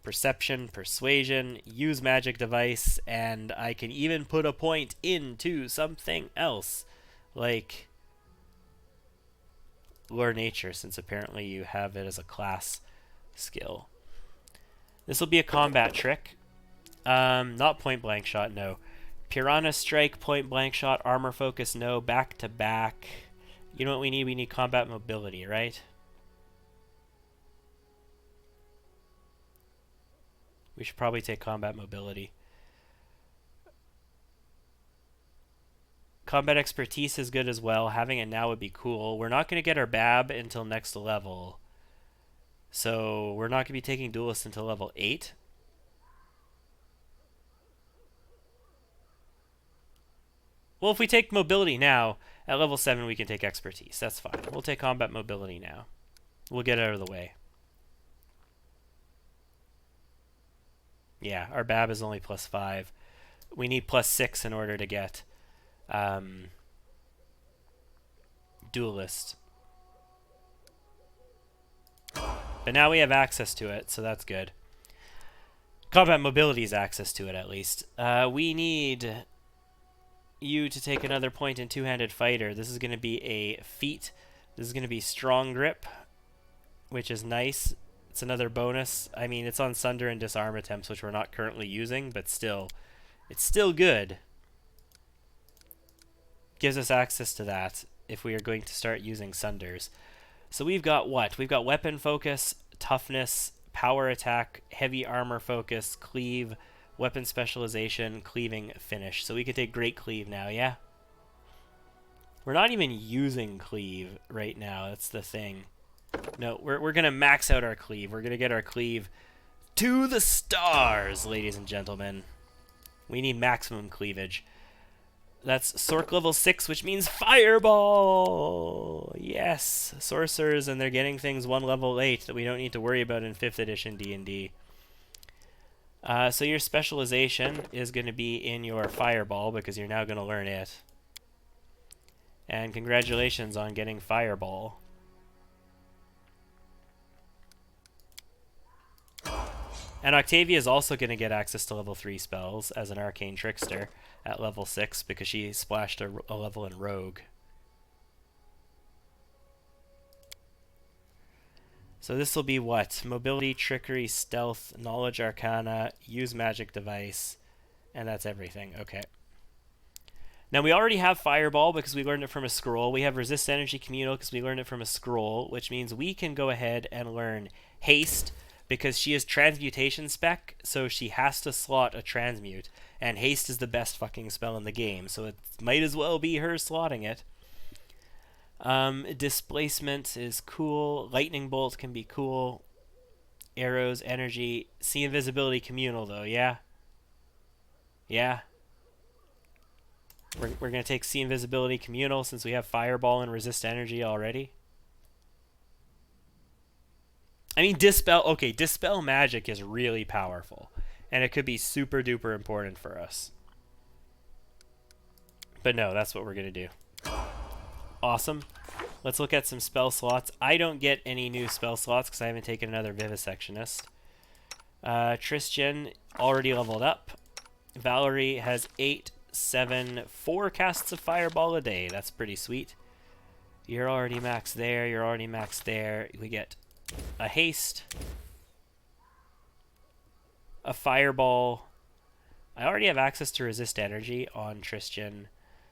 perception, persuasion, use magic device, and I can even put a point into something else, like Lure Nature, since apparently you have it as a class skill. This will be a combat trick. Not point blank shot, no. Piranha Strike, point blank shot, armor focus, no. Back to back. You know what we need? We need combat mobility, right? We should probably take combat mobility. Combat expertise is good as well. Having it now would be cool. We're not going to get our BAB until next level. So we're not going to be taking duelist until level 8. Well, if we take mobility now, at level 7 we can take expertise. That's fine. We'll take combat mobility now. We'll get it out of the way. Yeah, our BAB is only +5. We need +6 in order to get duelist. But now we have access to it, so that's good. Combat mobility is access to it, at least. We need you to take another point in two-handed fighter. This is going to be a feat. This is going to be strong grip, which is nice. It's another bonus. I mean, it's on sunder and disarm attempts, which we're not currently using, but still, it's still good. Gives us access to that if we are going to start using sunders. So we've got what? We've got weapon focus, toughness, power attack, heavy armor focus, cleave, weapon specialization, cleaving, finish. So we can take great cleave now, yeah? We're not even using cleave right now. That's the thing. No, we're going to max out our cleave. We're going to get our cleave to the stars, ladies and gentlemen. We need maximum cleavage. That's Sorc level 6, which means Fireball! Yes, sorcerers, and they're getting things one level late that we don't need to worry about in 5th edition D&D. So your specialization is going to be in your Fireball, because you're now going to learn it. And congratulations on getting Fireball. And Octavia is also going to get access to level 3 spells as an Arcane Trickster at level 6 because she splashed a level in Rogue. So this will be what? Mobility, Trickery, Stealth, Knowledge Arcana, Use Magic Device, and that's everything. Okay. Now we already have Fireball because we learned it from a scroll. We have Resist Energy Communal because we learned it from a scroll, which means we can go ahead and learn Haste, because she is transmutation spec, so she has to slot a transmute, and haste is the best fucking spell in the game, so it might as well be her slotting it. Displacement is cool. Lightning bolt can be cool. Arrows, energy. See invisibility communal though, yeah? Yeah? We're gonna take see invisibility communal since we have fireball and resist energy already. I mean, Dispel... Okay, Dispel Magic is really powerful. And it could be super duper important for us. But no, that's what we're going to do. Awesome. Let's look at some spell slots. I don't get any new spell slots because I haven't taken another Vivisectionist. Tristan already leveled up. Valerie has 8, 7, 4 casts of Fireball a day. That's pretty sweet. You're already maxed there. You're already maxed there. We get a haste, a fireball. I already have access to resist energy on Tristan,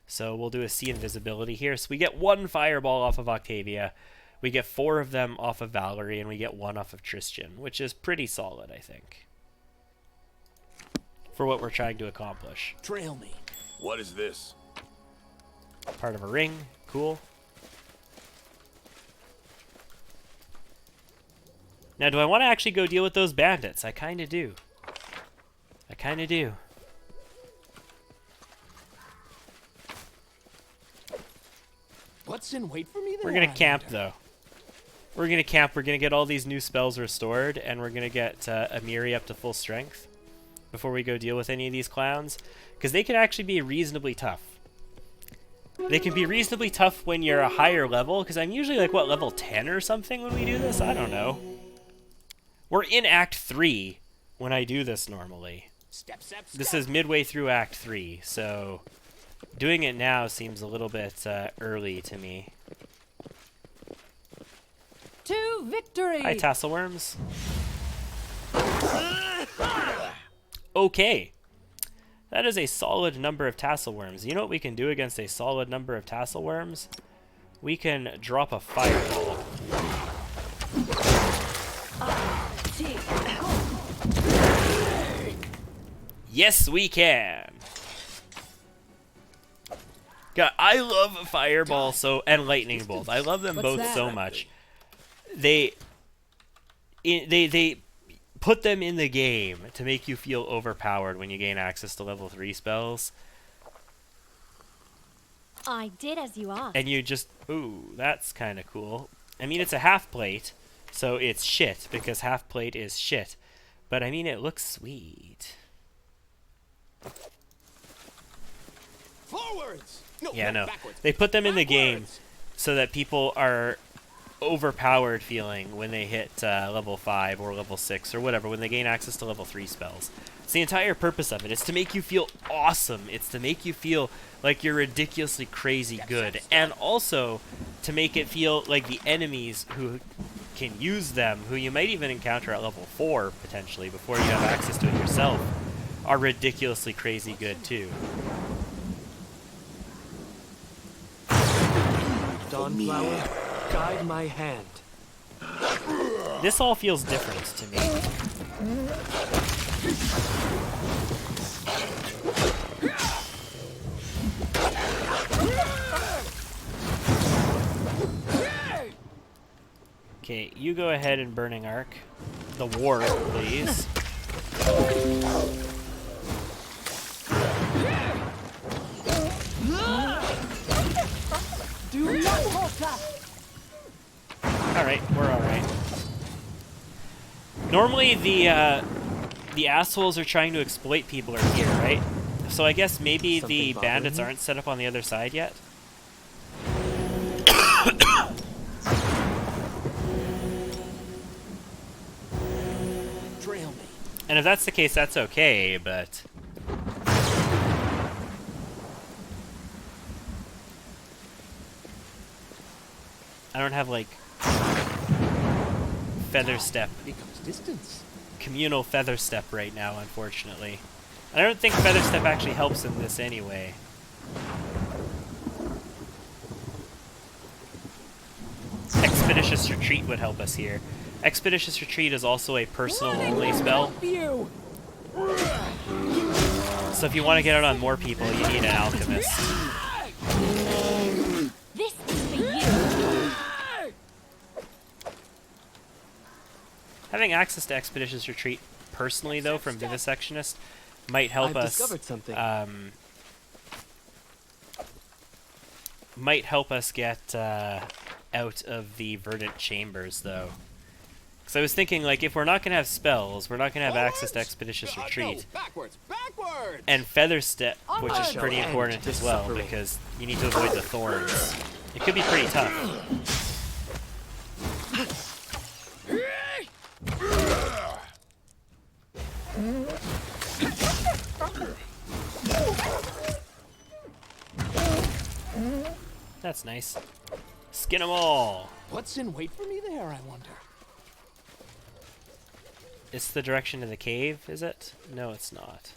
so we'll do a see invisibility here. So we get 1 fireball off of Octavia, we get 4 of them off of Valerie, and we get 1 off of Tristan, which is pretty solid, I think, for what we're trying to accomplish. Trail me. What is this? Part of a ring. Cool. Now, do I want to actually go deal with those bandits? I kind of do. I kind of do. What's in wait for me there? We're going to camp, though. We're going to camp. We're going to get all these new spells restored, and we're going to get Amiri up to full strength before we go deal with any of these clowns, because they can actually be reasonably tough. They can be reasonably tough when you're a higher level, because I'm usually, like, what, level 10 or something when we do this? I don't know. We're in Act 3 when I do this normally. Step. This is midway through Act 3, so doing it now seems a little bit early to me. To victory! Hi, Tasselworms. Okay. That is a solid number of Tasselworms. You know what we can do against a solid number of Tasselworms? We can drop a fireball. Yes, we can. God, I love Fireball and Lightning Bolt. I love them both so much. They put them in the game to make you feel overpowered when you gain access to level 3 spells. I did as you asked. And you just, ooh, that's kind of cool. I mean, it's a half plate, so it's shit because half plate is shit. But I mean, it looks sweet. Forwards. No, yeah, no. Backwards. They put them in the game so that people are overpowered feeling when they hit level 5 or level 6 or whatever, when they gain access to level 3 spells. It's the entire purpose of it. It's to make you feel awesome. It's to make you feel like you're ridiculously crazy good. And also to make it feel like the enemies who can use them, who you might even encounter at level 4 potentially before you have access to it yourself, are ridiculously crazy good too. Dawnflower, guide my hand. This all feels different to me. Okay, you go ahead and Burning Arc. The ward, please. Alright, we're alright. Normally the assholes are trying to exploit people are here, right? So I guess maybe the bandits aren't set up on the other side yet? Trail me. And if that's the case, that's okay, but... I don't have, like, feather step. Becomes distance. Communal feather step right now, unfortunately. I don't think feather step actually helps in this anyway. Expeditious Retreat would help us here. Expeditious Retreat is also a personal only spell. So if you want to get out on more people, you need an alchemist. This is for you. Having access to Expeditious Retreat personally, though, from Vivisectionist might help us. Discovered something. Might help us get out of the Verdant Chambers, though. Because I was thinking, like, if we're not going to have spells, we're not going to have access to Expeditious Retreat. No, backwards, backwards! And Feather Step, which is shall pretty end important this as well, suffering. because you need to avoid the thorns. It could be pretty tough. That's nice. Skin 'em all! What's in wait for me there, I wonder? It's the direction to the cave, is it? No, it's not.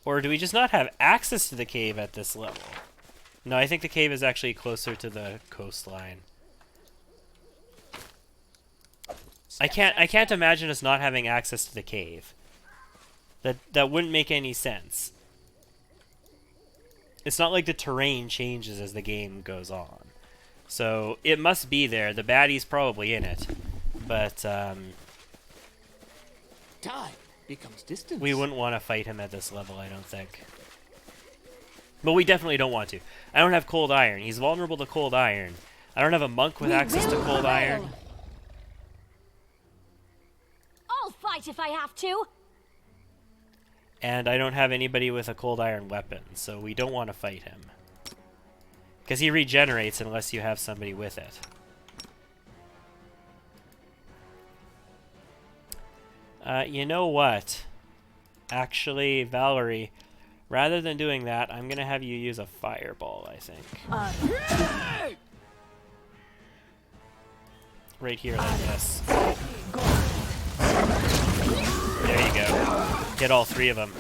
Or do we just not have access to the cave at this level? No, I think the cave is actually closer to the coastline. I can't imagine us not having access to the cave. That wouldn't make any sense. It's not like the terrain changes as the game goes on. So it must be there. The baddie's probably in it. But Time becomes distance. we wouldn't want to fight him at this level, I don't think. But we definitely don't want to. I don't have cold iron. He's vulnerable to cold iron. I don't have a monk with access to cold iron. I'll fight if I have to. And I don't have anybody with a cold iron weapon, so we don't want to fight him. Because he regenerates unless you have somebody with it. You know what? Actually, Valerie, rather than doing that, I'm going to have you use a fireball, I think. Right here, like this. There you go. Get all three of them.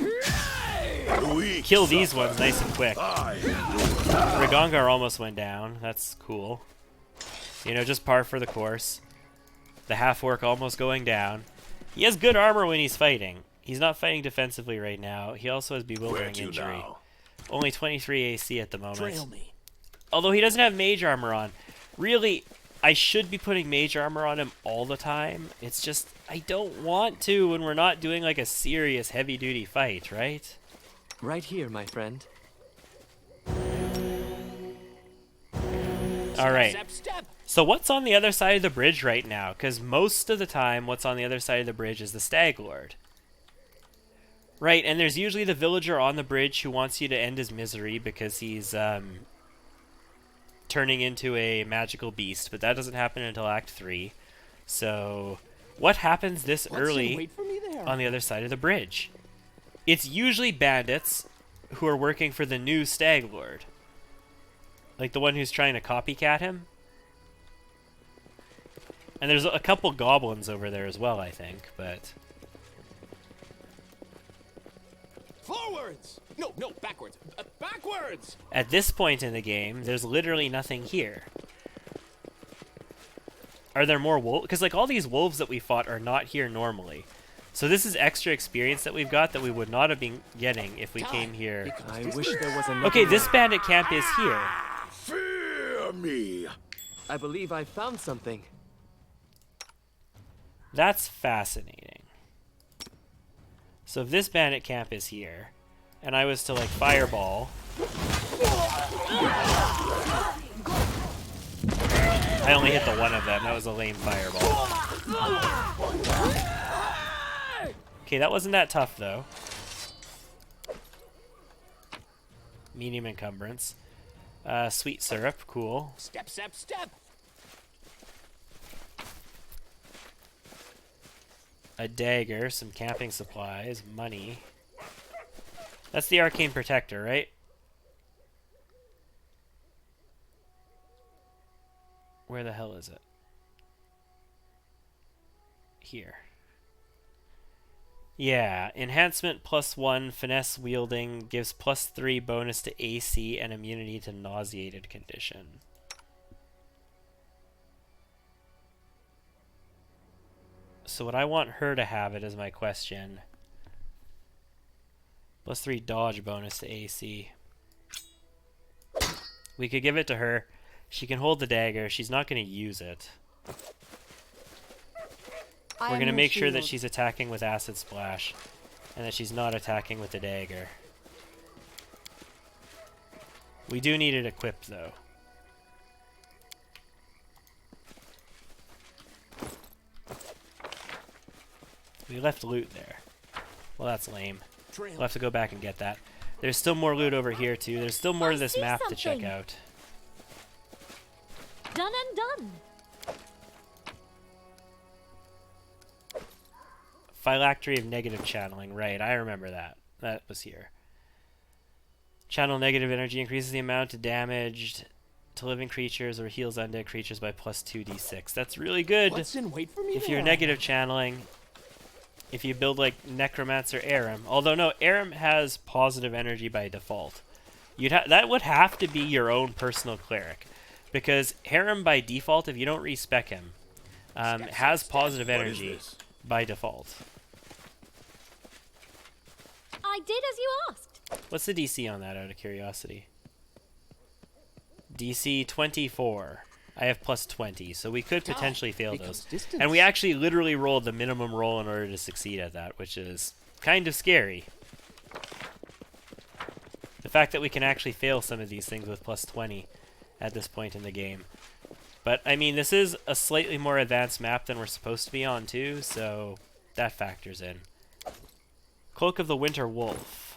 Kill these ones nice and quick. Ragongar almost went down. That's cool. You know, just par for the course. The half-orc almost going down. He has good armor when he's fighting. He's not fighting defensively right now. He also has Bewildering Injury. Now? Only 23 AC at the moment. Trail me. Although he doesn't have mage armor on. Really, I should be putting mage armor on him all the time. It's just, I don't want to when we're not doing like a serious heavy-duty fight, right? Right here, my friend. Alright. Step, step. So what's on the other side of the bridge right now? Because most of the time, what's on the other side of the bridge is the Stag Lord. Right, and there's usually the villager on the bridge who wants you to end his misery because he's turning into a magical beast, but that doesn't happen until Act 3. So, what happens this early on the other side of the bridge? It's usually bandits who are working for the new Stag Lord. Like the one who's trying to copycat him. And there's a couple goblins over there as well, I think, but... Forwards! No, backwards. Backwards! At this point in the game, there's literally nothing here. Are there more wolves? Because like all these wolves that we fought are not here normally. So this is extra experience that we've got that we would not have been getting if we came here. I wish there was another. Okay, this bandit camp is here. Fear me. I believe I found something. That's fascinating. So if this bandit camp is here, and I was to like fireball... I only hit the one of them. That was a lame fireball. Okay, that wasn't that tough though. Medium encumbrance. Sweet syrup, cool. Step. A dagger, some camping supplies, money. That's the arcane protector, right? Where the hell is it? Here. Yeah, enhancement +1, finesse wielding, gives +3 bonus to AC and immunity to nauseated condition. So what I want her to have it is my question. +3 dodge bonus to AC. We could give it to her. She can hold the dagger. She's not going to use it. We're going to make sure that she's attacking with Acid Splash, and that she's not attacking with the dagger. We do need it equipped, though. We left loot there. Well, that's lame. We'll have to go back and get that. There's still more loot over here, too. There's still more of this map to check out. Done and done. Phylactery of negative channeling. Right, I remember that. That was here. Channel negative energy increases the amount of damage to living creatures or heals undead creatures by +2d6. That's really good. What's in wait for me if there? you're negative channeling. If you build like Necromancer Aram. Although no, Aram has positive energy by default. That would have to be your own personal cleric. Because Aram by default, if you don't respec him, has positive energy by default. I did as you asked. What's the DC on that, out of curiosity? DC 24. I have +20, so we could potentially fail those. And we actually literally rolled the minimum roll in order to succeed at that, which is kind of scary. The fact that we can actually fail some of these things with +20 at this point in the game. But, I mean, this is a slightly more advanced map than we're supposed to be on, too, so that factors in. Cloak of the Winter Wolf.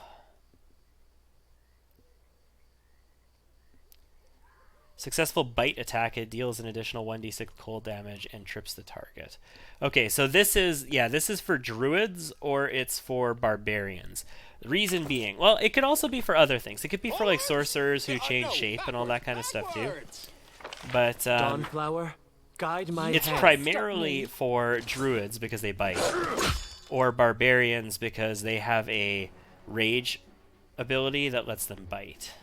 Successful bite attack, it deals an additional 1d6 cold damage and trips the target. Okay, so this is for druids or it's for barbarians. The reason being, well, it could also be for other things. It could be for like sorcerers who change shape and all that kind of stuff too. But Dawnflower, guide my it's hand. primarily for druids because they bite, or barbarians because they have a rage ability that lets them bite.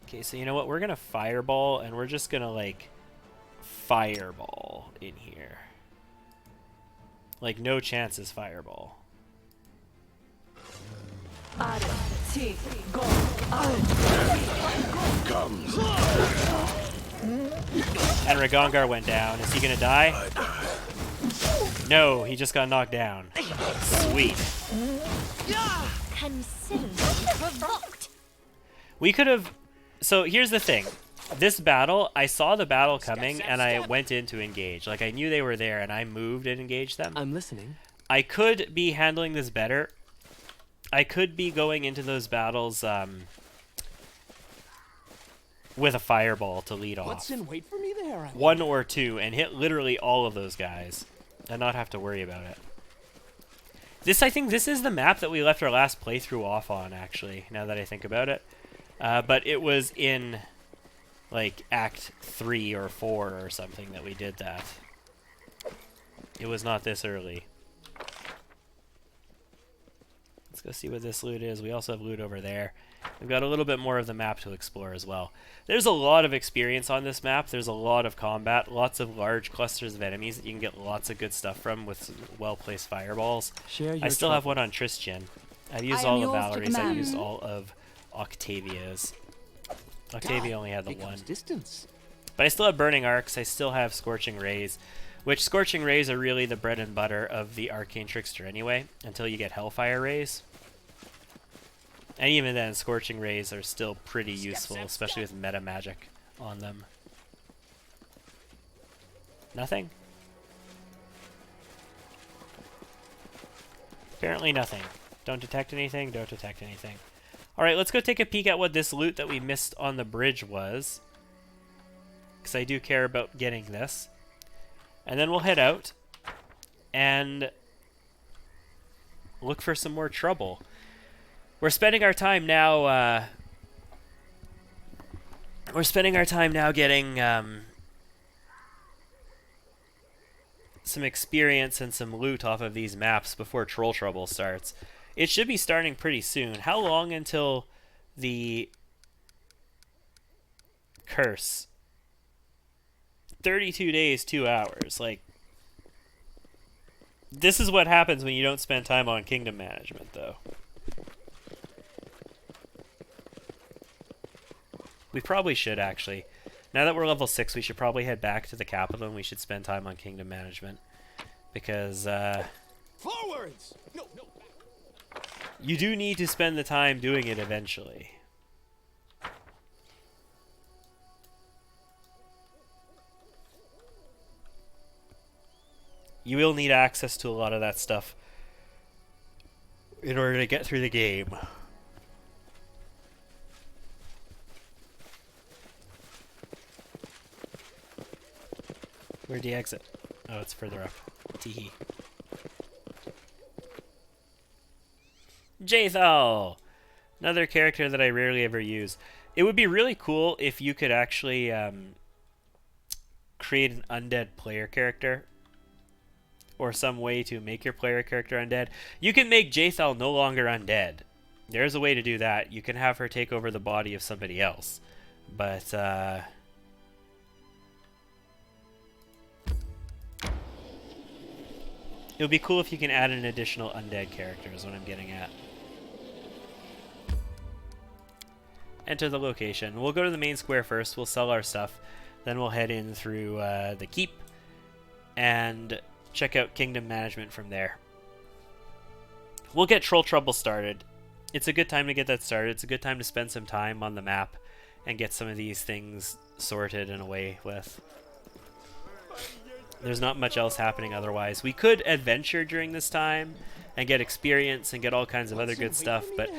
Okay, so you know what? We're gonna fireball, and we're just gonna, like, fireball in here. Like, no chances fireball. Comes. And Ragongar went down. Is he gonna die? No, he just got knocked down. Sweet. Consider provoked. We could have... So here's the thing. This battle, I saw the battle coming, and I went in to engage. Like, I knew they were there, and I moved and engaged them. I'm listening. I could be handling this better I could be going into those battles with a fireball to lead off. What's in wait for me there? One or two, and hit literally all of those guys, and not have to worry about it. I think this is the map that we left our last playthrough off on, actually, now that I think about it. But it was in, like, Act 3 or 4 or something that we did that. It was not this early. Let's go see what this loot is. We also have loot over there. We've got a little bit more of the map to explore as well. There's a lot of experience on this map. There's a lot of combat, lots of large clusters of enemies that you can get lots of good stuff from with well-placed fireballs. I still have one on Tristian. I've used all of Valerie's. I've used all of Octavia's. Octavia only had the one. Distance. But I still have Burning Arcs. I still have Scorching Rays, which Scorching Rays are really the bread and butter of the Arcane Trickster anyway, until you get Hellfire Rays. And even then, Scorching Rays are still pretty useful, especially with meta magic on them. Nothing? Apparently nothing. Don't detect anything, don't detect anything. Alright, let's go take a peek at what this loot that we missed on the bridge was. Because I do care about getting this. And then we'll head out and look for some more trouble. We're spending our time now. Getting some experience and some loot off of these maps before Troll Trouble starts. It should be starting pretty soon. How long until the curse? 32 days, 2 hours. Like, this is what happens when you don't spend time on kingdom management, though. We probably should, actually. Now that we're level 6, we should probably head back to the capital and we should spend time on kingdom management. Because, Forwards! No. you do need to spend the time doing it eventually. You will need access to a lot of that stuff in order to get through the game. Where'd the exit? Oh, it's further up. Teehee. Jaethal! Another character that I rarely ever use. It would be really cool if you could actually create an undead player character. Or some way to make your player character undead. You can make Jaethal no longer undead. There's a way to do that. You can have her take over the body of somebody else. But, it would be cool if you can add an additional undead character is what I'm getting at. Enter the location. We'll go to the main square first. We'll sell our stuff. Then we'll head in through the keep. And check out kingdom management from there. We'll get Troll Trouble started. It's a good time to get that started. It's a good time to spend some time on the map and get some of these things sorted and away with. There's not much else happening otherwise. We could adventure during this time and get experience and get all kinds of other good stuff, but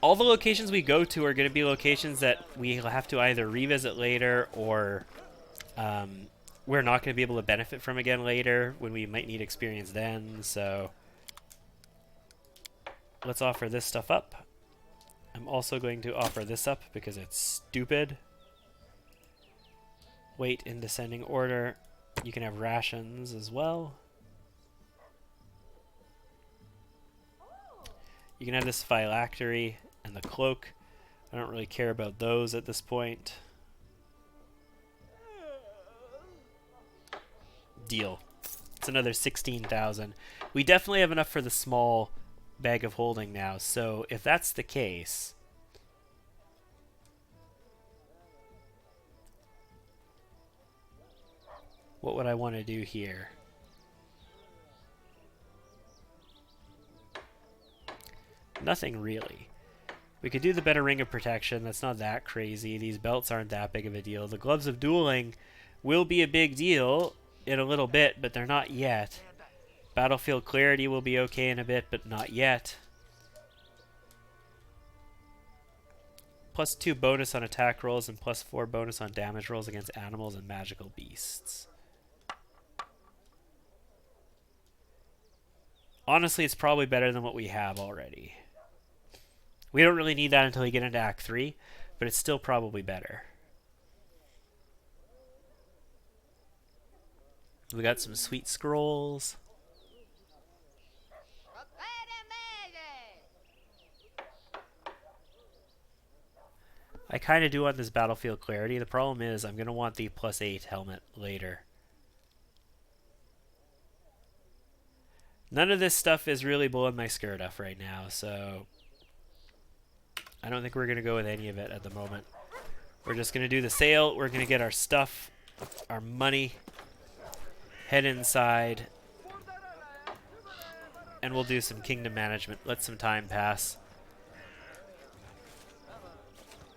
all the locations we go to are going to be locations that we'll have to either revisit later or we're not going to be able to benefit from again later when we might need experience then, so let's offer this stuff up. I'm also going to offer this up because it's stupid. Wait in descending order. You can have rations as well. You can have this phylactery and the cloak. I don't really care about those at this point. Deal. It's another 16,000. We definitely have enough for the small bag of holding now, so if that's the case, what would I want to do here? Nothing really. We could do the better ring of protection. That's not that crazy. These belts aren't that big of a deal. The gloves of dueling will be a big deal in a little bit, but they're not yet. Battlefield clarity will be okay in a bit, but not yet. +2 bonus on attack rolls and +4 bonus on damage rolls against animals and magical beasts. Honestly, it's probably better than what we have already. We don't really need that until we get into Act 3, but it's still probably better. We got some sweet scrolls. I kind of do want this battlefield clarity. The problem is I'm going to want the +8 helmet later. None of this stuff is really blowing my skirt off right now, so I don't think we're going to go with any of it at the moment. We're just going to do the sale. We're going to get our stuff, our money, head inside, and we'll do some kingdom management. Let some time pass.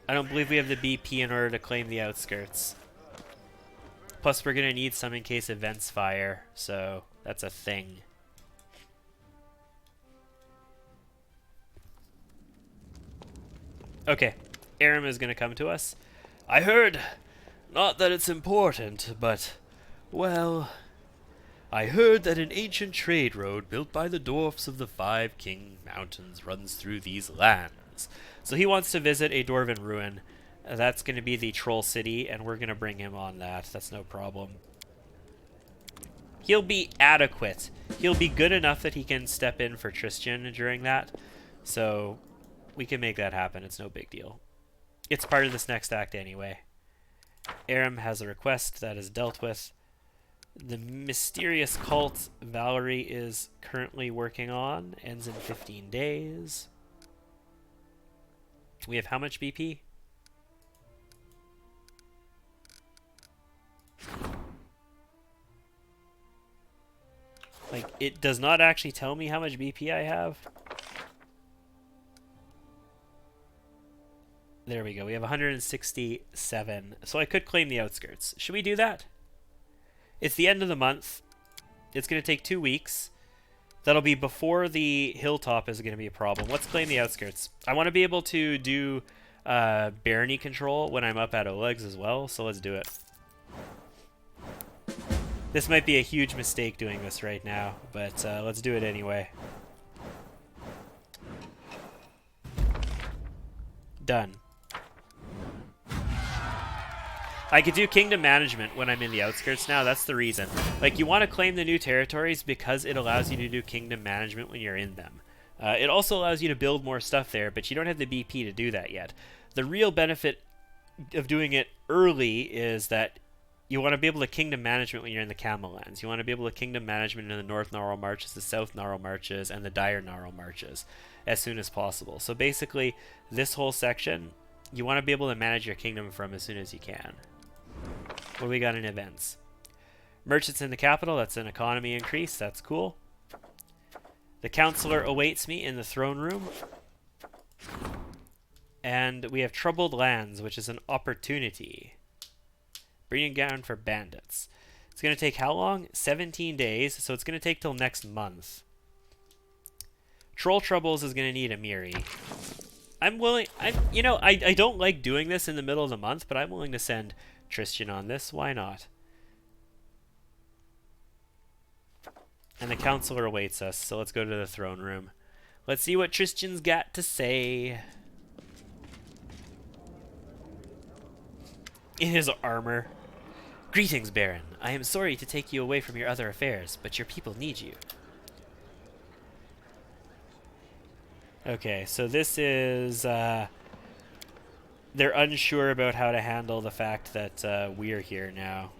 I don't believe we have the BP in order to claim the outskirts. Plus, we're going to need some in case events fire, so that's a thing. Okay, Aram is going to come to us. I heard, not that it's important, but, well, I heard that an ancient trade road built by the dwarfs of the 5 King Mountains runs through these lands. So he wants to visit a dwarven ruin. That's going to be the Troll City, and we're going to bring him on that. That's no problem. He'll be adequate. He'll be good enough that he can step in for Tristan during that. So we can make that happen. It's no big deal. It's part of this next act anyway. Aram has a request that is dealt with. The mysterious cult Valerie is currently working on ends in 15 days. We have how much BP? Like, it does not actually tell me how much BP I have. There we go. We have 167. So I could claim the outskirts. Should we do that? It's the end of the month. It's going to take 2 weeks. That'll be before the hilltop is going to be a problem. Let's claim the outskirts. I want to be able to do barony control when I'm up at Oleg's as well, so let's do it. This might be a huge mistake doing this right now, but let's do it anyway. Done. I could do kingdom management when I'm in the outskirts now. That's the reason. Like, you want to claim the new territories because it allows you to do kingdom management when you're in them. It also allows you to build more stuff there, but you don't have the BP to do that yet. The real benefit of doing it early is that you want to be able to kingdom management when you're in the Camellands. You want to be able to kingdom management in the North Gnarl Marches, the South Gnarl Marches, and the Dire Gnarl Marches as soon as possible. So basically, this whole section, you want to be able to manage your kingdom from as soon as you can. What do we got in events? Merchants in the capital, that's an economy increase, that's cool. The counselor awaits me in the throne room. And we have troubled lands, which is an opportunity. Breeding ground for bandits. It's going to take how long? 17 days, so it's going to take till next month. Troll Troubles is going to need a Miri. I'm willing, I don't like doing this in the middle of the month, but I'm willing to send Tristan on this. Why not? And the counselor awaits us, so let's go to the throne room. Let's see what Tristan's got to say. In his armor. Greetings, Baron. I am sorry to take you away from your other affairs, but your people need you. Okay, so this is, they're unsure about how to handle the fact that we're here now.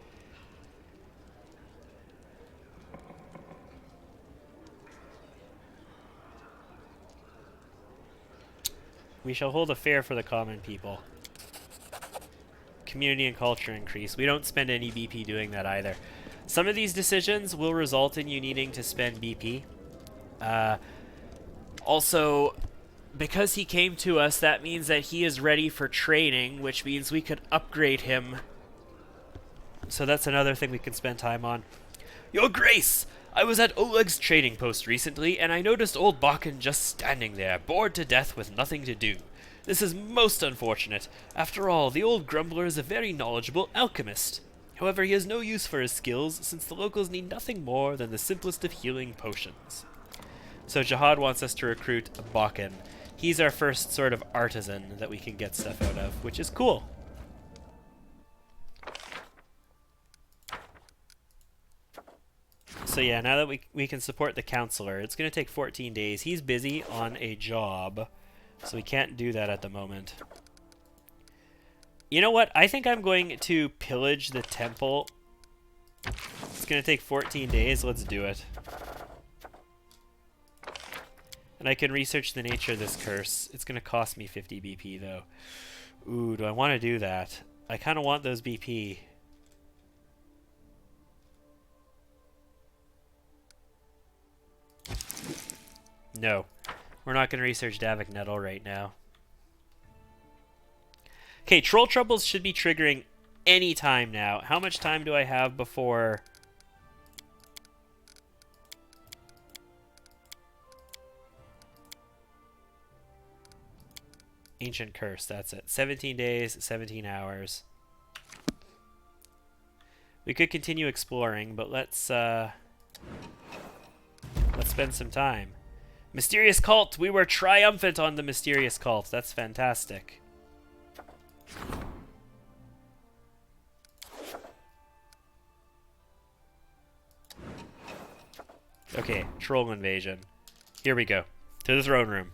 We shall hold a fair for the common people. Community and culture increase. We don't spend any BP doing that either. Some of these decisions will result in you needing to spend BP. Also, because he came to us, that means that he is ready for training, which means we could upgrade him. So that's another thing we can spend time on. Your Grace! I was at Oleg's trading post recently, and I noticed old Bakken just standing there, bored to death with nothing to do. This is most unfortunate. After all, the old grumbler is a very knowledgeable alchemist. However, he has no use for his skills, since the locals need nothing more than the simplest of healing potions. So Jihad wants us to recruit Bakken. He's our first sort of artisan that we can get stuff out of, which is cool. So yeah, now that we can support the counselor, it's going to take 14 days. He's busy on a job, so we can't do that at the moment. You know what? I think I'm going to pillage the temple. It's going to take 14 days. Let's do it. And I can research the nature of this curse. It's going to cost me 50 BP, though. Ooh, do I want to do that? I kind of want those BP. No. We're not going to research Davik Nettle right now. Okay, Troll Troubles should be triggering any time now. How much time do I have before... Ancient Curse, that's it. 17 days, 17 hours. We could continue exploring, but let's spend some time. Mysterious Cult! We were triumphant on the Mysterious Cult. That's fantastic. Okay, Troll Invasion. Here we go. To the throne room.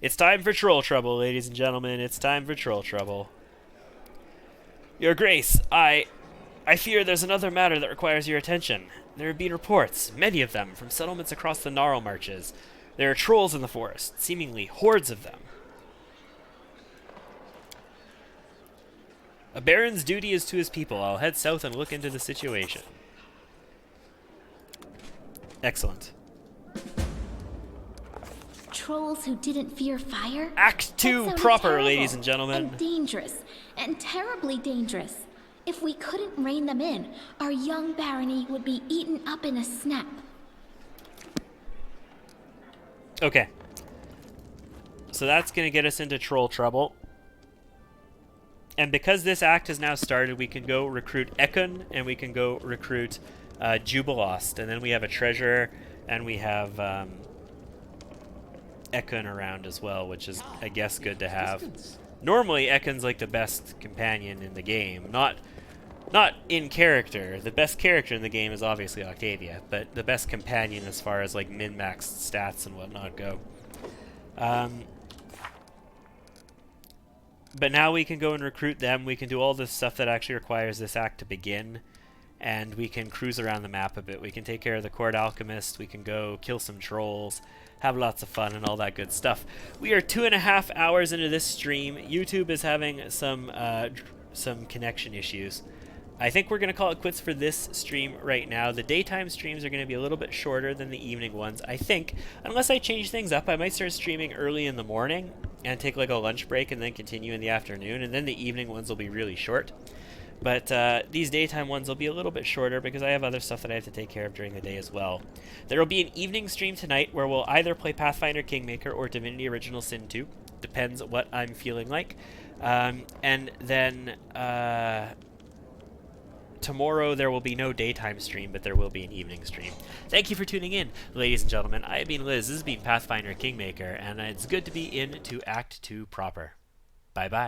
It's time for Troll Trouble, ladies and gentlemen. It's time for Troll Trouble. Your Grace, I fear there's another matter that requires your attention. There have been reports, many of them, from settlements across the Gnarl Marches. There are trolls in the forest, seemingly hordes of them. A baron's duty is to his people. I'll head south and look into the situation. Excellent. Trolls who didn't fear fire? Act 2 proper, ladies and gentlemen. And dangerous, and terribly dangerous. If we couldn't rein them in, our young barony would be eaten up in a snap. Okay. So that's going to get us into Troll Trouble. And because this act has now started, we can go recruit Ekun, and we can go recruit Jubilost. And then we have a treasurer, and we have Ekun around as well, which is, I guess, good to have. Normally, Ekun's like the best companion in the game. Not in character. The best character in the game is obviously Octavia, but the best companion as far as like min-maxed stats and whatnot go. But now we can go and recruit them. We can do all this stuff that actually requires this act to begin, and we can cruise around the map a bit. We can take care of the Court Alchemist. We can go kill some trolls, have lots of fun, and all that good stuff. We are 2.5 hours into this stream. YouTube is having some connection issues. I think we're going to call it quits for this stream right now. The daytime streams are going to be a little bit shorter than the evening ones, I think. Unless I change things up, I might start streaming early in the morning and take like a lunch break and then continue in the afternoon, and then the evening ones will be really short. But these daytime ones will be a little bit shorter because I have other stuff that I have to take care of during the day as well. There will be an evening stream tonight where we'll either play Pathfinder Kingmaker or Divinity Original Sin 2. Depends what I'm feeling like. And then tomorrow there will be no daytime stream, but there will be an evening stream. Thank you for tuning in, ladies and gentlemen. I have been Liz. This has been Pathfinder Kingmaker, and it's good to be into Act 2 proper. Bye-bye.